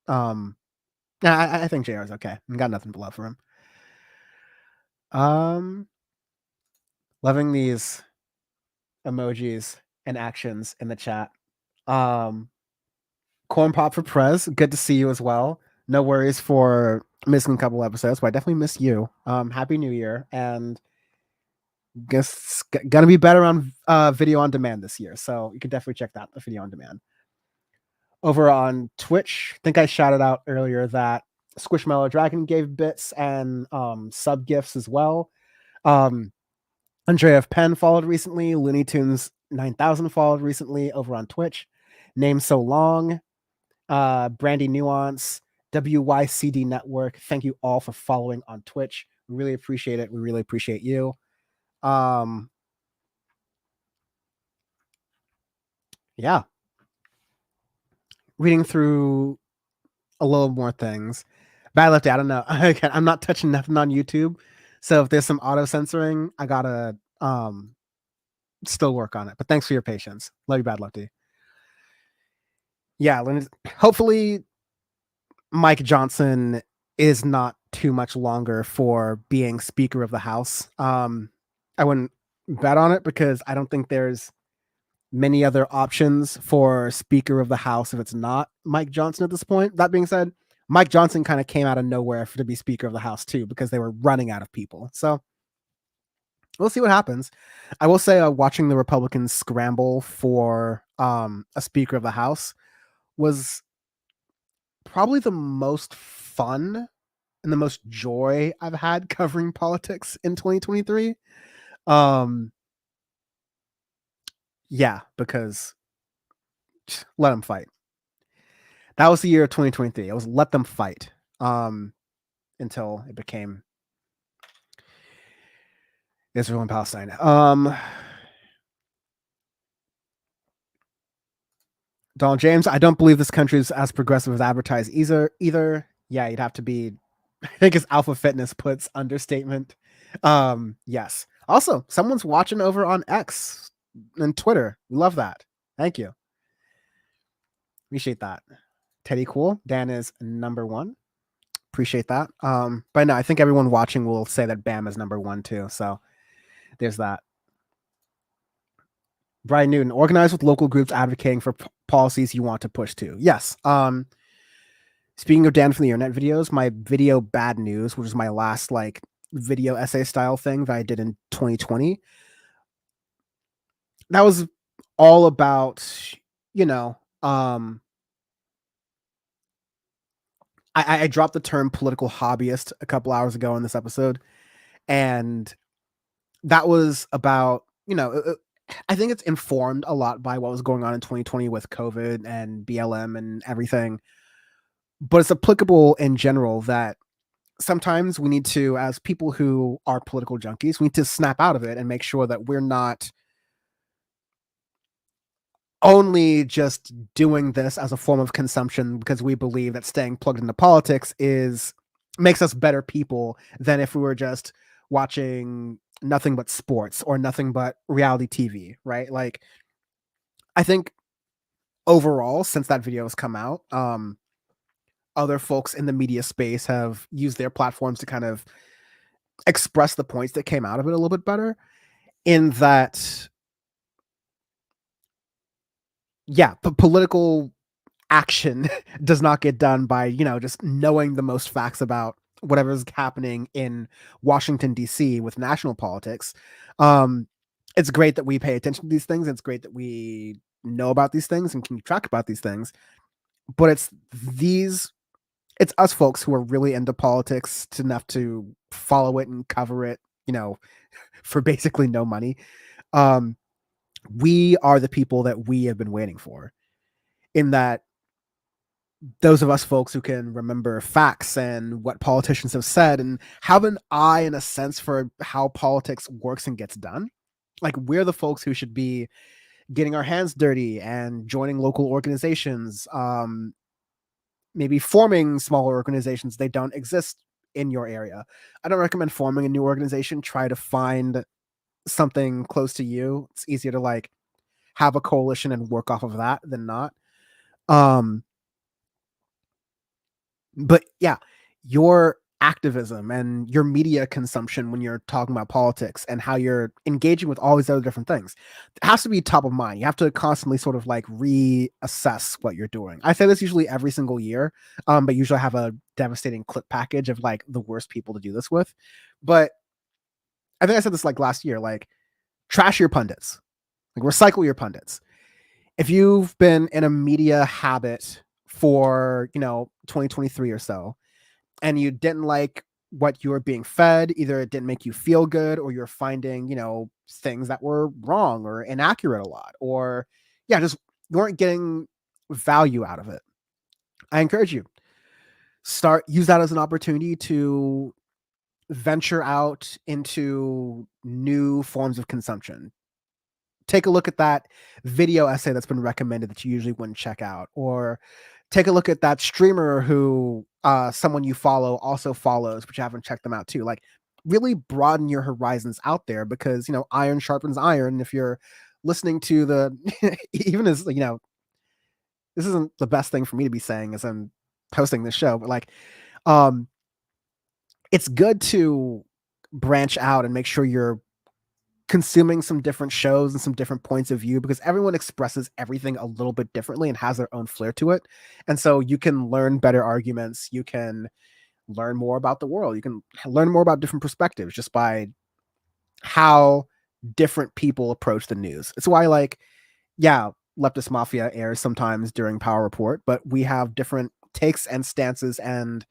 I think JR is okay. I got nothing but love for him. Loving these emojis and actions in the chat. Corn Pop for Prez, good to see you as well. No worries for missing a couple episodes, but I definitely miss you. Happy New Year, and guess gonna be better on video on demand this year, so you can definitely check that, the video on demand. Over on Twitch, I think I shouted out earlier that Squishmallow Dragon gave bits and sub gifts as well. Andrea F. Penn followed recently. Looney Tunes 9000 followed recently over on Twitch. Name So Long. Brandy Nuance. WYCD Network. Thank you all for following on Twitch. We really appreciate it. We really appreciate you. Yeah. Reading through a little more things. Bad Lefty, I don't know. I'm not touching nothing on YouTube. So if there's some auto censoring, I gotta still work on it. But thanks for your patience. Love you, Bad Lefty. Yeah, hopefully Mike Johnson is not too much longer for being Speaker of the House. I wouldn't bet on it because I don't think there's many other options for Speaker of the House if it's not Mike Johnson at this point. That being said, Mike Johnson kind of came out of nowhere to be Speaker of the House too because they were running out of people. So we'll see what happens. I will say, watching the Republicans scramble for a Speaker of the House was probably the most fun and the most joy I've had covering politics in 2023. Yeah, because let them fight. That was the year of 2023. It was let them fight until it became Israel and Palestine. Donald James, I don't believe this country is as progressive as advertised either. Yeah, you'd have to be. I think as Alpha Fitness puts, understatement. Yes. Also, someone's watching over on X and Twitter. We love that. Thank you. Appreciate that. Teddy Cool. Dan is number 1. Appreciate that. But no, I think everyone watching will say that Bam is number 1 too. So there's that. Brian Newton, organize with local groups advocating for policies you want to push to. Yes. Speaking of Dan from the internet videos, my video Bad News, which is my last like video essay style thing that I did in 2020, that was all about, I dropped the term political hobbyist a couple hours ago in this episode, and that was about, I think it's informed a lot by what was going on in 2020 with COVID and BLM and everything, but it's applicable in general that sometimes we need to, as people who are political junkies, we need to snap out of it and make sure that we're not only just doing this as a form of consumption because we believe that staying plugged into politics makes us better people than if we were just watching nothing but sports or nothing but reality TV, right? Like, I think overall, since that video has come out, other folks in the media space have used their platforms to kind of express the points that came out of it a little bit better, in that, yeah, political action does not get done by, just knowing the most facts about whatever's happening in Washington, D.C. with national politics. It's great that we pay attention to these things. It's great that we know about these things and can keep track about these things. But it's us folks who are really into politics enough to follow it and cover it, for basically no money. We are the people that we have been waiting for, in that those of us folks who can remember facts and what politicians have said and have an eye and a sense for how politics works and gets done. Like, we're the folks who should be getting our hands dirty and joining local organizations, maybe forming smaller organizations. They don't exist in your area. I don't recommend forming a new organization. Try to find something close to you. It's easier to like have a coalition and work off of that than not. But yeah, your activism and your media consumption when you're talking about politics and how you're engaging with all these other different things, it has to be top of mind. You have to constantly sort of like reassess what you're doing. I say this usually every single year, but usually I have a devastating clip package of like the worst people to do this with. But I think I said this like last year, like, trash your pundits, like recycle your pundits. If you've been in a media habit for 2023 or so, and you didn't like what you were being fed, either it didn't make you feel good, or you're finding things that were wrong or inaccurate a lot, or just you weren't getting value out of it, I encourage you, use that as an opportunity to venture out into new forms of consumption. Take a look at that video essay that's been recommended that you usually wouldn't check out, or take a look at that streamer who someone you follow also follows, but you haven't checked them out too. Like, really broaden your horizons out there, because iron sharpens iron. If you're listening to the even as this isn't the best thing for me to be saying as I'm hosting this show, but like, um, it's good to branch out and make sure you're consuming some different shows and some different points of view, because everyone expresses everything a little bit differently and has their own flair to it. And so you can learn better arguments. You can learn more about the world. You can learn more about different perspectives just by how different people approach the news. It's why, like, yeah, Leftist Mafia airs sometimes during Power Report, but we have different takes and stances and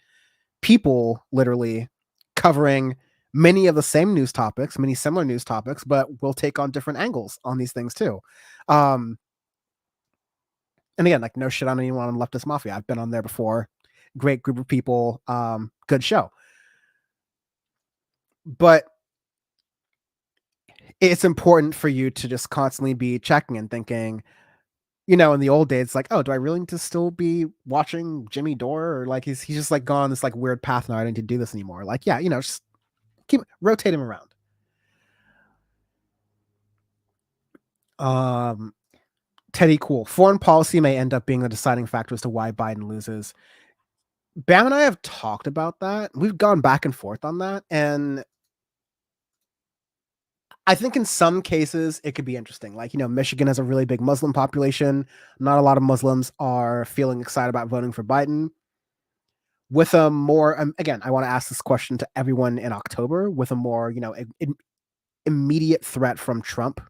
people literally covering many of the same news topics, many similar news topics, but we'll take on different angles on these things too. And again, like, no shit on anyone on Leftist Mafia. I've been on there before. Great group of people. Good show. But it's important for you to just constantly be checking and thinking, in the old days, like, oh, do I really need to still be watching Jimmy Dore? Or like, he's just like gone this like weird path now. I don't need to do this anymore. Like, yeah, just rotate him around. Teddy Cool. Foreign policy may end up being the deciding factor as to why Biden loses. Bam and I have talked about that. We've gone back and forth on that. And I think in some cases it could be interesting. Like, Michigan has a really big Muslim population. Not a lot of Muslims are feeling excited about voting for Biden. With a more, again, I want to ask this question to everyone in October, with a more, immediate threat from Trump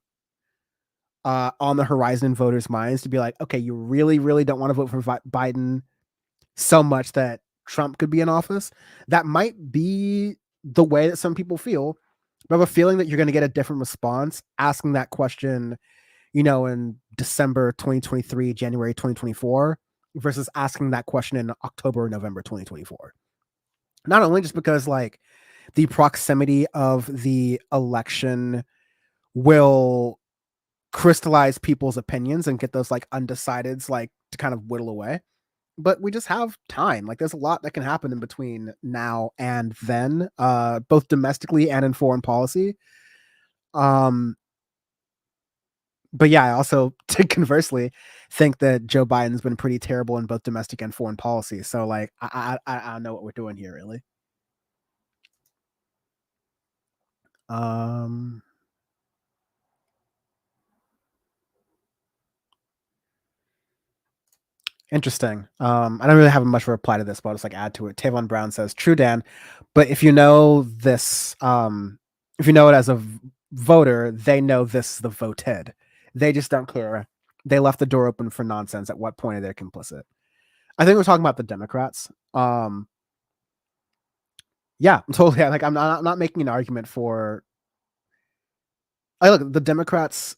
on the horizon in voters' minds, to be like, okay, you really, really don't want to vote for Biden so much that Trump could be in office. That might be the way that some people feel. But I have a feeling that you're going to get a different response asking that question, in December 2023, January 2024, versus asking that question in October or November 2024. Not only just because, like, the proximity of the election will crystallize people's opinions and get those like undecideds like to kind of whittle away, but we just have time. Like, there's a lot that can happen in between now and then, both domestically and in foreign policy. But yeah, I also conversely think that Joe Biden's been pretty terrible in both domestic and foreign policy. So like, I don't know what we're doing here really. Interesting. I don't really have much of a reply to this, but I'll just like add to it. Tavon Brown says, "True, Dan, but if you know this, if you know it as a voter, they know this the voted. They just don't care. They left the door open for nonsense. At what point are they complicit?" I think we're talking about the Democrats. Yeah, totally. Like, I'm not making an argument for. I look, the Democrats.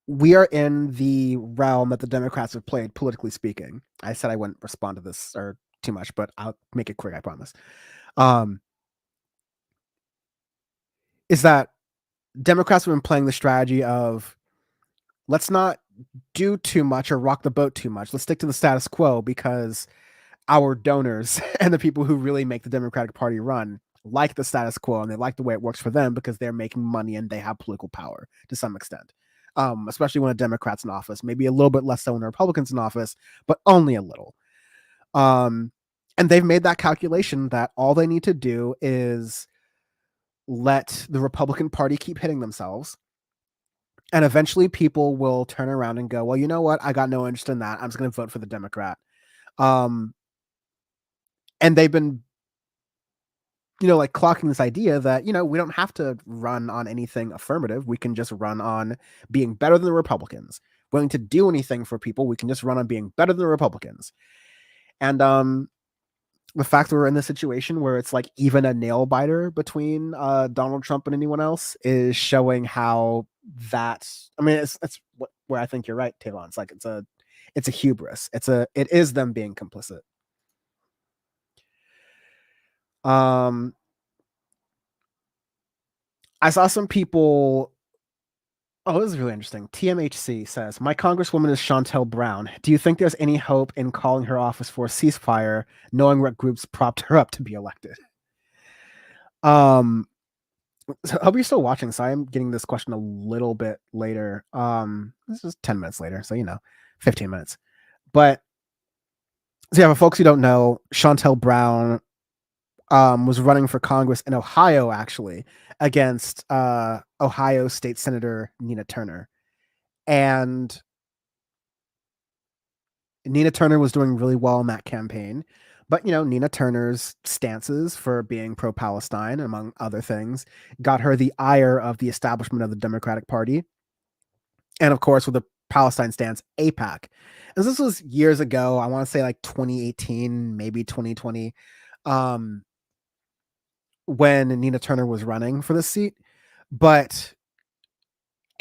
We are in the realm that the Democrats have played, politically speaking. I said I wouldn't respond to this or too much, but I'll make it quick, I promise. Is that Democrats have been playing the strategy of, let's not do too much or rock the boat too much. Let's stick to the status quo, because our donors and the people who really make the Democratic Party run like the status quo, and they like the way it works for them because they're making money and they have political power to some extent. Especially when a Democrat's in office, maybe a little bit less so when a Republican's in office, but only a little. And they've made that calculation that all they need to do is let the Republican Party keep hitting themselves. And eventually people will turn around and go, well, you know what? I got no interest in that. I'm just going to vote for the Democrat. And they've been, like, clocking this idea that, we don't have to run on anything affirmative. We can just run on being better than the Republicans. Willing to do anything for people, we can just run on being better than the Republicans. And the fact that we're in this situation where it's like even a nail biter between Donald Trump and anyone else is showing how that. I mean, it's where I think you're right, Tavon. It's like it's a hubris. It is them being complicit. I saw some people Oh, this is really interesting. TMHC says, my congresswoman is Chantel Brown. Do you think there's any hope in calling her office for a ceasefire, knowing what groups propped her up to be elected? So I hope you're still watching. So I am getting this question a little bit later. This is 10 minutes later, so 15 minutes. But so yeah, for folks who don't know, Chantel Brown was running for Congress in Ohio, actually, against Ohio State Senator Nina Turner. And Nina Turner was doing really well in that campaign. But, Nina Turner's stances for being pro-Palestine, among other things, got her the ire of the establishment of the Democratic Party. And, of course, with the Palestine stance, AIPAC. And this was years ago. I want to say like 2018, maybe 2020, when Nina Turner was running for this seat. But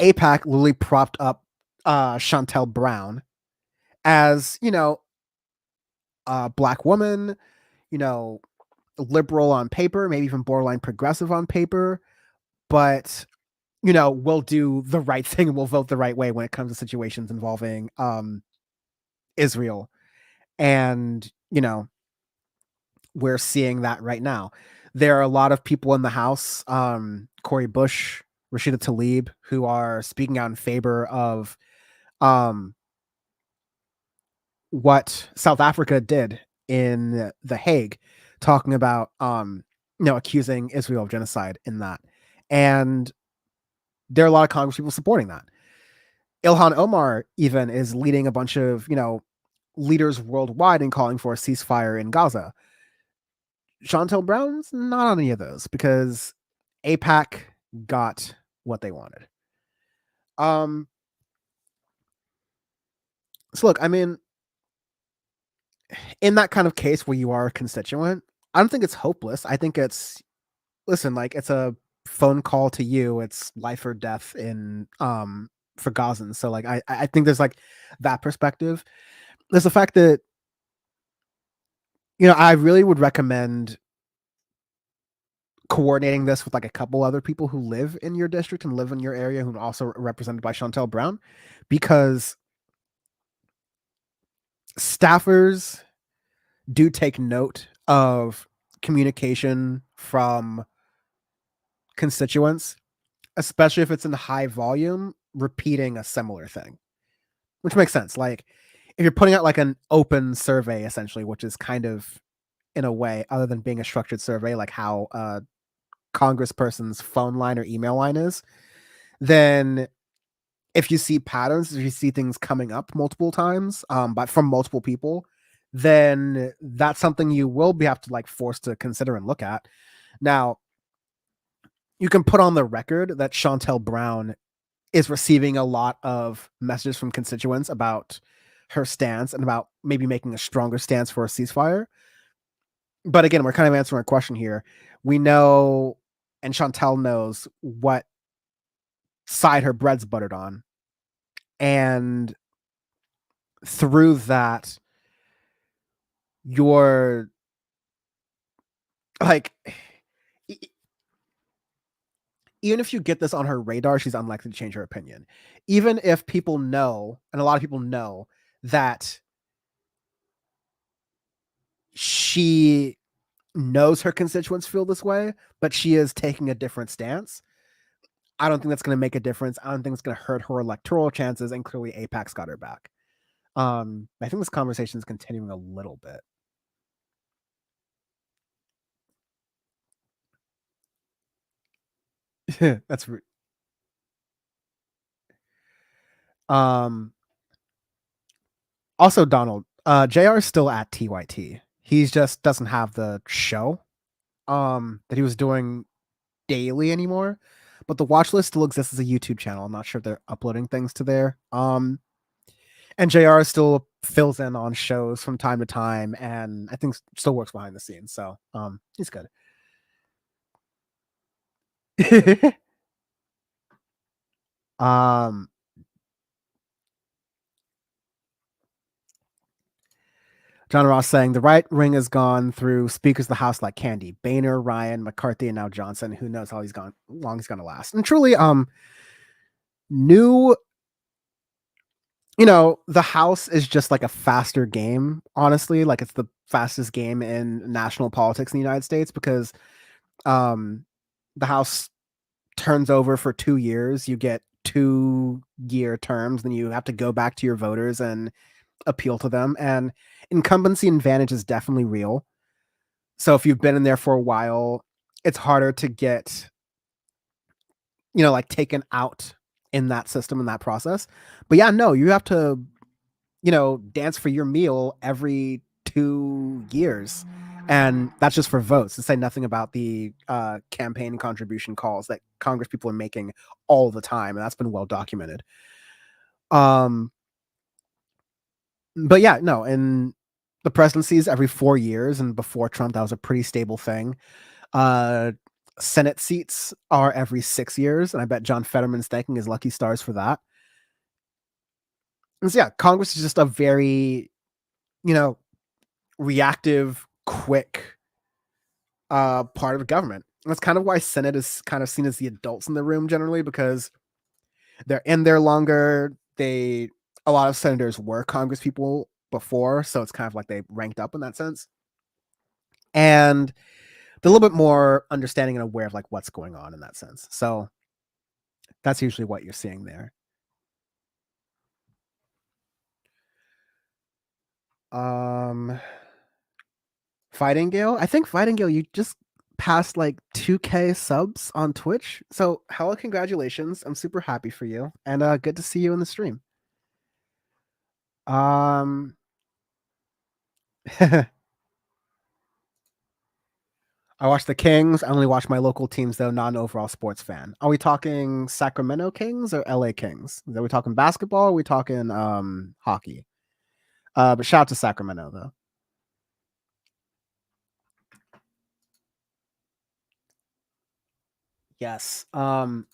AIPAC literally propped up Chantel Brown as, a black woman, liberal on paper, maybe even borderline progressive on paper, but will do the right thing and will vote the right way when it comes to situations involving Israel. And we're seeing that right now. There are a lot of people in the House, Cori Bush, Rashida Tlaib, who are speaking out in favor of what South Africa did in The Hague, talking about accusing Israel of genocide in that. And there are a lot of Congress people supporting that. Ilhan Omar even is leading a bunch of, leaders worldwide and calling for a ceasefire in Gaza. Chantel Brown's not on any of those because AIPAC got what they wanted. So look, I mean, in that kind of case where you are a constituent, I don't think it's hopeless. I think it's it's a phone call to you. It's life or death in for Gazans. So I think there's like that perspective. There's the fact that I really would recommend coordinating this with like a couple other people who live in your district and live in your area who are also represented by Chantel Brown, because staffers do take note of communication from constituents, especially if it's in high volume, repeating a similar thing, which makes sense. Like if you're putting out like an open survey, essentially, which is kind of in a way, other than being a structured survey, like how a congressperson's phone line or email line is, then if you see patterns, if you see things coming up multiple times, but from multiple people, then that's something you will be have to like forced to consider and look at. Now, you can put on the record that Chantel Brown is receiving a lot of messages from constituents about her stance and about maybe making a stronger stance for a ceasefire. But again, we're kind of answering a question here. We know, and Chantel knows what side her bread's buttered on. And through that, you're like, even if you get this on her radar, she's unlikely to change her opinion. Even if people know, and a lot of people know, that she knows her constituents feel this way, but she is taking a different stance, I don't think that's going to make a difference. I don't think it's going to hurt her electoral chances, and clearly AIPAC's got her back. I think this conversation is continuing a little bit. That's also Donald. JR is still at TYT. He just doesn't have the show that he was doing daily anymore. But the watch list still exists as a YouTube channel. I'm not sure if they're uploading things to there. And JR still fills in on shows from time to time, and I think still works behind the scenes. So he's good. John Ross saying the right ring has gone through Speakers of the House like candy. Boehner, Ryan, McCarthy, and now Johnson. Who knows how long he's gonna last? And truly, new, the House is just like a faster game, honestly. Like it's the fastest game in national politics in the United States because the House turns over for 2 years. You get 2-year terms, then you have to go back to your voters and appeal to them. And incumbency advantage is definitely real. So if you've been in there for a while, it's harder to get, like taken out in that system, in that process. But yeah, no, you have to, dance for your meal every 2 years. And that's just for votes, to say nothing about the campaign contribution calls that Congress people are making all the time. And that's been well documented. But yeah, no, and the presidencies every 4 years. And before Trump, that was a pretty stable thing. Senate seats are every 6 years. And I bet John Fetterman's thanking his lucky stars for that. And so, yeah, Congress is just a very, reactive, quick part of government. And that's kind of why Senate is kind of seen as the adults in the room generally, because they're in there longer. A lot of senators were Congress people before, so it's kind of like they ranked up in that sense. And they're a little bit more understanding and aware of like what's going on in that sense. So that's usually what you're seeing there. Fighting Gale. I think Fighting Gale, you just passed like 2K subs on Twitch. So hella congratulations. I'm super happy for you. And good to see you in the stream. I watch the Kings. I only watch my local teams though, not an overall sports fan. Are we talking Sacramento Kings or LA Kings? Are we talking basketball? Or are we talking hockey? But shout out to Sacramento though. Yes. I'm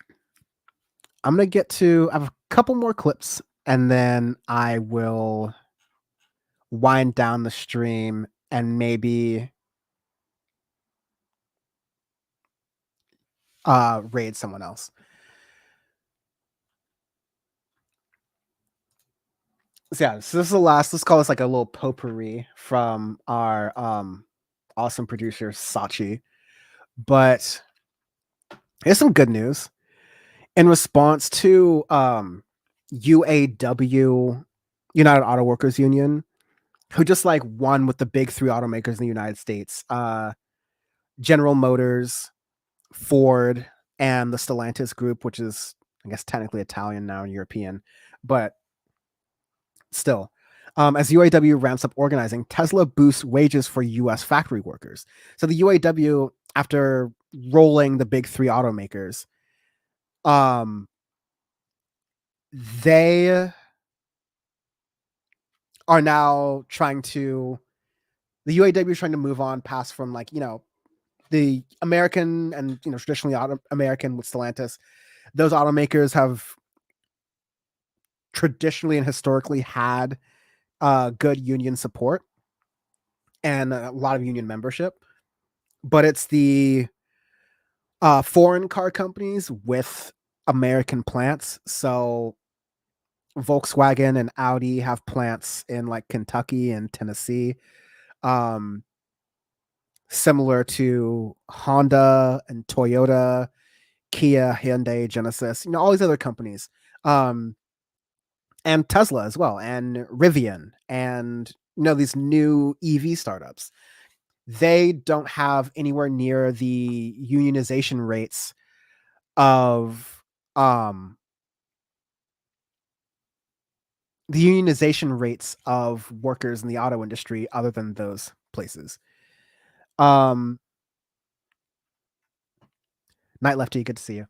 gonna get to. I have a couple more clips, and then I will wind down the stream and maybe raid someone else. So yeah, so this is the last. Let's call this like a little potpourri from our awesome producer Sachi. But here's some good news. In response to UAW, United Auto Workers Union, who just like won with the big 3 automakers in the United States, General Motors, Ford, and the Stellantis group, which is, I guess, technically Italian now and European, but still. As UAW ramps up organizing, Tesla boosts wages for U.S. factory workers. So the UAW, after rolling the big 3 automakers, they are now trying to. The UAW is trying to move on past from like the American and traditionally American with Stellantis. Those automakers have traditionally and historically had good union support and a lot of union membership, but it's the foreign car companies with American plants. So Volkswagen and Audi have plants in like Kentucky and Tennessee, similar to Honda and Toyota, Kia, Hyundai, Genesis, all these other companies. And Tesla as well, and Rivian, and these new EV startups. They don't have anywhere near the unionization rates of workers in the auto industry other than those places. Night Lefty, good to see you.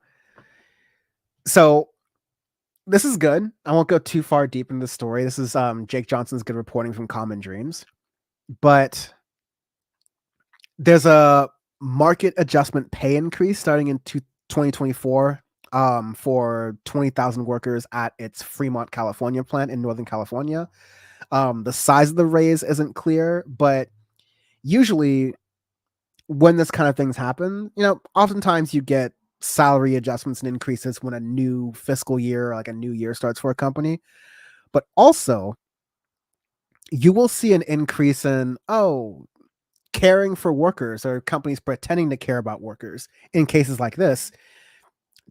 So this is good. I won't go too far deep into the story. This is Jake Johnson's good reporting from Common Dreams. But there's a market adjustment pay increase starting in 2024 for 20,000 workers at its Fremont, California plant in Northern California. The size of the raise isn't clear, but usually when this kind of things happen, oftentimes you get salary adjustments and increases when a new fiscal year, like a new year, starts for a company. But also, you will see an increase in caring for workers, or companies pretending to care about workers in cases like this,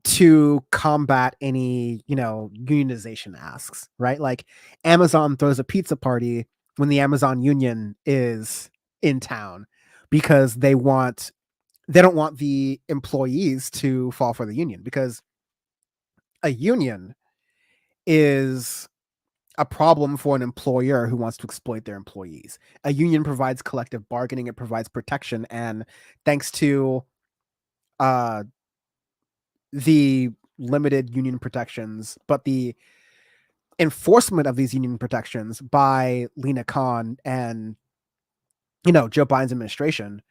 to combat any, unionization asks, right? Like Amazon throws a pizza party when the Amazon union is in town because they don't want the employees to fall for the union, because a union is a problem for an employer who wants to exploit their employees. A union provides collective bargaining, it provides protection, and thanks to uh, the limited union protections, but the enforcement of these union protections by Lena Khan and Joe Biden's administration,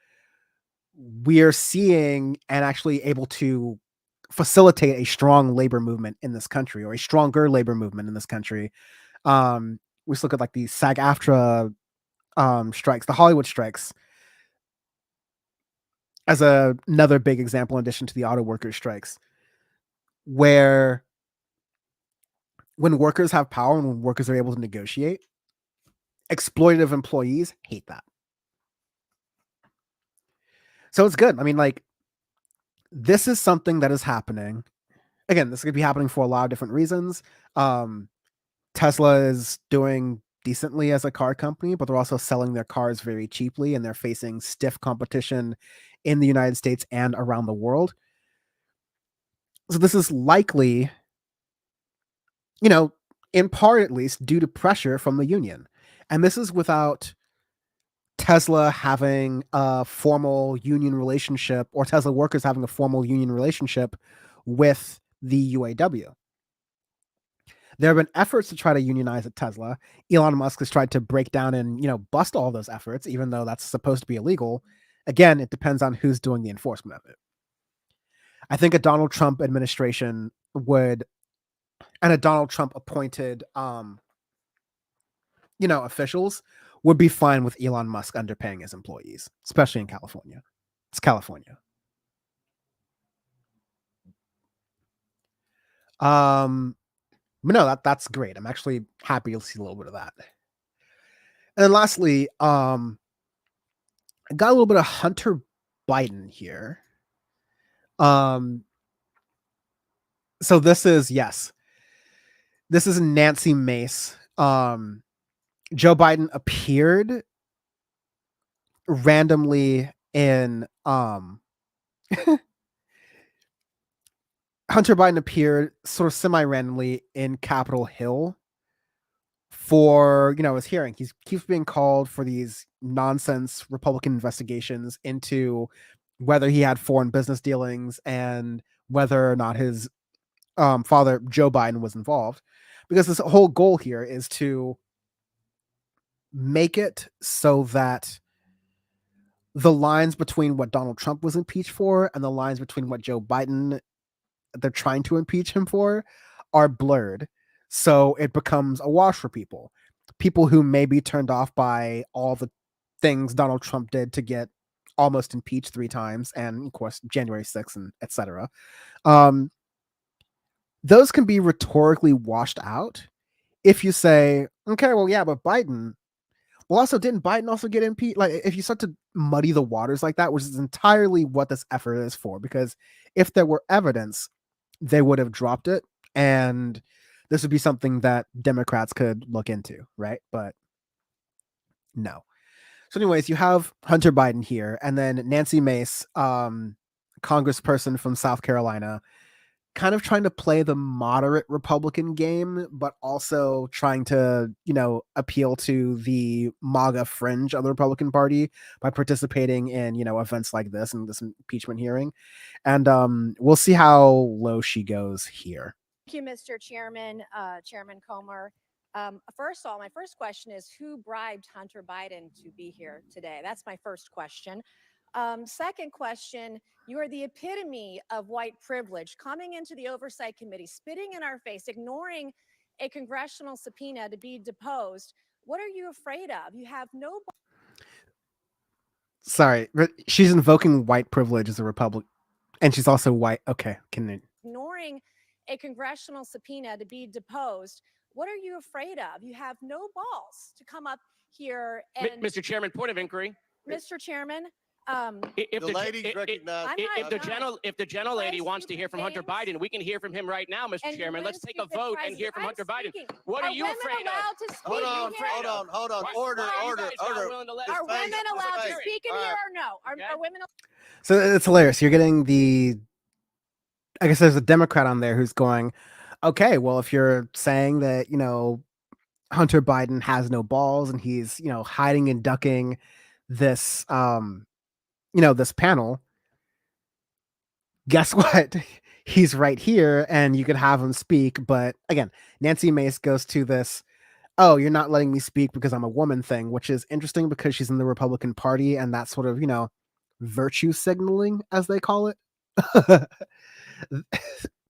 we're seeing and actually able to facilitate a strong labor movement in this country, or a stronger labor movement in this country. We just look at like the SAG-AFTRA strikes, the Hollywood strikes, as another big example, in addition to the auto workers strikes, where when workers have power and when workers are able to negotiate, exploitative employees hate that. So it's good. I mean, like, this is something that is happening. Again, this could be happening for a lot of different reasons. Tesla is doing decently as a car company, but they're also selling their cars very cheaply, and they're facing stiff competition in the United States and around the world. So this is likely, in part at least, due to pressure from the union. And this is without Tesla having a formal union relationship, or Tesla workers having a formal union relationship with the UAW. There have been efforts to try to unionize at Tesla. Elon Musk has tried to break down and, bust all those efforts, even though that's supposed to be illegal. Again, it depends on who's doing the enforcement of it. I think a Donald Trump administration would, and a Donald Trump appointed, officials would be fine with Elon Musk underpaying his employees, especially in California. It's California. But no, that's great. I'm actually happy to see a little bit of that. And then lastly, I got a little bit of Hunter Biden here. So this is Nancy Mace. Joe Biden appeared randomly in Hunter Biden appeared sort of semi-randomly in Capitol Hill for, his hearing. He keeps being called for these nonsense Republican investigations into whether he had foreign business dealings and whether or not his father, Joe Biden, was involved. Because this whole goal here is to make it so that the lines between what Donald Trump was impeached for and the lines between what Joe Biden, they're trying to impeach him for, are blurred. So it becomes a wash for people who may be turned off by all the things Donald Trump did to get almost impeached 3 times, and of course January 6th and etc. Those can be rhetorically washed out if you say, okay, well, yeah, but Biden, well, also, didn't Biden also get impeached? Like, if you start to muddy the waters like that, which is entirely what this effort is for, because if there were evidence, they would have dropped it, and this would be something that Democrats could look into, right? But no. So anyways, you have Hunter Biden here, and then Nancy Mace, congressperson from South Carolina, kind of trying to play the moderate Republican game, but also trying to, appeal to the MAGA fringe of the Republican Party by participating in, events like this and this impeachment hearing. And we'll see how low she goes here. Thank you, Mr. Chairman, Chairman Comer. First of all, my first question is, who bribed Hunter Biden to be here today? That's my first question. Second question, you are the epitome of white privilege, coming into the Oversight Committee, spitting in our face, ignoring a congressional subpoena to be deposed. What are you afraid of? You have no... Sorry, she's invoking white privilege as a Republican. And she's also white. Okay, ignoring a congressional subpoena to be deposed. What are you afraid of? You have no balls to come up here and. Mr. Chairman, point of inquiry. Mr. Chairman, If The ladies recognize. if the gentle lady wants to hear from Hunter Biden, we can hear from him right now, Mr. Chairman. Let's take a vote and hear from Hunter Biden. What are you afraid of? Hold on. Order. Are women allowed to speak in here or no? Are women? So it's hilarious. You're getting I guess there's a Democrat on there who's going, okay, well, if you're saying that, Hunter Biden has no balls and he's, hiding and ducking this, this panel, guess what? He's right here and you could have him speak. But again, Nancy Mace goes to this, oh, you're not letting me speak because I'm a woman thing, which is interesting because she's in the Republican Party and that sort of, virtue signaling, as they call it,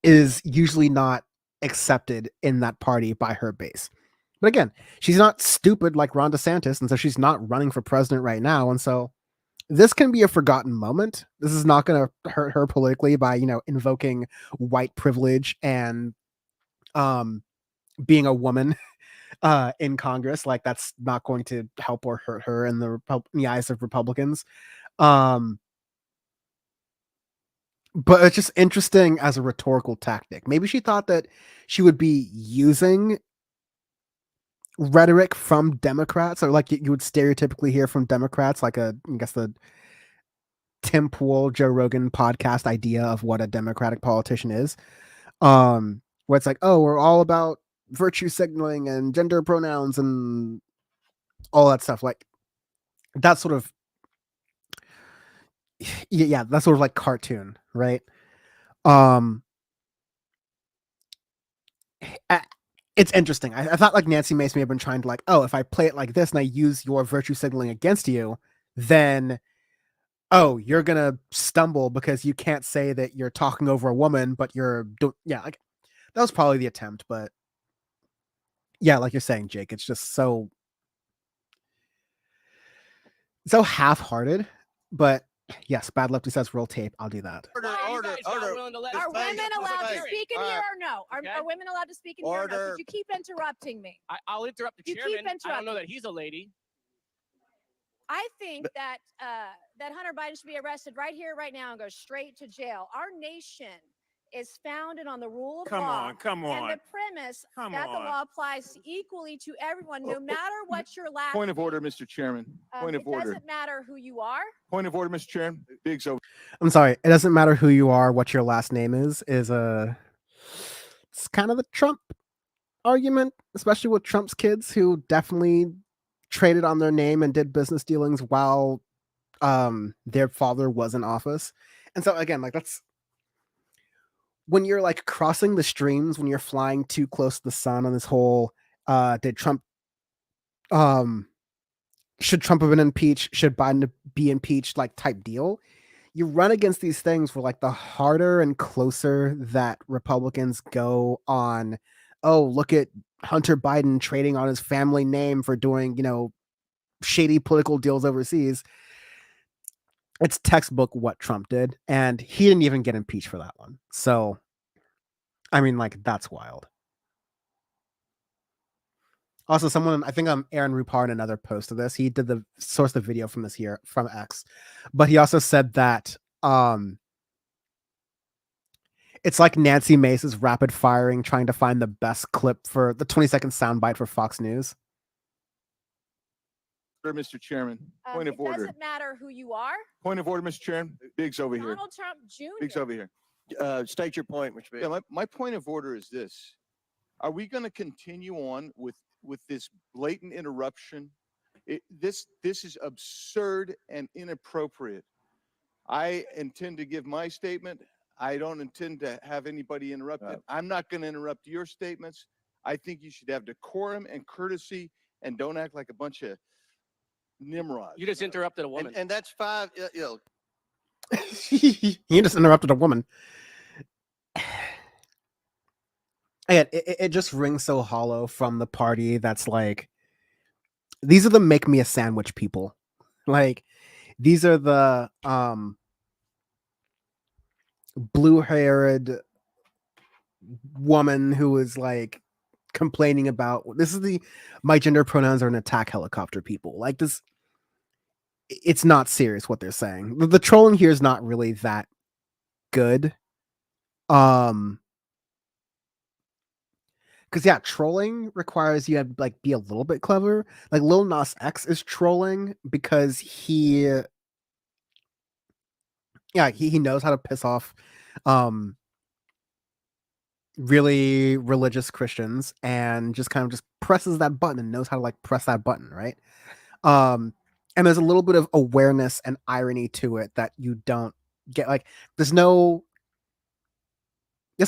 is usually not accepted in that party by her base. But again, she's not stupid like Ron DeSantis, and so she's not running for president right now. And so this can be a forgotten moment. This is not going to hurt her politically by, invoking white privilege and being a woman in Congress. Like, that's not going to help or hurt her in the eyes of Republicans. But it's just interesting as a rhetorical tactic. Maybe she thought that she would be using rhetoric from Democrats, or like you would stereotypically hear from Democrats, like I guess the Tim Pool, Joe Rogan podcast idea of what a Democratic politician is. Where it's like, oh, we're all about virtue signaling and gender pronouns and all that stuff. Like that sort of, yeah, that's sort of like cartoon, right? It's interesting. I thought like Nancy Mace may have been trying to like, oh, if I play it like this and I use your virtue signaling against you, then, oh, you're gonna stumble because you can't say that you're talking over a woman, but like that was probably the attempt. But yeah, like you're saying, Jake, it's just so half-hearted. But yes, Bad Lefty says roll tape. I'll do that. Order. Are women allowed to speak in here or no? Are women allowed to speak in here or no? Because you keep interrupting me. I'll interrupt the chairman. I don't know that he's a lady. I think that that Hunter Biden should be arrested right here, right now, and go straight to jail. Our nation is founded on the rule of law. Come on. And the premise that the law applies equally to everyone, no matter what your last Point of order, Mr. Chairman. Point of order. It doesn't matter who you are. Point of order, Mr. Chairman. Biggs over. I'm sorry. It doesn't matter who you are, what your last name is it's kind of the Trump argument, especially with Trump's kids who definitely traded on their name and did business dealings while their father was in office. And so again, like that's when you're like crossing the streams, when you're flying too close to the sun on this whole should Trump have been impeached, should Biden be impeached like type deal, you run against these things where like the harder and closer that Republicans go on, oh, look at Hunter Biden trading on his family name for doing, shady political deals overseas. It's textbook what Trump did, and he didn't even get impeached for that one. So, I mean, like, that's wild. Also, someone, I think Aaron Rupar in another post of this, he did the source the video from this here from X, but he also said that it's like Nancy Mace is rapid firing, trying to find the best clip for the 20-second soundbite for Fox News. Mr. Chairman. Point of order. It doesn't matter who you are. Point of order, Mr. Chairman. Biggs over here. Donald Trump Jr. Biggs over here. State your point, Mr. Biggs. Yeah, my point of order is this. Are we going to continue on with this blatant interruption? This is absurd and inappropriate. I intend to give my statement. I don't intend to have anybody interrupted. I'm not going to interrupt your statements. I think you should have decorum and courtesy and don't act like a bunch of Nimrod. You just interrupted a woman. And that's five, You just interrupted a woman. And it just rings so hollow from the party that's like, these are the make me a sandwich people. Like, these are the blue-haired woman who is like complaining about my gender pronouns are an attack helicopter people. Like this, it's not serious what they're saying. The trolling here is not really that good. Because yeah, trolling requires you to like be a little bit clever. Like Lil Nas X is trolling because he knows how to piss off really religious Christians and just kind of just presses that button and knows how to like press that button, right? And there's a little bit of awareness and irony to it that you don't get. Like there's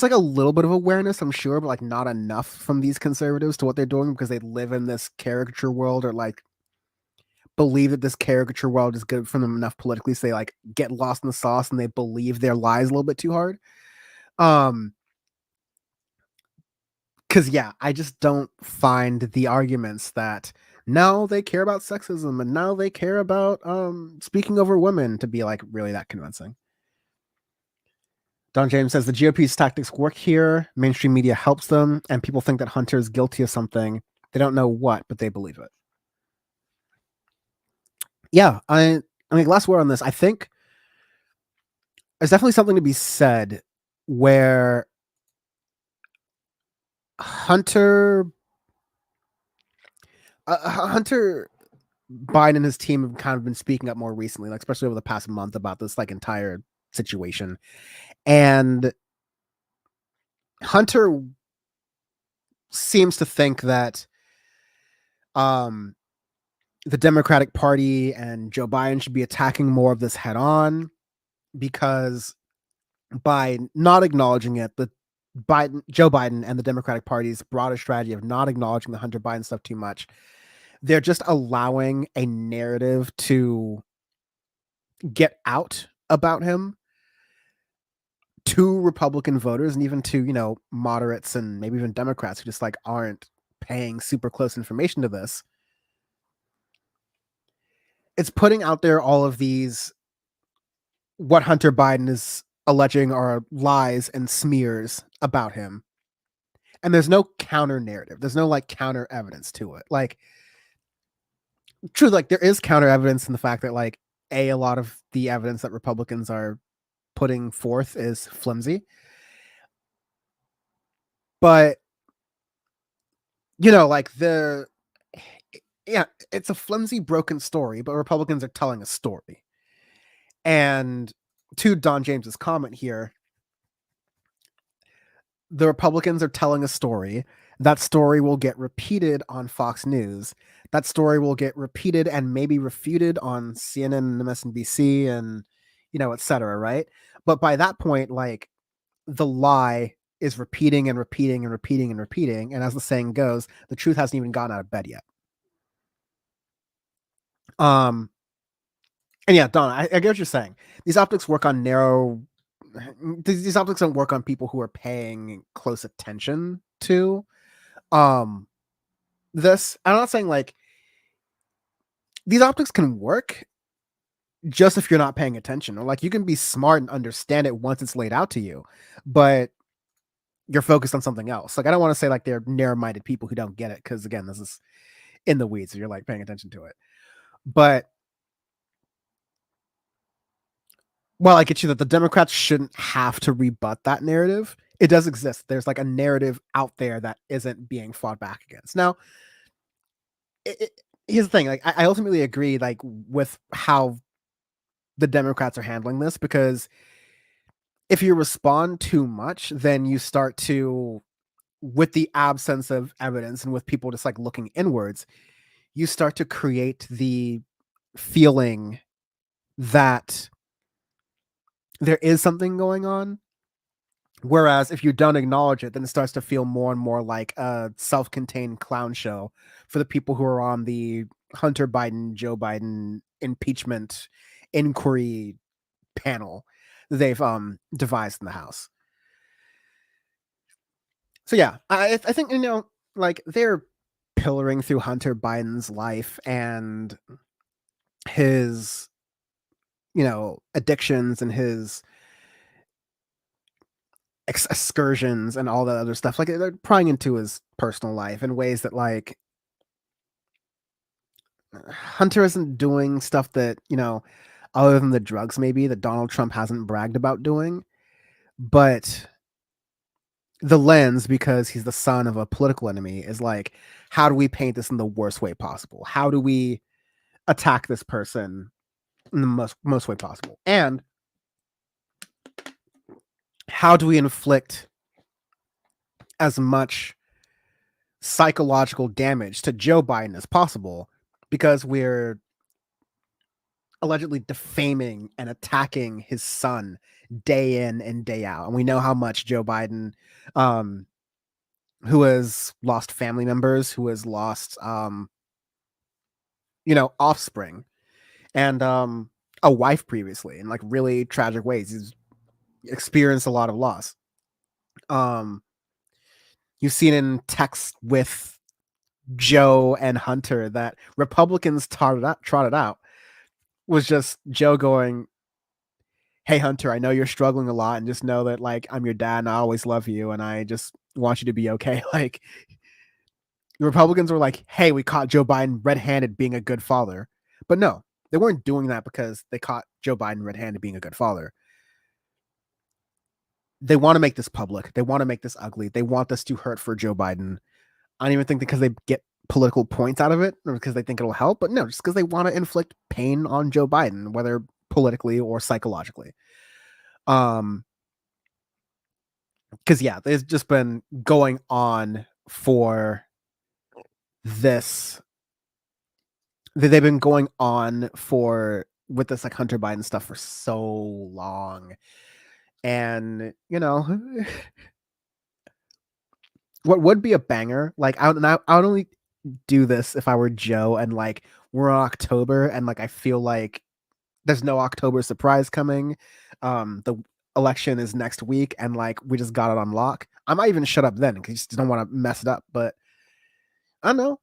like a little bit of awareness, I'm sure, but like not enough from these conservatives to what they're doing because they live in this caricature world or like believe that this caricature world is good for them enough politically, so they like get lost in the sauce and they believe their lies a little bit too hard. Because yeah, I just don't find the arguments that now they care about sexism and now they care about speaking over women to be like really that convincing. Don James says the GOP's tactics work here. Mainstream media helps them, and people think that Hunter is guilty of something. They don't know what, but they believe it. Yeah, I mean, last word on this. I think there's definitely something to be said where Hunter Biden and his team have kind of been speaking up more recently, like especially over the past month about this like entire situation. And Hunter seems to think that the Democratic Party and Joe Biden should be attacking more of this head on, because by not acknowledging it, Joe Biden and the Democratic Party's broader strategy of not acknowledging the Hunter Biden stuff too much, they're just allowing a narrative to get out about him to Republican voters and even to, moderates and maybe even Democrats who just like aren't paying super close information to this. It's putting out there all of these, what Hunter Biden is alleging are lies and smears about him. And there's no counter narrative. There's no like counter evidence to it. Like, true, like there is counter evidence in the fact that like a lot of the evidence that Republicans are putting forth is flimsy. But like it's a flimsy, broken story, but Republicans are telling a story. And to Don James's comment here, the Republicans are telling a story. That story will get repeated on Fox News. That story will get repeated and maybe refuted on CNN and MSNBC and, et cetera, right? But by that point, like, the lie is repeating and repeating and repeating and repeating. And as the saying goes, the truth hasn't even gotten out of bed yet. And yeah, Don, I get what you're saying. These optics work on these optics don't work on people who are paying close attention to this. I'm not saying like these optics can work just if you're not paying attention, or like you can be smart and understand it once it's laid out to you, but you're focused on something else. Like I don't want to say like they're narrow-minded people who don't get it, because again, this is in the weeds, so you're like paying attention to it. But while I get you that the Democrats shouldn't have to rebut that narrative, it does exist. There's like a narrative out there that isn't being fought back against. Now, here's the thing. Like, I ultimately agree, like, with how the Democrats are handling this, because if you respond too much, then you start to, with the absence of evidence and with people just like looking inwards, you start to create the feeling that there is something going on. Whereas if you don't acknowledge it, then it starts to feel more and more like a self-contained clown show for the people who are on the Hunter Biden, Joe Biden impeachment inquiry panel that they've devised in the House. So yeah, I think, like they're pillaring through Hunter Biden's life and his, addictions and his excursions and all that other stuff. Like they're prying into his personal life in ways that like Hunter isn't doing stuff that, other than the drugs maybe that Donald Trump hasn't bragged about doing. But the lens, because he's the son of a political enemy, is like, how do we paint this in the worst way possible? How do we attack this person in the most way possible? And how do we inflict as much psychological damage to Joe Biden as possible, because we're allegedly defaming and attacking his son day in and day out. And we know how much Joe Biden, who has lost family members, who has lost, offspring, and a wife previously in like really tragic ways. He's experienced a lot of loss. You've seen in texts with Joe and Hunter that Republicans trotted out was just Joe going, "Hey Hunter, I know you're struggling a lot, and just know that like I'm your dad and I always love you and I just want you to be okay." Like the Republicans were like, "Hey, we caught Joe Biden red-handed being a good father." But no, they weren't doing that because they caught Joe Biden red-handed being a good father. They want to make this public. They want to make this ugly. They want this to hurt for Joe Biden. I don't even think because they get political points out of it or because they think it'll help, but no, just because they want to inflict pain on Joe Biden, whether politically or psychologically. Because yeah, there's just been going on for this. They've been going on for with this like Hunter Biden stuff for so long, and what would be a banger? Like I would only do this if I were Joe and like we're in October and like I feel like there's no October surprise coming. The election is next week and like we just got it on lock. I might even shut up then because I just don't want to mess it up. But I don't know.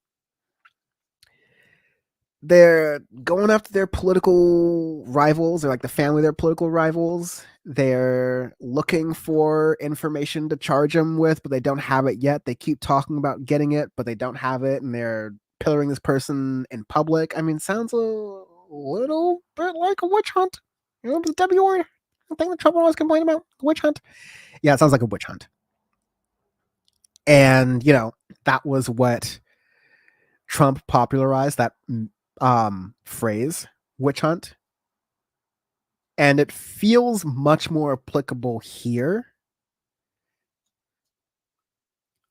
They're going after their political rivals or like the family of their political rivals. They're looking for information to charge them with, but they don't have it yet. They keep talking about getting it, but they don't have it, and they're pillaring this person in public. I mean, sounds a little bit like a witch hunt. The W word. The thing that Trump always complained about, witch hunt. Yeah, it sounds like a witch hunt. And that was what Trump popularized, that phrase, witch hunt. And it feels much more applicable here,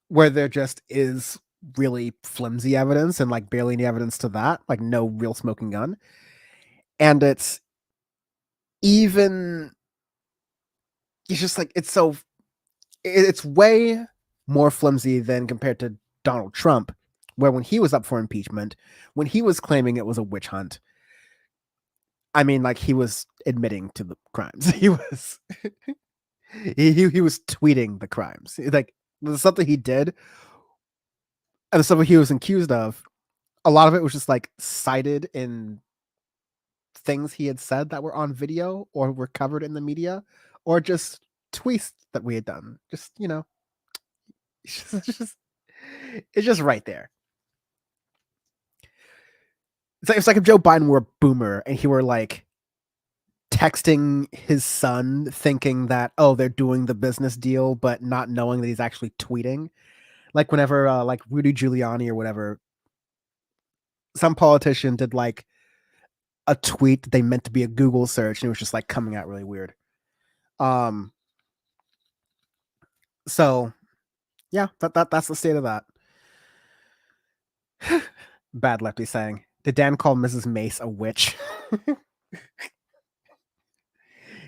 where there just is really flimsy evidence and like barely any evidence to that, like no real smoking gun. And it's just like it's way more flimsy than compared to Donald Trump, where when he was up for impeachment, when he was claiming it was a witch hunt, I mean, like he was admitting to the crimes. He was he was tweeting the crimes. Like there's something he did, and the stuff he was accused of. A lot of it was just like cited in things he had said that were on video or were covered in the media, or just tweets that we had done. Just it's just right there. It's like if Joe Biden were a boomer and he were like texting his son thinking that, oh, they're doing the business deal, but not knowing that he's actually tweeting. Like whenever like Rudy Giuliani or whatever, some politician did like a tweet that they meant to be a Google search and it was just like coming out really weird. So yeah, that's the state of that. Bad Lefty saying, did Dan call Mrs. Mace a witch?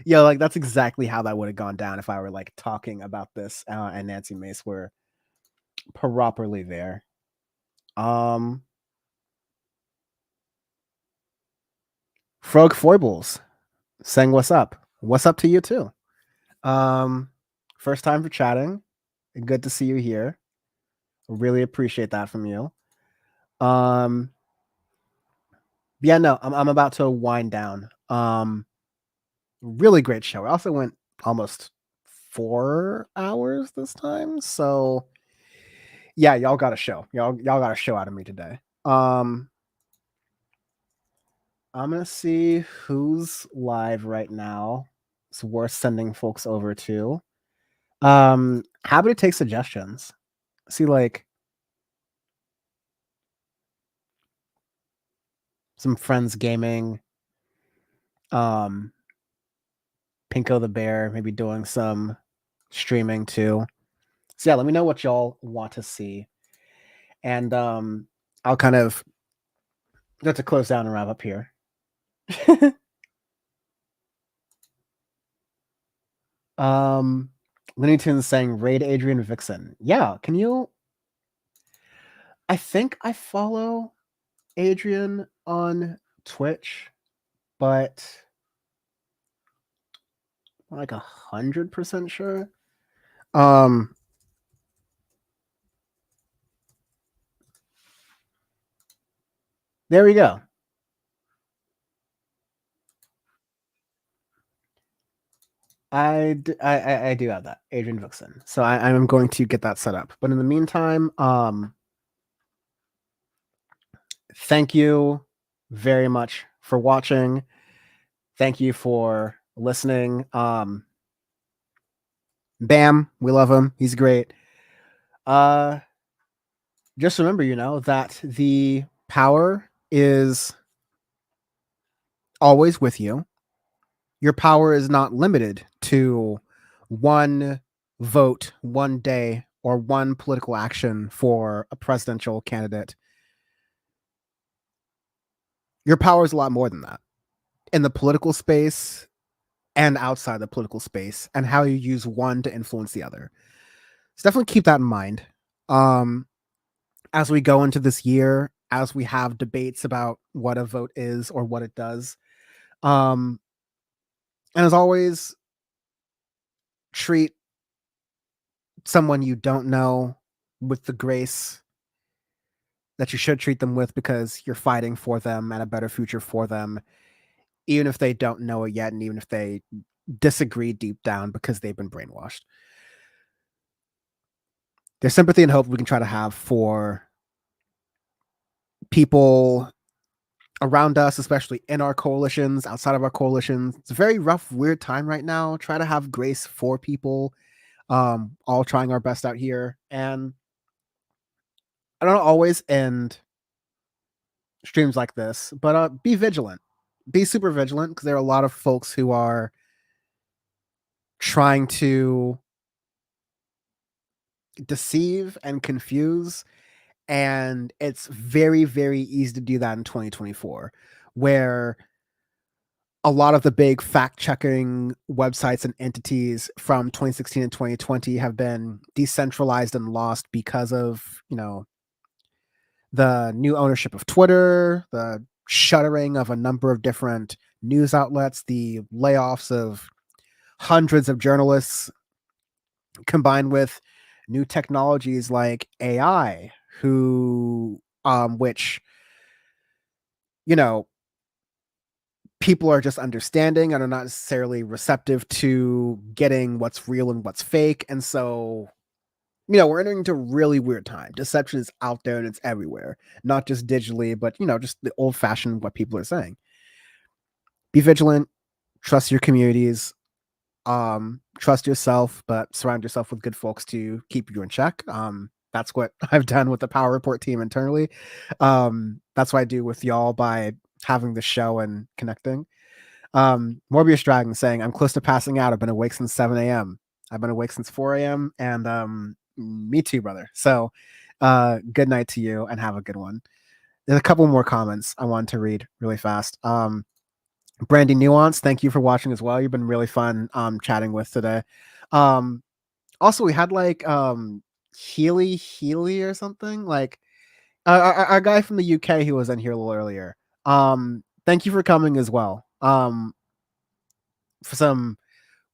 Yeah, like that's exactly how that would have gone down if I were like talking about this and Nancy Mace were properly there. Frog Foibles saying what's up. What's up to you too? First time for chatting. Good to see you here. Really appreciate that from you. Yeah, no, I'm about to wind down. Really great show. I also went almost 4 hours this time. So yeah, y'all got a show. Y'all got a show out of me today. I'm gonna see who's live right now. It's worth sending folks over to. Happy to take suggestions. See, like, some friends gaming. Pinko the Bear maybe doing some streaming too. So yeah, let me know what y'all want to see. And I'll kind of have to close down and wrap up here. Looney Tunes saying raid Adrian Vixen. Yeah, can you? I think I follow Adrian on Twitch, but I'm like 100% sure. There we go. I do have that, Adrian Vixen. So I'm going to get that set up. But in the meantime, thank you very much for watching. Thank you for listening. Bam, we love him. He's great. Just remember, that the power is always with you. Your power is not limited to one vote, one day, or one political action for a presidential candidate. Your power is a lot more than that in the political space and outside the political space, and how you use one to influence the other. So definitely keep that in mind. As we go into this year, as we have debates about what a vote is or what it does. And as always, treat someone you don't know with the grace that you should treat them with, because you're fighting for them and a better future for them, even if they don't know it yet, and even if they disagree deep down because they've been brainwashed. There's sympathy and hope we can try to have for people around us, especially in our coalitions, outside of our coalitions. It's a very rough, weird time right now. Try to have grace for people, all trying our best out here. And I don't always end streams like this, but be vigilant. Be super vigilant, because there are a lot of folks who are trying to deceive and confuse, and it's very, very easy to do that in 2024, where a lot of the big fact-checking websites and entities from 2016 and 2020 have been decentralized and lost because of, the new ownership of Twitter, the shuttering of a number of different news outlets, the layoffs of hundreds of journalists, combined with new technologies like AI, which, people are just understanding and are not necessarily receptive to getting what's real and what's fake. And so, we're entering into a really weird time. Deception is out there and it's everywhere, not just digitally, but, just the old fashioned what people are saying. Be vigilant, trust your communities, trust yourself, but surround yourself with good folks to keep you in check. That's what I've done with the Power Report team internally. That's what I do with y'all by having the show and connecting. Morbius Dragon saying, I'm close to passing out. I've been awake since 7 a.m. I've been awake since 4 a.m. And me too, brother. So good night to you and have a good one. There's a couple more comments I wanted to read really fast. Brandy Nuance, thank you for watching as well. You've been really fun chatting with today. Also, we had like Healy or something, like our guy from the UK who was in here a little earlier. Thank you for coming as well. For some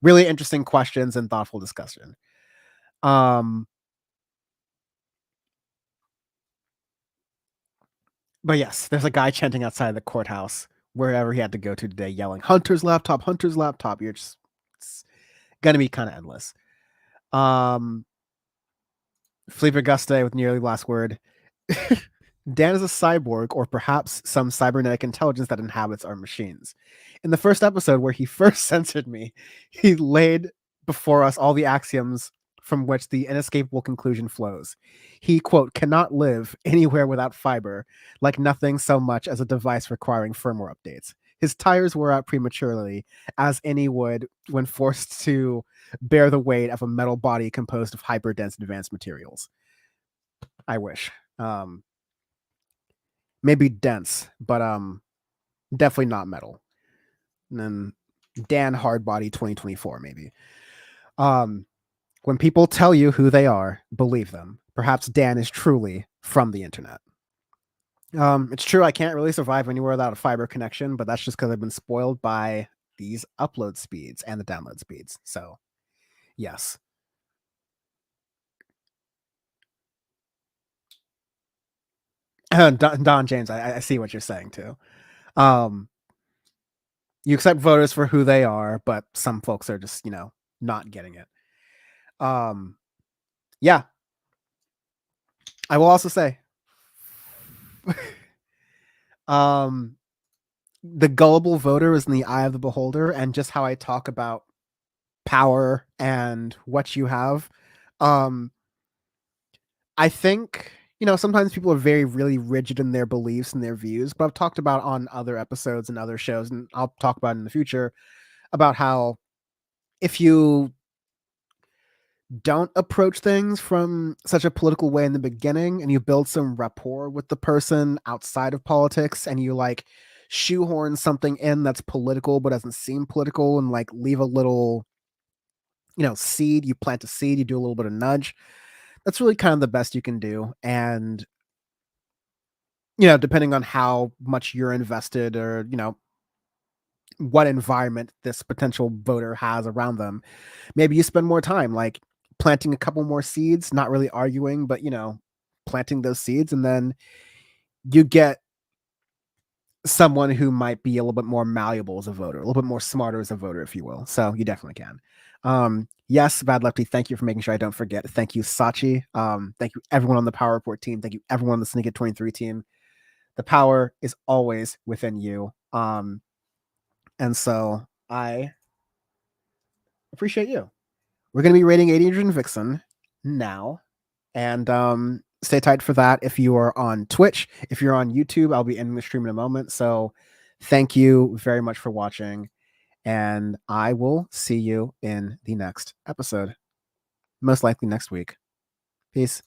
really interesting questions and thoughtful discussion. But yes, there's a guy chanting outside the courthouse wherever he had to go to today, yelling, Hunter's laptop, Hunter's laptop. It's gonna be kind of endless. Felipe Auguste with nearly last word. Dan is a cyborg, or perhaps some cybernetic intelligence that inhabits our machines. In the first episode, where he first censored me, he laid before us all the axioms from which the inescapable conclusion flows. He, quote, cannot live anywhere without fiber, like nothing so much as a device requiring firmware updates. His tires wore out prematurely, as any would when forced to bear the weight of a metal body composed of hyper-dense advanced materials. I wish. Maybe dense, but definitely not metal. And then Dan Hardbody 2024, maybe. When people tell you who they are, believe them. Perhaps Dan is truly from the internet. It's true I can't really survive anywhere without a fiber connection, but that's just because I've been spoiled by these upload speeds and the download speeds. So, yes. Don James, I see what you're saying too. You accept voters for who they are, but some folks are just, not getting it. Yeah. I will also say, the gullible voter is in the eye of the beholder, and just how I talk about power and what you have. I think, sometimes people are really rigid in their beliefs and their views, but I've talked about on other episodes and other shows, and I'll talk about in the future, about how if you don't approach things from such a political way in the beginning and you build some rapport with the person outside of politics, and you shoehorn something in that's political but doesn't seem political, and leave a little seed, you plant a seed, you do a little bit of nudge, that's really kind of the best you can do. And depending on how much you're invested, or what environment this potential voter has around them, maybe you spend more time planting a couple more seeds, not really arguing, but planting those seeds, and then you get someone who might be a little bit more malleable as a voter, a little bit more smarter as a voter, if you will. So you definitely can. Yes, Bad Lefty, thank you for making sure I don't forget. Thank you, Sachi. Thank you, everyone on the Power Report team. Thank you, everyone on the Sneak It 23 team. The power is always within you. And so I appreciate you. We're going to be rating Adrian Vixen now. And stay tight for that. If you are on Twitch, if you're on YouTube, I'll be ending the stream in a moment. So thank you very much for watching. And I will see you in the next episode. Most likely next week. Peace.